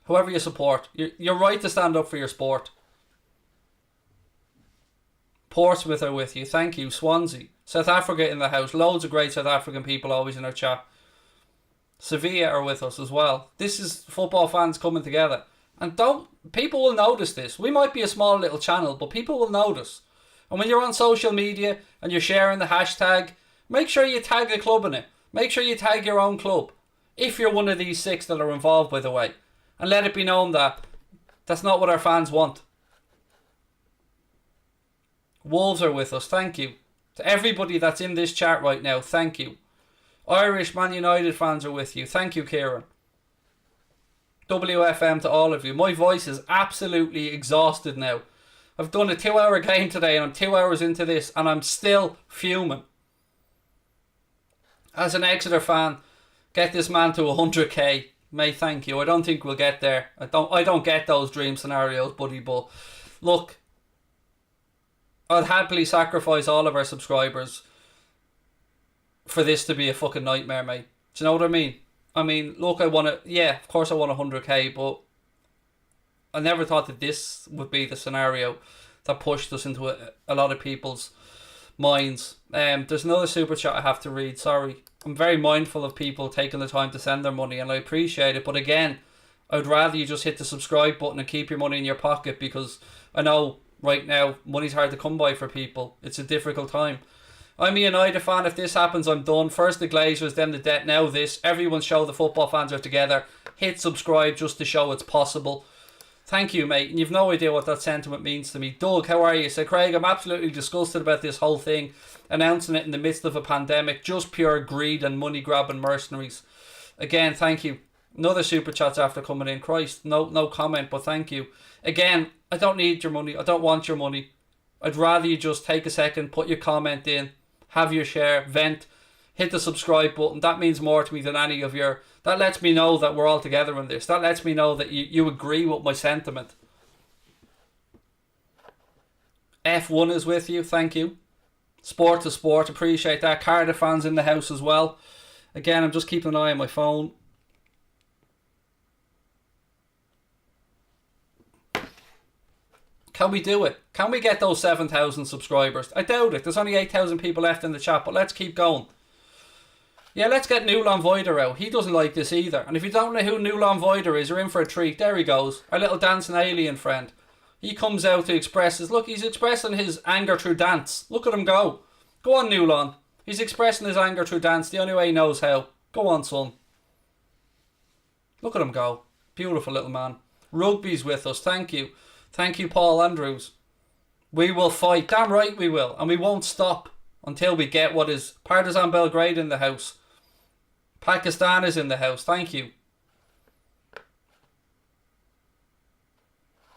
S1: whoever you support, you're right to stand up for your sport. Portsmouth are with you. Thank you. Swansea. South Africa in the house. Loads of great South African people always in our chat. Sevilla are with us as well. This is football fans coming together. And people will notice this. We might be a small little channel, but people will notice. And when you're on social media and you're sharing the hashtag, make sure you tag the club in it. Make sure you tag your own club. If you're one of these 6 that are involved, by the way. And let it be known that that's not what our fans want. Wolves are with us. Thank you. To everybody that's in this chat right now, thank you. Irish Man United fans are with you. Thank you, Kieran. WFM to all of you. My voice is absolutely exhausted now. I've done a 2-hour game today and I'm 2 hours into this and I'm still fuming. As an Exeter fan, get this man to 100k. Mate, thank you. I don't think we'll get there. I don't get those dream scenarios, buddy, but look, I'd happily sacrifice all of our subscribers for this to be a fucking nightmare, mate. Do you know what I mean? I mean, look, of course I want 100k, but I never thought that this would be the scenario that pushed us into a lot of people's minds. There's another super chat I have to read, sorry. I'm very mindful of people taking the time to send their money and I appreciate it, but again, I'd rather you just hit the subscribe button and keep your money in your pocket, because I know right now money's hard to come by for people. It's a difficult time. I'm a United fan. If this happens, I'm done. First the Glazers, then the debt, now this. Everyone show the football fans are together. Hit subscribe just to show it's possible. Thank you, mate. And you've no idea what that sentiment means to me. Doug, how are you? So Craig, I'm absolutely disgusted about this whole thing. Announcing it in the midst of a pandemic. Just pure greed and money grabbing mercenaries. Again, thank you. Another super chats after coming in. Christ, no comment, but thank you. Again, I don't need your money. I don't want your money. I'd rather you just take a second, put your comment in, have your share, vent, hit the subscribe button. That means more to me than any of your... That lets me know that we're all together in this. That lets me know that you agree with my sentiment. F1 is with you. Thank you. Sport to sport. Appreciate that. Cardiff fans in the house as well. Again, I'm just keeping an eye on my phone. Can we do it? Can we get those 7,000 subscribers? I doubt it. There's only 8,000 people left in the chat, but let's keep going. Yeah, let's get Nulan Voider out. He doesn't like this either. And if you don't know who Nulan Voider is, you're in for a treat. There he goes. Our little dancing alien friend. He comes out to express his... Look, he's expressing his anger through dance. Look at him go. Go on, Nulan. He's expressing his anger through dance the only way he knows how. Go on, son. Look at him go. Beautiful little man. Rugby's with us. Thank you. Thank you, Paul Andrews. We will fight. Damn right we will. And we won't stop until we get what is Partizan Belgrade in the house. Pakistan is in the house. Thank you.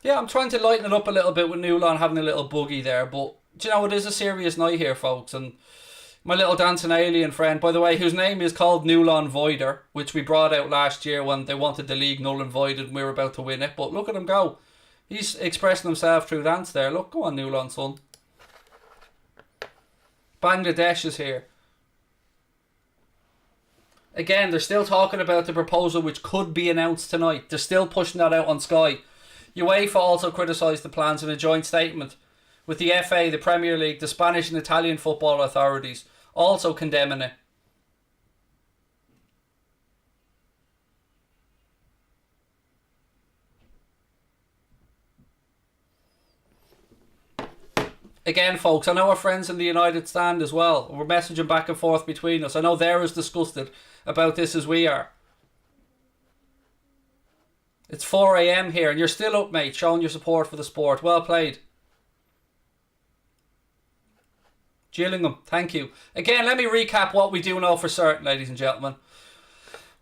S1: Yeah, I'm trying to lighten it up a little bit with Newland having a little boogie there. But, do you know, it is a serious night here, folks. And my little dancing alien friend, by the way, whose name is called Newland Voider, which we brought out last year when they wanted the league null and voided and we were about to win it. But look at him go. He's expressing himself through dance there. Look, go on, Newland, son. Bangladesh is here. Again, they're still talking about the proposal which could be announced tonight. They're still pushing that out on Sky. UEFA also criticised the plans in a joint statement, with the FA, the Premier League, the Spanish and Italian football authorities also condemning it. Again, folks, I know our friends in the United stand as well. We're messaging back and forth between us. I know they're as disgusted about this as we are. It's 4 a.m. here and you're still up, mate, showing your support for the sport. Well played. Gillingham, thank you. Again, let me recap what we do know for certain, ladies and gentlemen.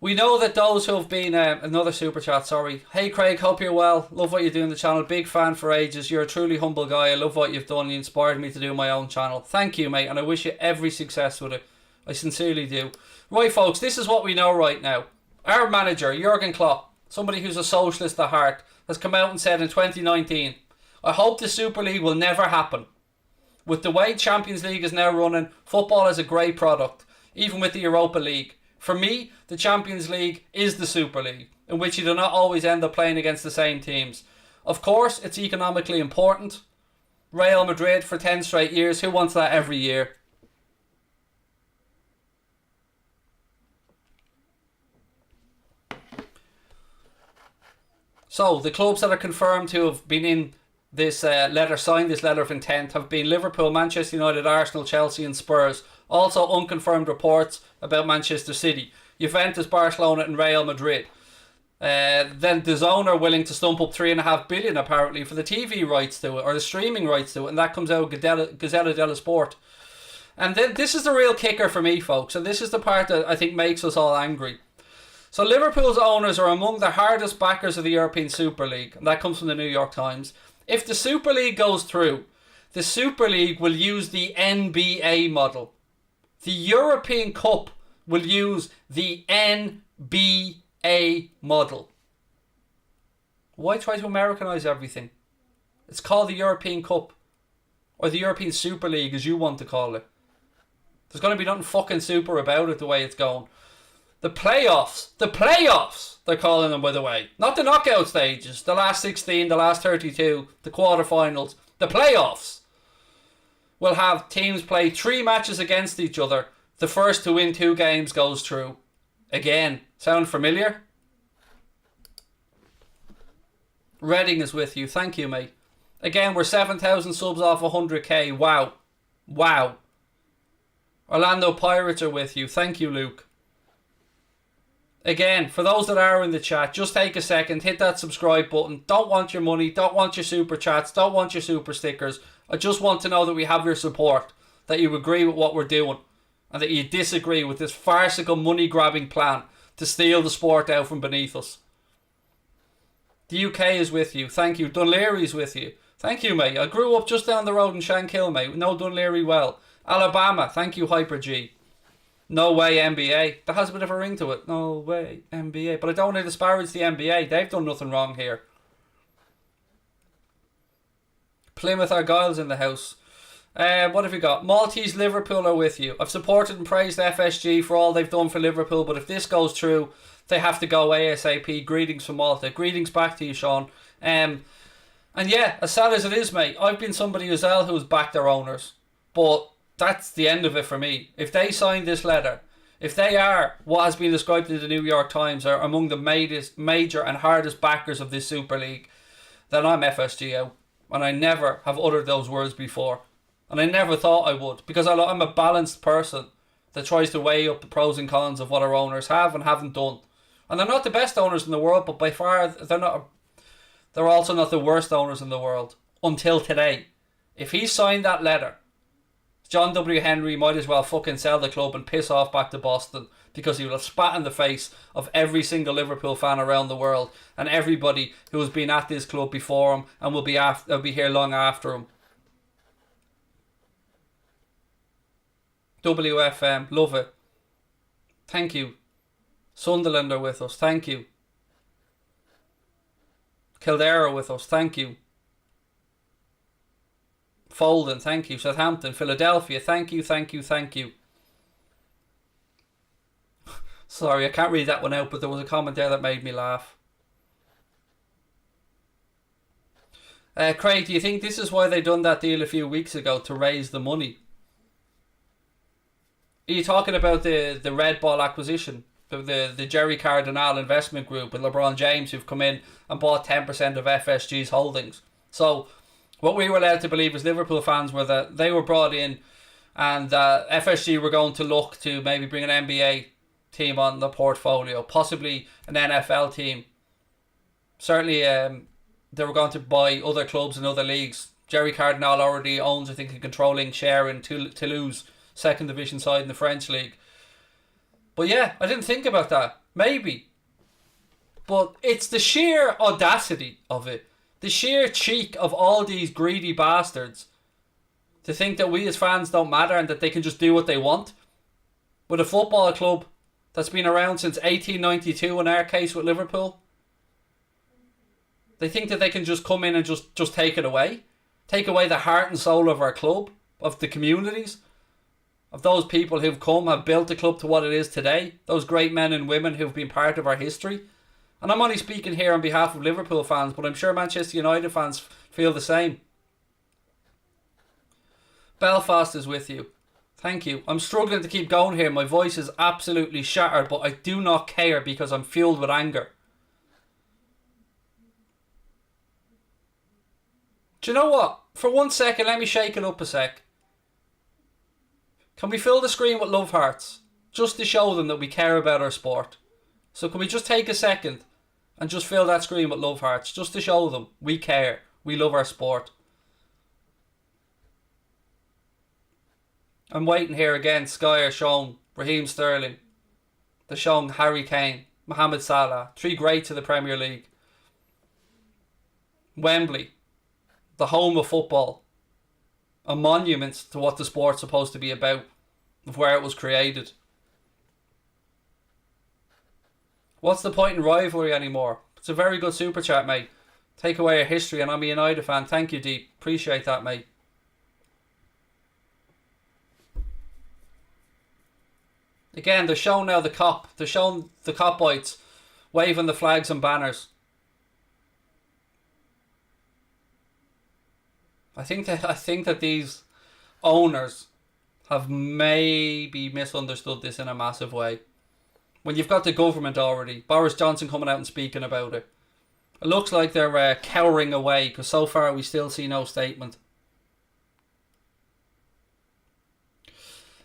S1: We know that those who have been... another super chat, sorry. Hey Craig, hope you're well. Love what you do on the channel. Big fan for ages. You're a truly humble guy. I love what you've done. You inspired me to do my own channel. Thank you, mate, and I wish you every success with it. I sincerely do. Right, folks, this is what we know right now. Our manager, Jurgen Klopp, somebody who's a socialist at heart, has come out and said in 2019, I hope the Super League will never happen. With the way Champions League is now running, football is a great product, even with the Europa League. For me, the Champions League is the Super League, in which you do not always end up playing against the same teams. Of course, it's economically important. Real Madrid for 10 straight years, who wants that every year? So, the clubs that are confirmed to have been in this letter, signed this letter of intent, have been Liverpool, Manchester United, Arsenal, Chelsea and Spurs. Also unconfirmed reports about Manchester City, Juventus, Barcelona and Real Madrid. Then DAZN are willing to stump up $3.5 billion apparently for the TV rights to it, or the streaming rights to it, and that comes out of Gazzetta dello Sport. And then this is the real kicker for me, folks, and this is the part that I think makes us all angry. So Liverpool's owners are among the hardest backers of the European Super League, and that comes from the New York Times. If the Super League goes through, the Super League will use the NBA model. The European Cup will use the NBA model. Why try to Americanise everything? It's called the European Cup. Or the European Super League, as you want to call it. There's going to be nothing fucking super about it the way it's going. The playoffs, they're calling them, by the way. Not the knockout stages, the last 16, the last 32, the quarterfinals. The playoffs will have teams play 3 matches against each other. The first to win 2 games goes through. Again, sound familiar? Reading is with you. Thank you, mate. Again, we're 7,000 subs off 100k. Wow. Wow. Orlando Pirates are with you. Thank you, Luke. Again, for those that are in the chat, just take a second, hit that subscribe button. Don't want your money, don't want your super chats, don't want your super stickers. I just want to know that we have your support, that you agree with what we're doing, and that you disagree with this farcical money-grabbing plan to steal the sport out from beneath us. The UK is with you. Thank you. Dunleary's with you. Thank you, mate. I grew up just down the road in Shankill, mate. Know Dunleary well. Alabama. Thank you, Hyper G. No way NBA. That has a bit of a ring to it. No way NBA. But I don't want to disparage the NBA. They've done nothing wrong here. Plymouth Argyle's in the house. What have we got? Maltese Liverpool are with you. I've supported and praised FSG for all they've done for Liverpool, but if this goes through, they have to go ASAP. Greetings from Malta. Greetings back to you, Sean. And yeah, as sad as it is, mate, I've been somebody as well who's backed their owners. But that's the end of it for me. If they sign this letter, if they are what has been described in the New York Times are among the major and hardest backers of this Super League, then I'm FSG out. And I never have uttered those words before. And I never thought I would, because I'm a balanced person that tries to weigh up the pros and cons of what our owners have and haven't done. And they're not the best owners in the world, but by far they're also not the worst owners in the world until today. If he signed that letter, John W. Henry might as well fucking sell the club and piss off back to Boston, because he will have spat in the face of every single Liverpool fan around the world and everybody who has been at this club before him and will be here long after him. WFM, love it. Thank you. Sunderland are with us, thank you. Kildare are with us, thank you. Folden, thank you. Southampton, Philadelphia, thank you, thank you, thank you. Sorry, I can't read that one out, but there was a comment there that made me laugh. Craig, do you think this is why they done that deal a few weeks ago, to raise the money? Are you talking about the Red Ball acquisition? The Jerry Cardinal investment group with LeBron James, who've come in and bought 10% of FSG's holdings. So what we were led to believe as Liverpool fans were that they were brought in and FSG were going to look to maybe bring an NBA team on the portfolio, possibly an NFL team. Certainly they were going to buy other clubs in other leagues. Jerry Cardinal already owns, I think, a controlling share in Toulouse, second division side in the French league. But yeah, I didn't think about that. Maybe. But it's the sheer audacity of it. The sheer cheek of all these greedy bastards to think that we as fans don't matter and that they can just do what they want. With a football club that's been around since 1892 in our case with Liverpool. They think that they can just come in and just take it away. Take away the heart and soul of our club, of the communities, of those people who've come, have built the club to what it is today. Those great men and women who've been part of our history. And I'm only speaking here on behalf of Liverpool fans, but I'm sure Manchester United fans feel the same. Belfast is with you. Thank you. I'm struggling to keep going here. My voice is absolutely shattered, but I do not care because I'm fueled with anger. Do you know what? For 1 second, let me shake it up a sec. Can we fill the screen with love hearts? Just to show them that we care about our sport. So can we just take a second and just fill that screen with love hearts? Just to show them we care. We love our sport. I'm waiting here again. Sky are showing Raheem Sterling. They're showing Harry Kane, Mohamed Salah. 3 greats of the Premier League. Wembley, the home of football. A monument to what the sport's supposed to be about, of where it was created. What's the point in rivalry anymore? It's a very good super chat, mate. Take away our history, and I'm a United fan. Thank you, Deep. Appreciate that, mate. Again, they're showing now the cop. They're showing the cop bites, waving the flags and banners. I think that these owners have maybe misunderstood this in a massive way. When you've got the government already, Boris Johnson coming out and speaking about it, it looks like they're cowering away because so far we still see no statement.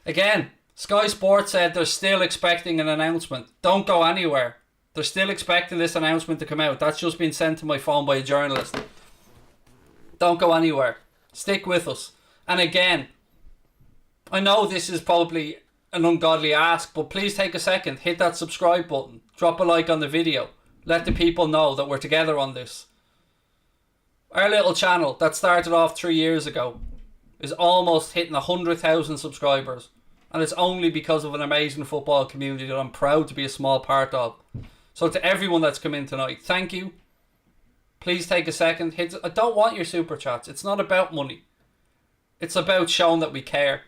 S1: Again, Sky Sports said they're still expecting an announcement. Don't go anywhere. They're still expecting this announcement to come out. That's just been sent to my phone by a journalist. Don't go anywhere. Stick with us. And again, I know this is probably an ungodly ask, but please take a second. Hit that subscribe button. Drop a like on the video. Let the people know that we're together on this. Our little channel that started off 3 years ago is almost hitting 100,000 subscribers. And it's only because of an amazing football community that I'm proud to be a small part of. So to everyone that's come in tonight, thank you. Please take a second. I don't want your super chats. It's not about money. It's about showing that we care.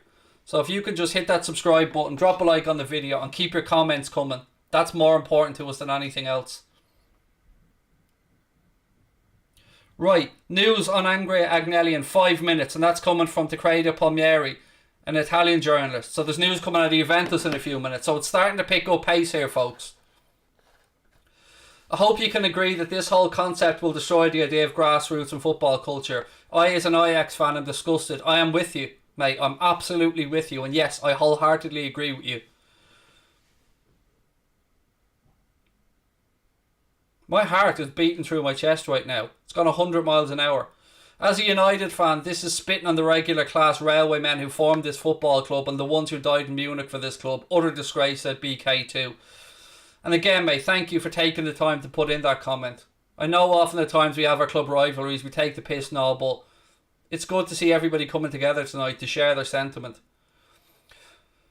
S1: So if you can just hit that subscribe button, drop a like on the video and keep your comments coming. That's more important to us than anything else. Right, news on Andrea Agnelli in 5 minutes, and that's coming from Tecreda Palmieri, an Italian journalist. So there's news coming out of Juventus in a few minutes. So it's starting to pick up pace here, folks. I hope you can agree that this whole concept will destroy the idea of grassroots and football culture. I, as an Ajax fan, am disgusted. I am with you, mate. I'm absolutely with you. And yes, I wholeheartedly agree with you. My heart is beating through my chest right now. It's gone 100 miles an hour. As a United fan, this is spitting on the regular class railway men who formed this football club and the ones who died in Munich for this club. Utter disgrace at BK2. And again, mate, thank you for taking the time to put in that comment. I know often at times we have our club rivalries, we take the piss and all, but it's good to see everybody coming together tonight to share their sentiment.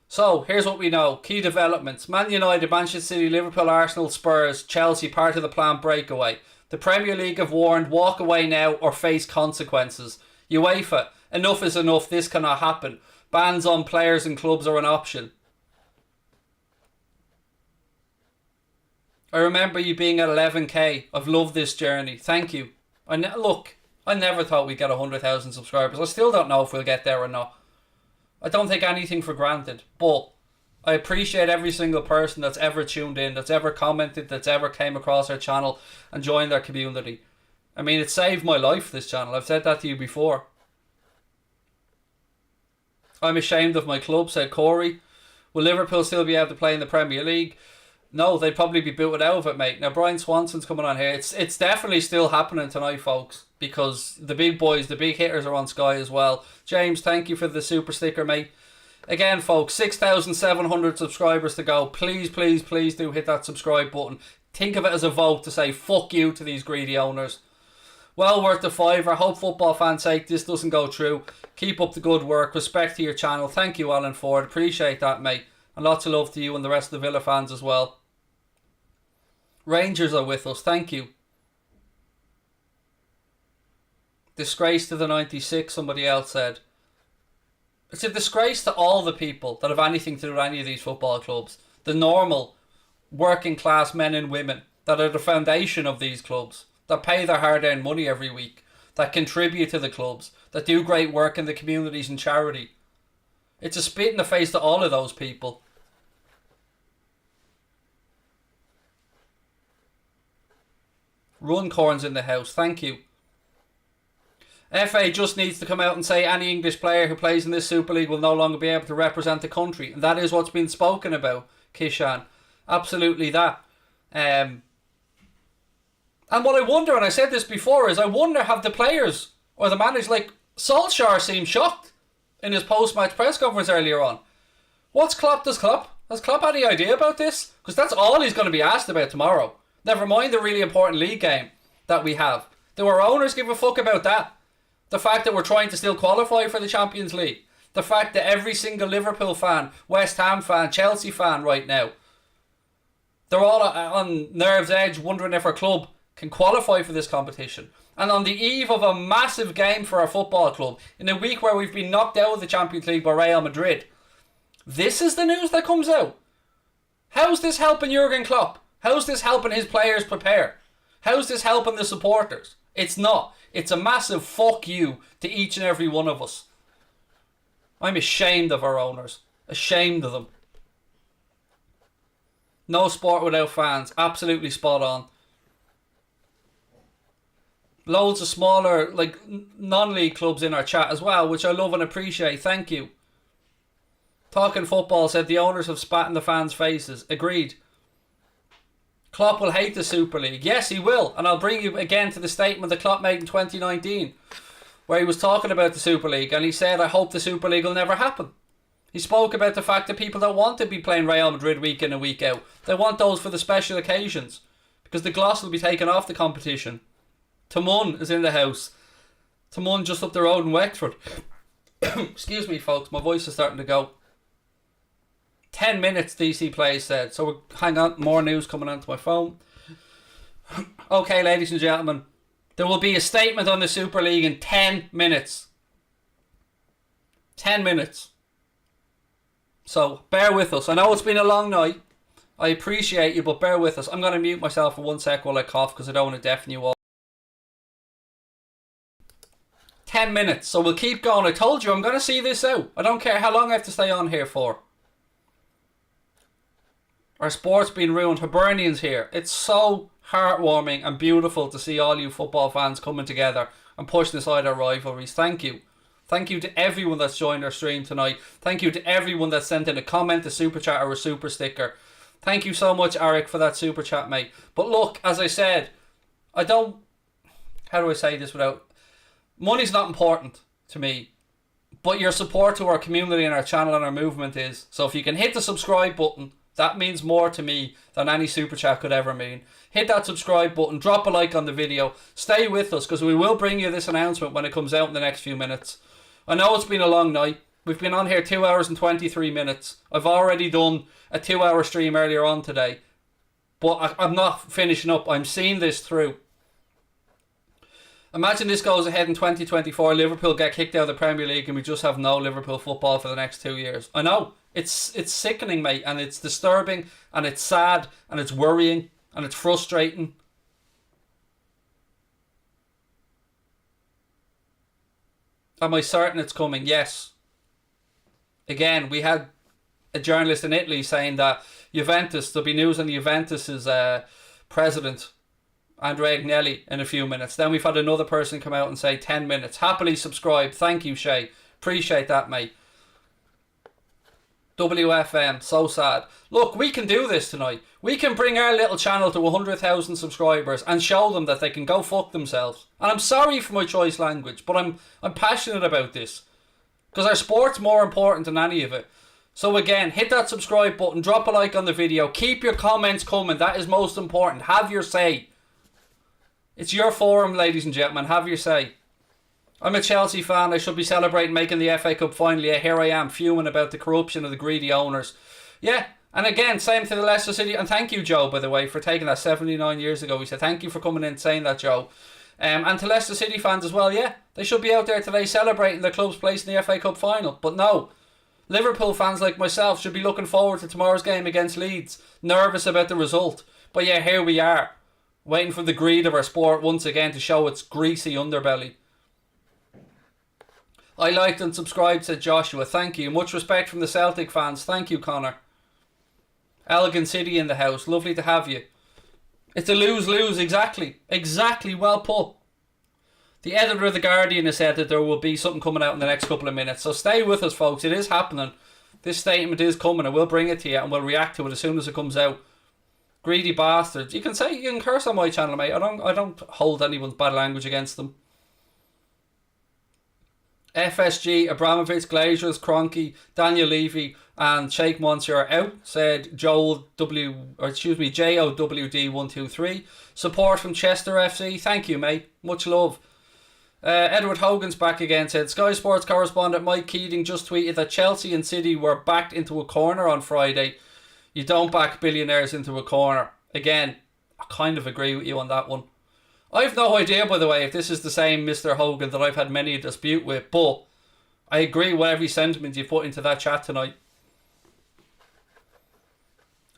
S1: So, here's what we know. Key developments. Man United, Manchester City, Liverpool, Arsenal, Spurs, Chelsea, part of the planned breakaway. The Premier League have warned, walk away now or face consequences. UEFA, enough is enough, this cannot happen. Bans on players and clubs are an option. I remember you being at 11k. I've loved this journey. Thank you. Look, I never thought we'd get 100,000 subscribers. I still don't know if we'll get there or not. I don't take anything for granted, but I appreciate every single person that's ever tuned in, that's ever commented, that's ever came across our channel and joined our community. I mean, it saved my life, this channel. I've said that to you before. I'm ashamed of my club, said Corey. Will Liverpool still be able to play in the Premier League? No, they'd probably be booted out of it, mate. Now, Brian Swanson's coming on here. It's definitely still happening tonight, folks, because the big boys, the big hitters are on Sky as well. James, thank you for the super sticker, mate. Again, folks, 6,700 subscribers to go. Please, please, please do hit that subscribe button. Think of it as a vote to say fuck you to these greedy owners. Well worth the fiver. Hope football fans' sake this doesn't go through. Keep up the good work. Respect to your channel. Thank you, Alan Ford. Appreciate that, mate. And lots of love to you and the rest of the Villa fans as well. Rangers are with us. Thank you. Disgrace to the 96, somebody else said. It's a disgrace to all the people that have anything to do with any of these football clubs. The normal working class men and women that are the foundation of these clubs, that pay their hard earned money every week, that contribute to the clubs, that do great work in the communities and charity. It's a spit in the face to all of those people. Runcorn's in the house, thank you. FA just needs to come out and say any English player who plays in this Super League will no longer be able to represent the country. And that is what's been spoken about, Kishan. Absolutely that. And what I wonder, and I said this before, is I wonder have the players or the managers, like Solskjaer seemed shocked in his post-match press conference earlier on. What's Klopp? Has Klopp any idea about this? Because that's all he's going to be asked about tomorrow. Never mind the really important league game that we have. Do our owners give a fuck about that? The fact that we're trying to still qualify for the Champions League. The fact that every single Liverpool fan, West Ham fan, Chelsea fan right now, they're all on nerve's edge wondering if our club can qualify for this competition. And on the eve of a massive game for our football club, in a week where we've been knocked out of the Champions League by Real Madrid, this is the news that comes out. How's this helping Jurgen Klopp? How's this helping his players prepare? How's this helping the supporters? It's not. It's a massive fuck you to each and every one of us. I'm ashamed of our owners. Ashamed of them. No sport without fans. Absolutely spot on. Loads of smaller, like, non-league clubs in our chat as well, which I love and appreciate. Thank you. Talking Football said the owners have spat in the fans' faces. Agreed. Klopp will hate the Super League. Yes, he will. And I'll bring you again to the statement that Klopp made in 2019, where he was talking about the Super League, and he said, I hope the Super League will never happen. He spoke about the fact that people don't want to be playing Real Madrid week in and week out. They want those for the special occasions, because the gloss will be taken off the competition. Tamun is in the house. Tamun just up the road in Wexford. Excuse me, folks. My voice is starting to go. 10 minutes, DC Plays said. So, hang on. More news coming onto my phone. Okay, ladies and gentlemen. There will be a statement on the Super League in 10 minutes. 10 minutes. So, bear with us. I know it's been a long night. I appreciate you, but bear with us. I'm going to mute myself for 1 sec while I cough because I don't want to deafen you all. 10 minutes. So, we'll keep going. I told you I'm going to see this out. I don't care how long I have to stay on here for. Our sport's been ruined. Hibernian's here. It's so heartwarming and beautiful to see all you football fans coming together and pushing aside our rivalries. Thank you. Thank you to everyone that's joined our stream tonight. Thank you to everyone that sent in a comment, a super chat or a super sticker. Thank you so much, Eric, for that super chat, mate. But look, as I said, I don't... How do I say this without... Money's not important to me, but your support to our community and our channel and our movement is. So if you can hit the subscribe button, that means more to me than any super chat could ever mean. Hit that subscribe button, drop a like on the video, stay with us because we will bring you this announcement when it comes out in the next few minutes. I know it's been a long night. We've been on here 2 hours and 23 minutes. I've already done a 2-hour stream earlier on today, but I'm not finishing up. I'm seeing this through. Imagine this goes ahead in 2024, Liverpool get kicked out of the Premier League and we just have no Liverpool football for the next 2 years. I know, it's sickening, mate, and it's disturbing, and it's sad, and it's worrying, and it's frustrating. Am I certain it's coming? Yes. Again, we had a journalist in Italy saying that there'll be news on the Juventus's president, Andrea Agnelli, in a few minutes. Then we've had another person come out and say 10 minutes. Happily subscribe. Thank you, Shay. Appreciate that, mate. WFM, so sad. Look, we can do this tonight. We can bring our little channel to 100,000 subscribers and show them that they can go fuck themselves. And I'm sorry for my choice language, but I'm passionate about this. Because our sport's more important than any of it. So again, hit that subscribe button, drop a like on the video, keep your comments coming. That is most important. Have your say. It's your forum, ladies and gentlemen. Have your say. I'm a Chelsea fan. I should be celebrating making the FA Cup final. Yeah, here I am fuming about the corruption of the greedy owners. Yeah, and again, same to the Leicester City. And thank you, Joe, by the way, for taking that 79 years ago. We said thank you for coming in and saying that, Joe. And to Leicester City fans as well, yeah. They should be out there today celebrating their club's place in the FA Cup final. But no. Liverpool fans like myself should be looking forward to tomorrow's game against Leeds. Nervous about the result. But yeah, here we are. Waiting for the greed of our sport once again to show its greasy underbelly. I liked and subscribed, said Joshua. Thank you. Much respect from the Celtic fans. Thank you, Connor. Elegant City in the house. Lovely to have you. It's a lose-lose. Exactly. Exactly. Well put. The editor of The Guardian has said that there will be something coming out in the next couple of minutes. So stay with us, folks. It is happening. This statement is coming. I will bring it to you and we'll react to it as soon as it comes out. Greedy bastards. You can curse on my channel, mate. I don't hold anyone's bad language against them. FSG, Abramovich, Glazers, Kroenke, Daniel Levy, and Sheikh Mansour are out, said JOWD123. Support from Chester FC. Thank you, mate. Much love. Edward Hogan's back again, said Sky Sports correspondent Mike Keating just tweeted that Chelsea and City were backed into a corner on Friday. You don't back billionaires into a corner. Again, I kind of agree with you on that one. I've no idea, by the way, if this is the same Mr. Hogan that I've had many a dispute with, but I agree with every sentiment you put into that chat tonight.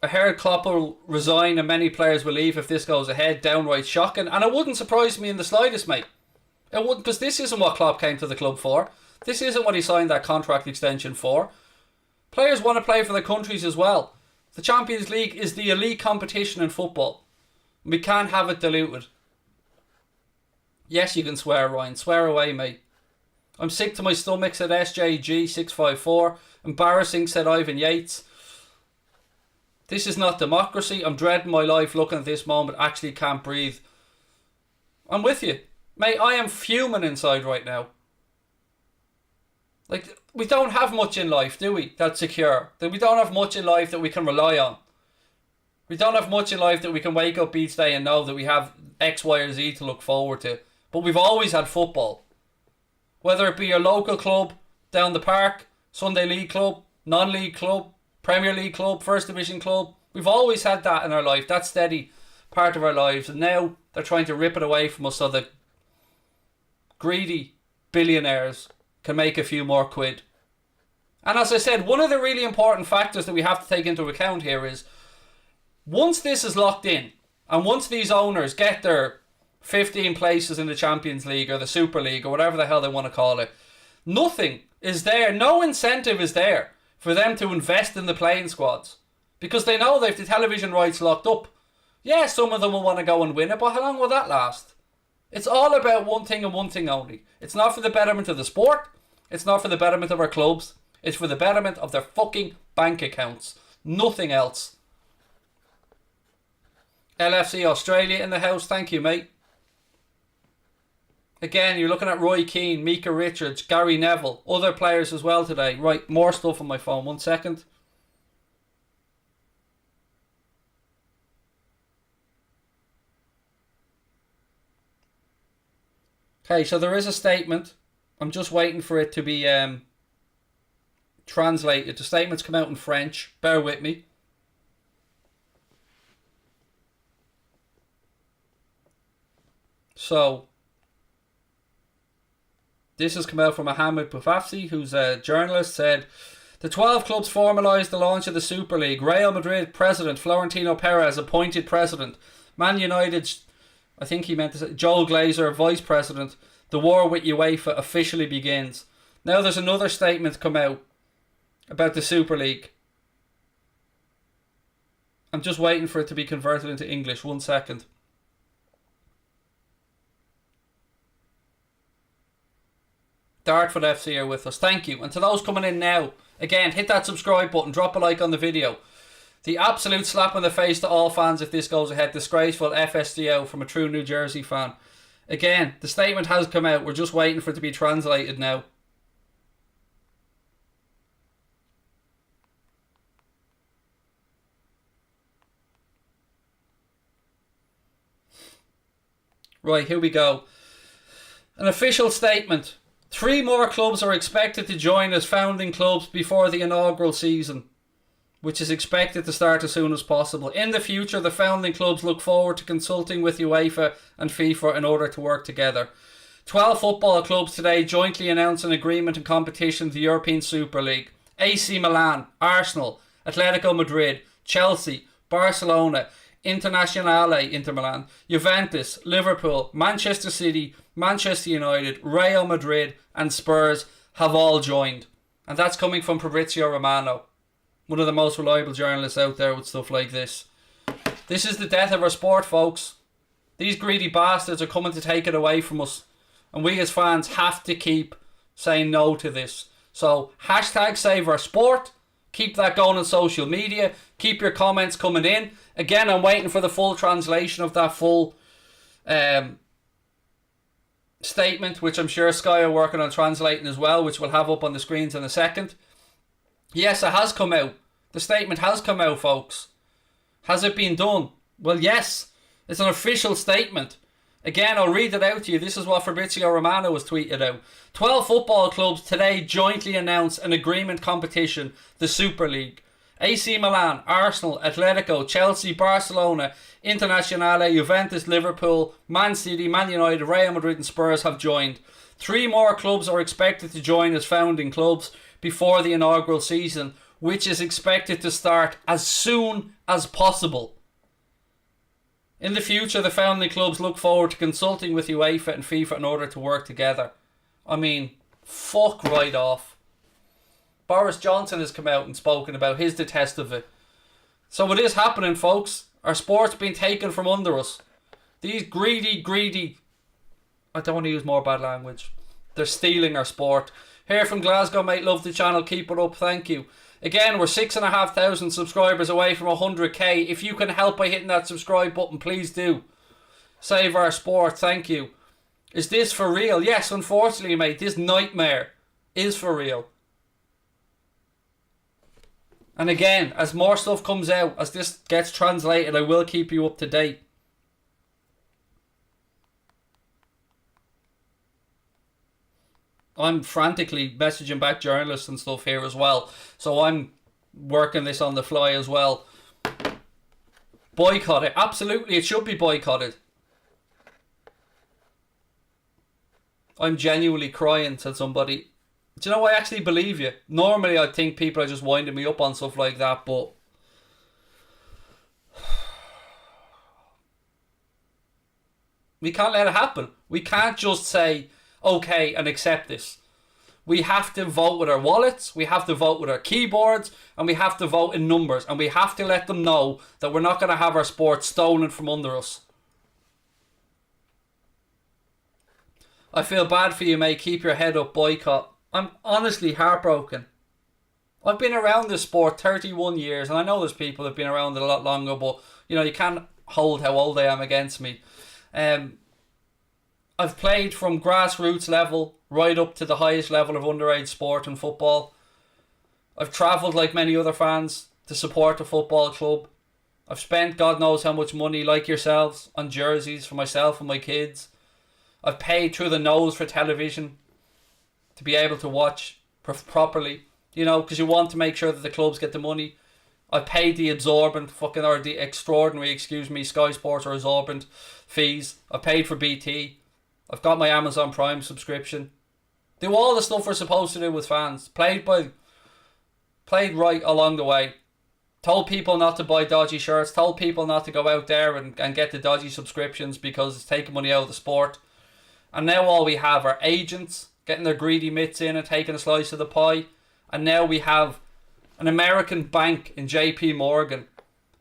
S1: I heard Klopp will resign and many players will leave if this goes ahead. Downright shocking. And it wouldn't surprise me in the slightest, mate. It wouldn't, because this isn't what Klopp came to the club for. This isn't what he signed that contract extension for. Players want to play for their countries as well. The Champions League is the elite competition in football. We can't have it diluted. Yes, you can swear, Ryan. Swear away, mate. I'm sick to my stomach, said SJG654. Embarrassing, said Ivan Yates. This is not democracy. I'm dreading my life looking at this moment. Actually can't breathe. I'm with you. Mate, I am fuming inside right now. Like, we don't have much in life, do we? That's secure. We don't have much in life that we can rely on. We don't have much in life that we can wake up each day and know that we have X, Y, or Z to look forward to. But we've always had football. Whether it be your local club, down the park, Sunday League club, non-league club, Premier League club, First Division club. We've always had that in our life. That steady part of our lives. And now they're trying to rip it away from us so that greedy billionaires can make a few more quid. And as I said, one of the really important factors that we have to take into account here is once this is locked in and once these owners get their 15 places in the Champions League or the Super League or whatever the hell they want to call it, nothing is there, no incentive is there for them to invest in the playing squads because they know they've the television rights locked up. Yeah, some of them will want to go and win it, but how long will that last? It's all about one thing and one thing only. It's not for the betterment of the sport. It's not for the betterment of our clubs. It's for the betterment of their fucking bank accounts. Nothing else. LFC Australia in the house. Thank you, mate. Again, you're looking at Roy Keane, Mika Richards, Gary Neville, other players as well today. Right, more stuff on my phone. 1 second. Okay, so there is a statement. I'm just waiting for it to be translated. The statement's come out in French. Bear with me. So, this has come out from Mohamed Boufafsi, who's a journalist, said, the 12 clubs formalised the launch of the Super League. Real Madrid president Florentino Perez appointed president. Man United, I think he meant to say, Joel Glazer vice president. The war with UEFA officially begins. Now there's another statement come out about the Super League. I'm just waiting for it to be converted into English. 1 second. Dartford FC are with us. Thank you. And to those coming in now, again, hit that subscribe button, drop a like on the video. The absolute slap in the face to all fans if this goes ahead. Disgraceful FSDO from a true New Jersey fan. Again, the statement has come out. We're just waiting for it to be translated now. Right, here we go. An official statement. 3 more clubs are expected to join as founding clubs before the inaugural season, which is expected to start as soon as possible. In the future, the founding clubs look forward to consulting with UEFA and FIFA in order to work together. 12 football clubs today jointly announced an agreement and competition to the European Super League. AC Milan, Arsenal, Atletico Madrid, Chelsea, Barcelona, Internazionale Inter Milan, Juventus, Liverpool, Manchester City, Manchester United, Real Madrid and Spurs have all joined. And that's coming from Fabrizio Romano, one of the most reliable journalists out there with stuff like this. This is the death of our sport, folks. These greedy bastards are coming to take it away from us. And we as fans have to keep saying no to this. So, hashtag save our sport. Keep that going on social media. Keep your comments coming in. Again, I'm waiting for the full translation of that full statement, which I'm sure Sky are working on translating as well, which we'll have up on the screens in a second. Yes, it has come out. The statement has come out, folks. Has it been done? Well, yes. It's an official statement. Again, I'll read it out to you. This is what Fabrizio Romano has tweeted out. 12 football clubs today jointly announced an agreement competition, the Super League. AC Milan, Arsenal, Atletico, Chelsea, Barcelona, Internazionale, Juventus, Liverpool, Man City, Man United, Real Madrid and Spurs have joined. 3 more clubs are expected to join as founding clubs before the inaugural season, which is expected to start as soon as possible. In the future, the founding clubs look forward to consulting with UEFA and FIFA in order to work together. I mean, fuck right off. Boris Johnson has come out and spoken about his detest of it. So it is happening, folks. Our sport's been taken from under us. These greedy... I don't want to use more bad language. They're stealing our sport. Here from Glasgow, mate. Love the channel. Keep it up. Thank you. Again, we're 6,500 subscribers away from 100k. If you can help by hitting that subscribe button, please do. Save our sport. Thank you. Is this for real? Yes, unfortunately, mate. This nightmare is for real. And again, as more stuff comes out, as this gets translated, I will keep you up to date. I'm frantically messaging back journalists and stuff here as well. So I'm working this on the fly as well. Boycott it. Absolutely, it should be boycotted. I'm genuinely crying, said somebody. Do you know, I actually believe you. Normally I think people are just winding me up on stuff like that, but we can't let it happen. We can't just say okay and accept this. We have to vote with our wallets, we have to vote with our keyboards, and we have to vote in numbers, and we have to let them know that we're not going to have our sport stolen from under us. I feel bad for you, mate. Keep your head up. Boycott. I'm honestly heartbroken. I've been around this sport 31 years, and I know there's people that have been around it a lot longer, but you know, you can't hold how old I am against me. I've played from grassroots level right up to the highest level of underage sport and football. I've travelled like many other fans to support the football club. I've spent God knows how much money, like yourselves, on jerseys for myself and my kids. I've paid through the nose for television to be able to watch properly, you know, because you want to make sure that the clubs get the money. I've paid the extraordinary, Sky Sports or exorbitant fees. I've paid for BT. I've got my Amazon Prime subscription. Do all the stuff we're supposed to do with fans. Played right along the way. Told people not to buy dodgy shirts. Told people not to go out there and get the dodgy subscriptions because it's taking money out of the sport. And now all we have are agents getting their greedy mitts in and taking a slice of the pie. And now we have an American bank in JP Morgan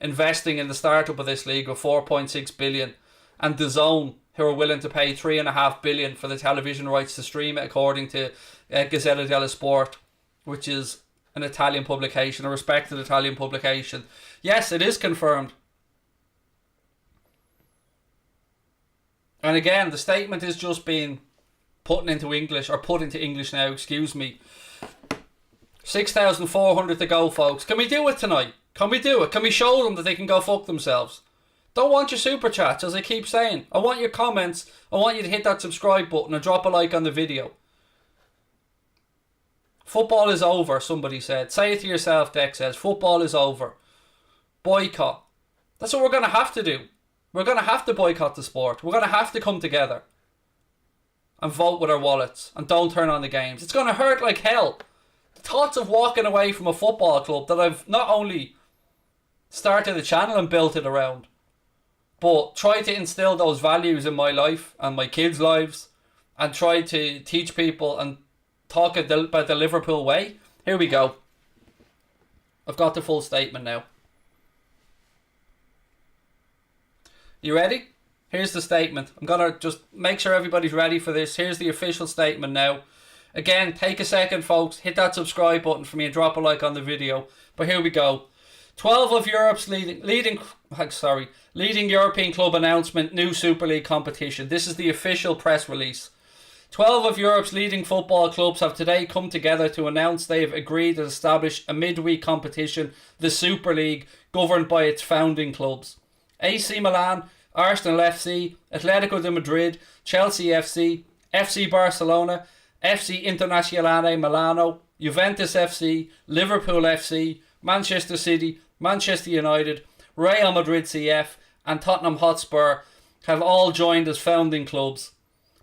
S1: investing in the startup of this league of 4.6 billion, and DAZN, who are willing to pay 3.5 billion for the television rights to stream it, according to Gazzetta dello Sport, which is an Italian publication, a respected Italian publication. Yes, it is confirmed. And again, the statement is just being put into English now, excuse me. 6,400 to go, folks. Can we do it tonight? Can we do it? Can we show them that they can go fuck themselves? Don't want your super chats, as I keep saying. I want your comments. I want you to hit that subscribe button and drop a like on the video. Football is over, somebody said. Say it to yourself, Dex says. Football is over. Boycott. That's what we're going to have to do. We're going to have to boycott the sport. We're going to have to come together and vote with our wallets and don't turn on the games. It's going to hurt like hell. The thoughts of walking away from a football club that I've not only started a channel and built it around, but tried to instill those values in my life and my kids' lives, and tried to teach people and talk about the Liverpool way. Here we go. I've got the full statement now. You ready? Here's the statement. I'm going to just make sure everybody's ready for this. Here's the official statement now. Again, take a second, folks. Hit that subscribe button for me and drop a like on the video. But here we go. 12 of Europe's leading European club announcement, new Super League competition. This is the official press release. 12 of Europe's leading football clubs have today come together to announce they have agreed to establish a midweek competition, the Super League, governed by its founding clubs. AC Milan, Arsenal FC, Atletico de Madrid, Chelsea FC, FC Barcelona, FC Internazionale Milano, Juventus FC, Liverpool FC, Manchester City, Manchester United, Real Madrid CF and Tottenham Hotspur have all joined as founding clubs.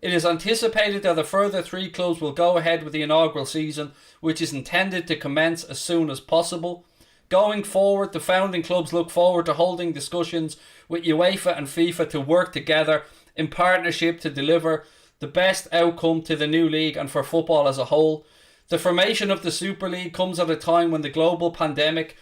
S1: It is anticipated that a further 3 clubs will go ahead with the inaugural season, which is intended to commence as soon as possible. Going forward, the founding clubs look forward to holding discussions with UEFA and FIFA to work together in partnership to deliver the best outcome to the new league and for football as a whole. The formation of the Super League comes at a time when the global pandemic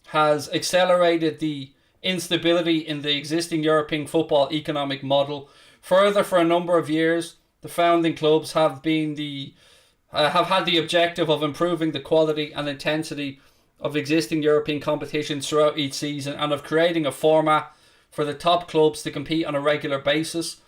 S1: has accelerated the instability in the existing European football economic model. Further, for a number of years, the founding clubs have had the objective of improving the quality and intensity of existing European competitions throughout each season and of creating a format for the top clubs to compete on a regular basis.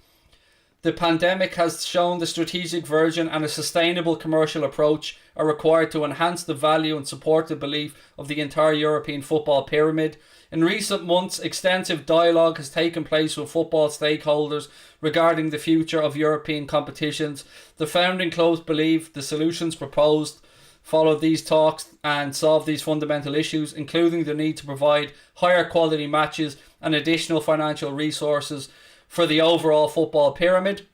S1: The pandemic has shown the strategic vision and a sustainable commercial approach are required to enhance the value and support the belief of the entire European football pyramid. In recent months, extensive dialogue has taken place with football stakeholders regarding the future of European competitions. The founding clubs believe the solutions proposed follow these talks and solve these fundamental issues, including the need to provide higher quality matches and additional financial resources for the overall football pyramid.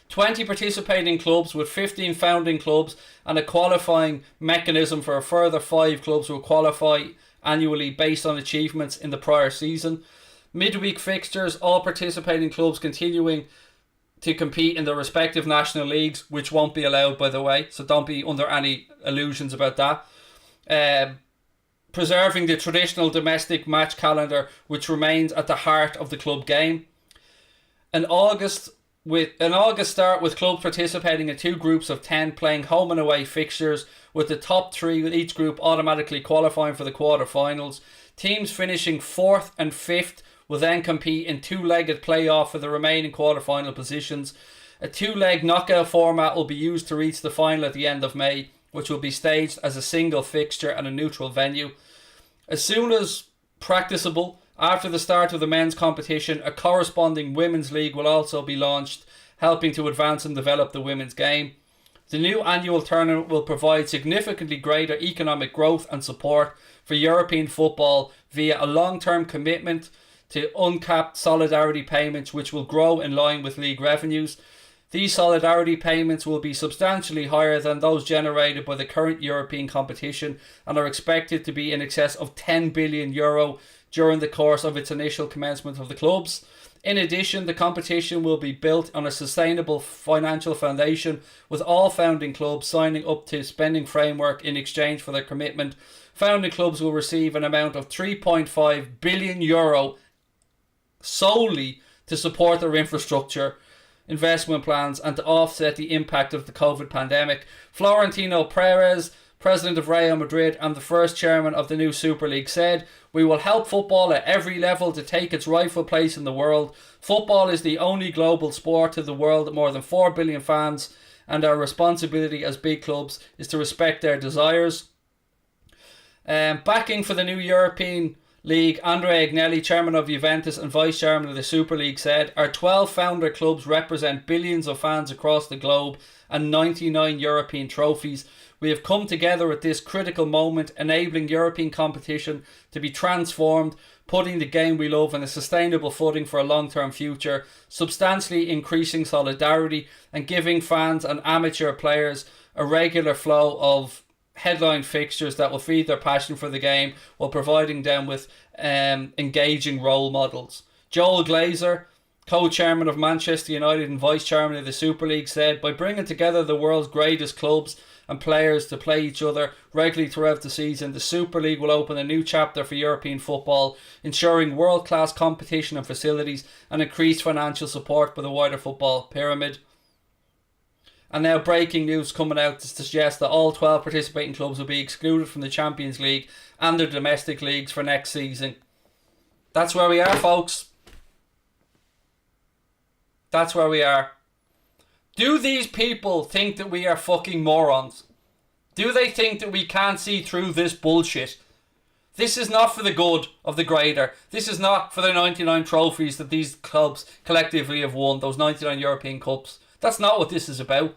S1: 20 participating clubs with 15 founding clubs and a qualifying mechanism for a further 5 clubs will qualify annually based on achievements in the prior season. Midweek fixtures, all participating clubs continuing to compete in their respective national leagues, which won't be allowed, by the way, so don't be under any illusions about that. Preserving the traditional domestic match calendar, which remains at the heart of the club game. An August start with clubs participating in 2 groups of 10 playing home and away fixtures, with the top 3 with each group automatically qualifying for the quarterfinals. Teams finishing 4th and 5th will then compete in two-legged playoff for the remaining quarter-final positions. A two-leg knockout format will be used to reach the final at the end of May, which will be staged as a single fixture at a neutral venue. As soon as practicable, after the start of the men's competition, a corresponding women's league will also be launched, helping to advance and develop the women's game. The new annual tournament will provide significantly greater economic growth and support for European football via a long-term commitment to uncapped solidarity payments, which will grow in line with league revenues. These solidarity payments will be substantially higher than those generated by the current European competition and are expected to be in excess of €10 billion during the course of its initial commencement of the clubs. In addition, the competition will be built on a sustainable financial foundation, with all founding clubs signing up to spending framework in exchange for their commitment. Founding clubs will receive an amount of €3.5 billion solely to support their infrastructure investment plans and to offset the impact of the COVID pandemic. Florentino Perez, president of Real Madrid and the first chairman of the new Super League, said, "We will help football at every level to take its rightful place in the world. Football is the only global sport to the world with more than 4 billion fans, and our responsibility as big clubs is to respect their desires." Backing for the new European League, Andrea Agnelli, chairman of Juventus and vice chairman of the Super League, said, "Our 12 founder clubs represent billions of fans across the globe and 99 European trophies. We have come together at this critical moment, enabling European competition to be transformed, putting the game we love on a sustainable footing for a long-term future, substantially increasing solidarity and giving fans and amateur players a regular flow of headline fixtures that will feed their passion for the game while providing them with engaging role models." Joel Glazer, co-chairman of Manchester United and vice-chairman of the Super League, said, "By bringing together the world's greatest clubs and players to play each other regularly throughout the season, the Super League will open a new chapter for European football, ensuring world-class competition and facilities and increased financial support for the wider football pyramid." And now breaking news coming out to suggest that all 12 participating clubs will be excluded from the Champions League and their domestic leagues for next season. That's where we are, folks. That's where we are. Do these people think that we are fucking morons? Do they think that we can't see through this bullshit? This is not for the good of the greater. This is not for the 99 trophies that these clubs collectively have won, those 99 European Cups. That's not what this is about.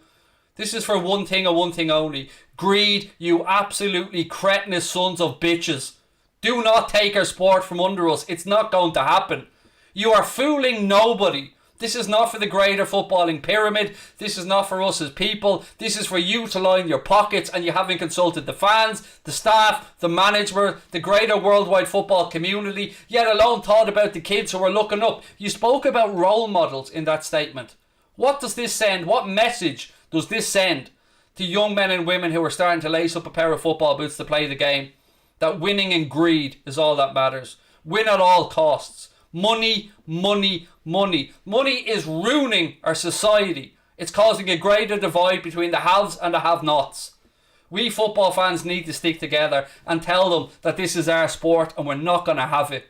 S1: This is for one thing and one thing only. Greed, you absolutely cretinous sons of bitches. Do not take our sport from under us. It's not going to happen. You are fooling nobody. This is not for the greater footballing pyramid. This is not for us as people. This is for you to line your pockets, and you haven't consulted the fans, the staff, the management, the greater worldwide football community, yet alone thought about the kids who are looking up. You spoke about role models in that statement. What does this send? What message does this send to young men and women who are starting to lace up a pair of football boots to play the game? That winning and greed is all that matters. Win at all costs. Money, money, money. Money is ruining our society. It's causing a greater divide between the haves and the have-nots. We football fans need to stick together and tell them that this is our sport and we're not going to have it.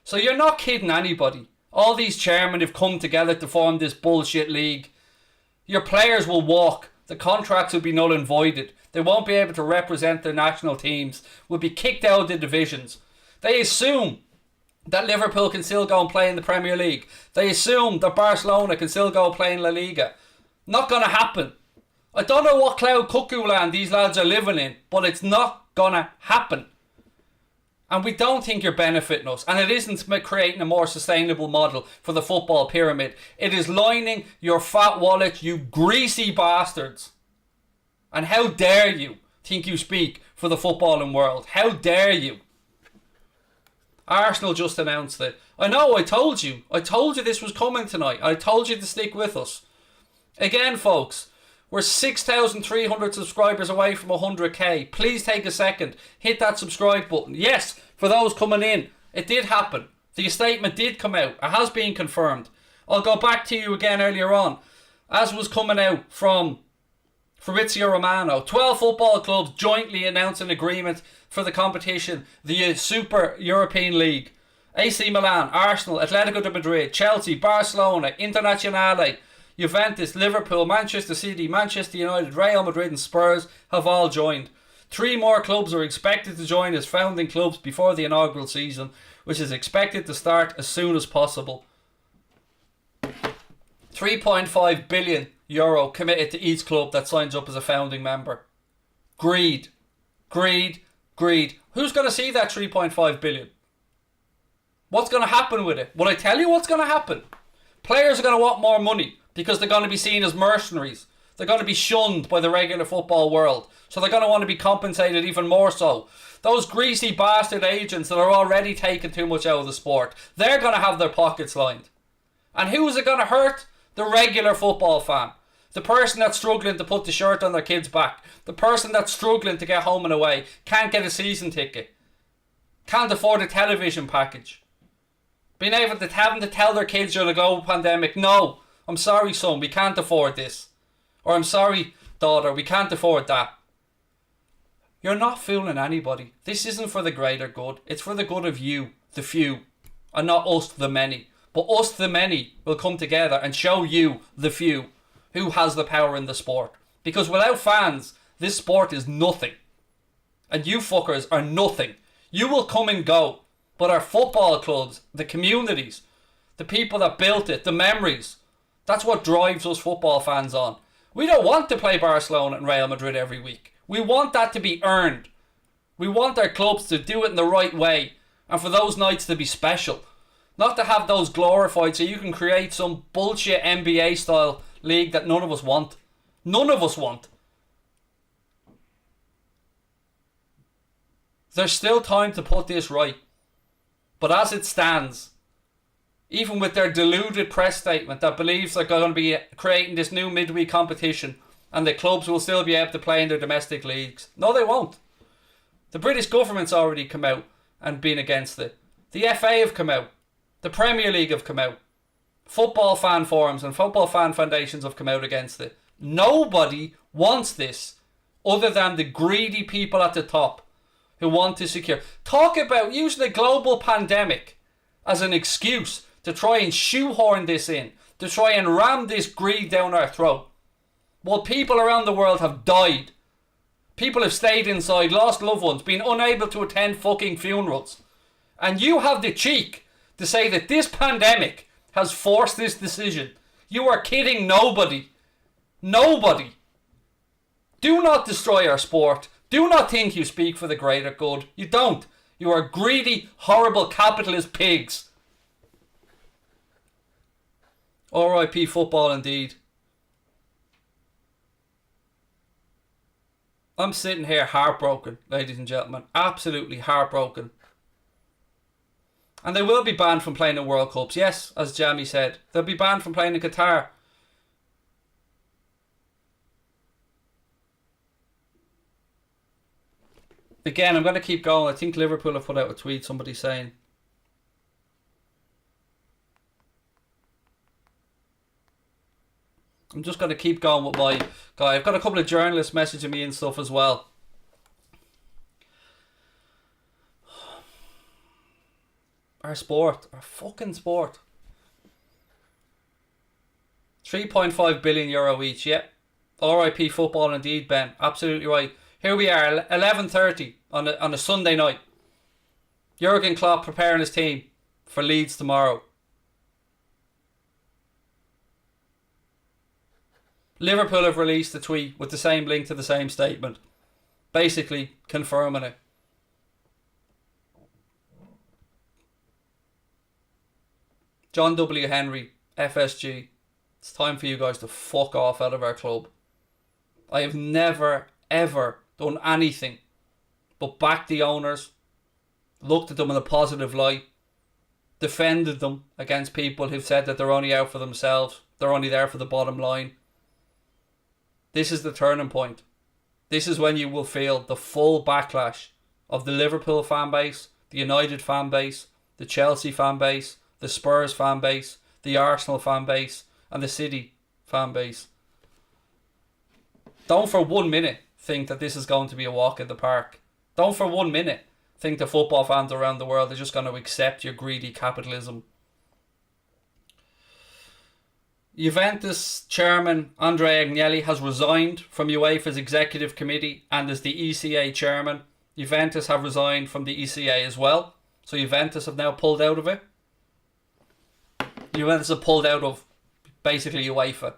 S1: So you're not kidding anybody. All these chairmen have come together to form this bullshit league. Your players will walk. The contracts will be null and voided. They won't be able to represent their national teams. Will be kicked out of the divisions. They assume that Liverpool can still go and play in the Premier League. They assume that Barcelona can still go and play in La Liga. Not going to happen. I don't know what cloud cuckoo land these lads are living in, but it's not going to happen. And we don't think you're benefiting us. And it isn't creating a more sustainable model for the football pyramid. It is lining your fat wallet, you greasy bastards. And how dare you think you speak for the footballing world? How dare you? Arsenal just announced it. I know, I told you. I told you this was coming tonight. I told you to stick with us. Again, folks, we're 6,300 subscribers away from 100k. Please take a second. Hit that subscribe button. Yes, for those coming in, it did happen. The statement did come out. It has been confirmed. I'll go back to you again earlier on. As was coming out from Fabrizio Romano, 12 football clubs jointly announced an agreement for the competition, the Super European League. AC Milan, Arsenal, Atletico de Madrid, Chelsea, Barcelona, Internazionale, Juventus, Liverpool, Manchester City, Manchester United, Real Madrid and Spurs have all joined. 3 more clubs are expected to join as founding clubs before the inaugural season, which is expected to start as soon as possible. €3.5 billion committed to each club that signs up as a founding member. Greed. Greed. Greed. Who's going to see that 3.5 billion? What's going to happen with it? Will I tell you what's going to happen? Players are going to want more money because they're going to be seen as mercenaries. They're going to be shunned by the regular football world. So they're going to want to be compensated even more so. Those greasy bastard agents that are already taking too much out of the sport, they're going to have their pockets lined. And who is it going to hurt? The regular football fan. The person that's struggling to put the shirt on their kid's back. The person that's struggling to get home and away. Can't get a season ticket. Can't afford a television package. Being able to having to tell their kids during the global pandemic, no, I'm sorry son, we can't afford this. Or I'm sorry daughter, we can't afford that. You're not fooling anybody. This isn't for the greater good. It's for the good of you, the few. And not us, the many. But us, the many, will come together and show you, the few, who has the power in the sport. Because without fans, this sport is nothing. And you fuckers are nothing. You will come and go. But our football clubs, the communities, the people that built it, the memories, that's what drives us football fans on. We don't want to play Barcelona and Real Madrid every week. We want that to be earned. We want our clubs to do it in the right way. And for those nights to be special. Not to have those glorified so you can create some bullshit NBA style league that none of us want. None of us want. There's still time to put this right. But as it stands, even with their deluded press statement that believes they're going to be creating this new midweek competition and the clubs will still be able to play in their domestic leagues. No, they won't. The British government's already come out and been against it. The FA have come out. The Premier League have come out. Football fan forums and football fan foundations have come out against it. Nobody wants this other than the greedy people at the top who want to secure. Talk about using the global pandemic as an excuse to try and shoehorn this in, to try and ram this greed down our throat. While people around the world have died. People have stayed inside, lost loved ones, been unable to attend fucking funerals. And you have the cheek to say that this pandemic has forced this decision. You are kidding nobody. Nobody. Do not destroy our sport. Do not think you speak for the greater good. You don't. You are greedy, horrible capitalist pigs. R.I.P. football indeed. I'm sitting here heartbroken, ladies and gentlemen. Absolutely heartbroken. And they will be banned from playing in World Cups. Yes, as Jamie said. They'll be banned from playing in Qatar. Again, I'm going to keep going. I think Liverpool have put out a tweet, somebody saying. I'm just going to keep going with my guy. I've got a couple of journalists messaging me and stuff as well. Our sport. Our fucking sport. €3.5 billion each. Yeah. R.I.P. football indeed, Ben. Absolutely right. Here we are, 11:30 on a Sunday night. Jurgen Klopp preparing his team for Leeds tomorrow. Liverpool have released a tweet with the same link to the same statement, basically confirming it. John W. Henry, FSG, it's time for you guys to fuck off out of our club. I have never, ever done anything but back the owners, looked at them in a positive light, defended them against people who've said that they're only out for themselves, they're only there for the bottom line. This is the turning point. This is when you will feel the full backlash of the Liverpool fan base, the United fan base, the Chelsea fan base, the Spurs fan base, the Arsenal fan base, and the City fan base. Don't for 1 minute think that this is going to be a walk in the park. Don't for 1 minute think the football fans around the world are just going to accept your greedy capitalism. Juventus chairman Andrea Agnelli has resigned from UEFA's executive committee and is the ECA chairman. Juventus have resigned from the ECA as well. So Juventus have now pulled out of it. Juventus have pulled out of basically UEFA.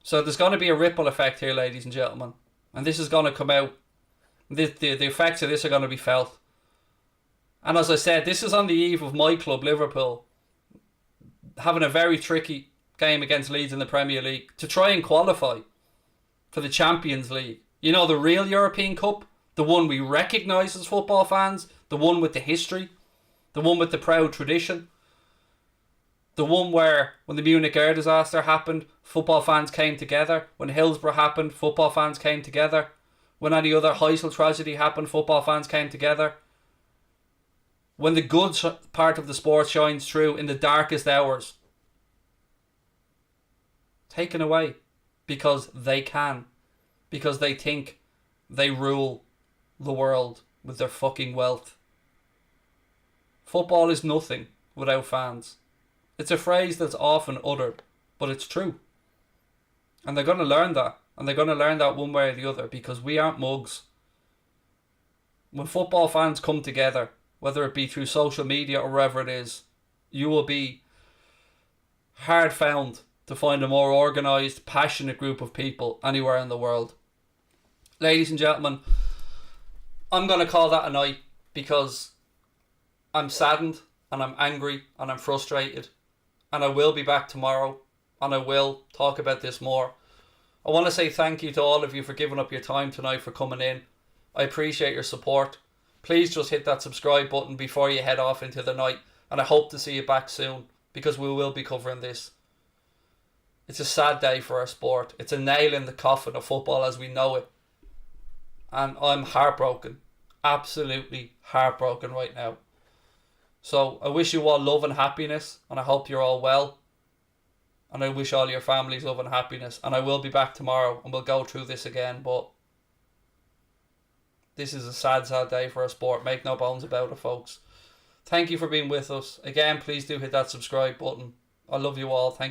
S1: So there's going to be a ripple effect here, ladies and gentlemen. And this is going to come out. The effects of this are going to be felt. And as I said, this is on the eve of my club, Liverpool, having a very tricky game against Leeds in the Premier League to try and qualify for the Champions League. You know, the real European Cup, the one we recognise as football fans, the one with the history, the one with the proud tradition, the one where when the Munich air disaster happened, football fans came together. When Hillsborough happened, football fans came together. When any other Heysel tragedy happened, football fans came together. When the good part of the sport shines through in the darkest hours. Taken away because they can. Because they think they rule the world with their fucking wealth. Football is nothing without fans. It's a phrase that's often uttered, but it's true. And they're going to learn that. And they're going to learn that one way or the other because we aren't mugs. When football fans come together, whether it be through social media or wherever it is, you will be hard found to find a more organised, passionate group of people anywhere in the world. Ladies and gentlemen, I'm going to call that a night because I'm saddened and I'm angry and I'm frustrated, and I will be back tomorrow and I will talk about this more. I want to say thank you to all of you for giving up your time tonight, for coming in. I appreciate your support. Please just hit that subscribe button before you head off into the night, and I hope to see you back soon because we will be covering this. It's a sad day for our sport. It's a nail in the coffin of football as we know it. And I'm heartbroken. Absolutely heartbroken right now. So I wish you all love and happiness, and I hope you're all well. And I wish all your families love and happiness. And I will be back tomorrow and we'll go through this again. But this is a sad, sad day for our sport. Make no bones about it, folks. Thank you for being with us. Again, please do hit that subscribe button. I love you all. Thank you.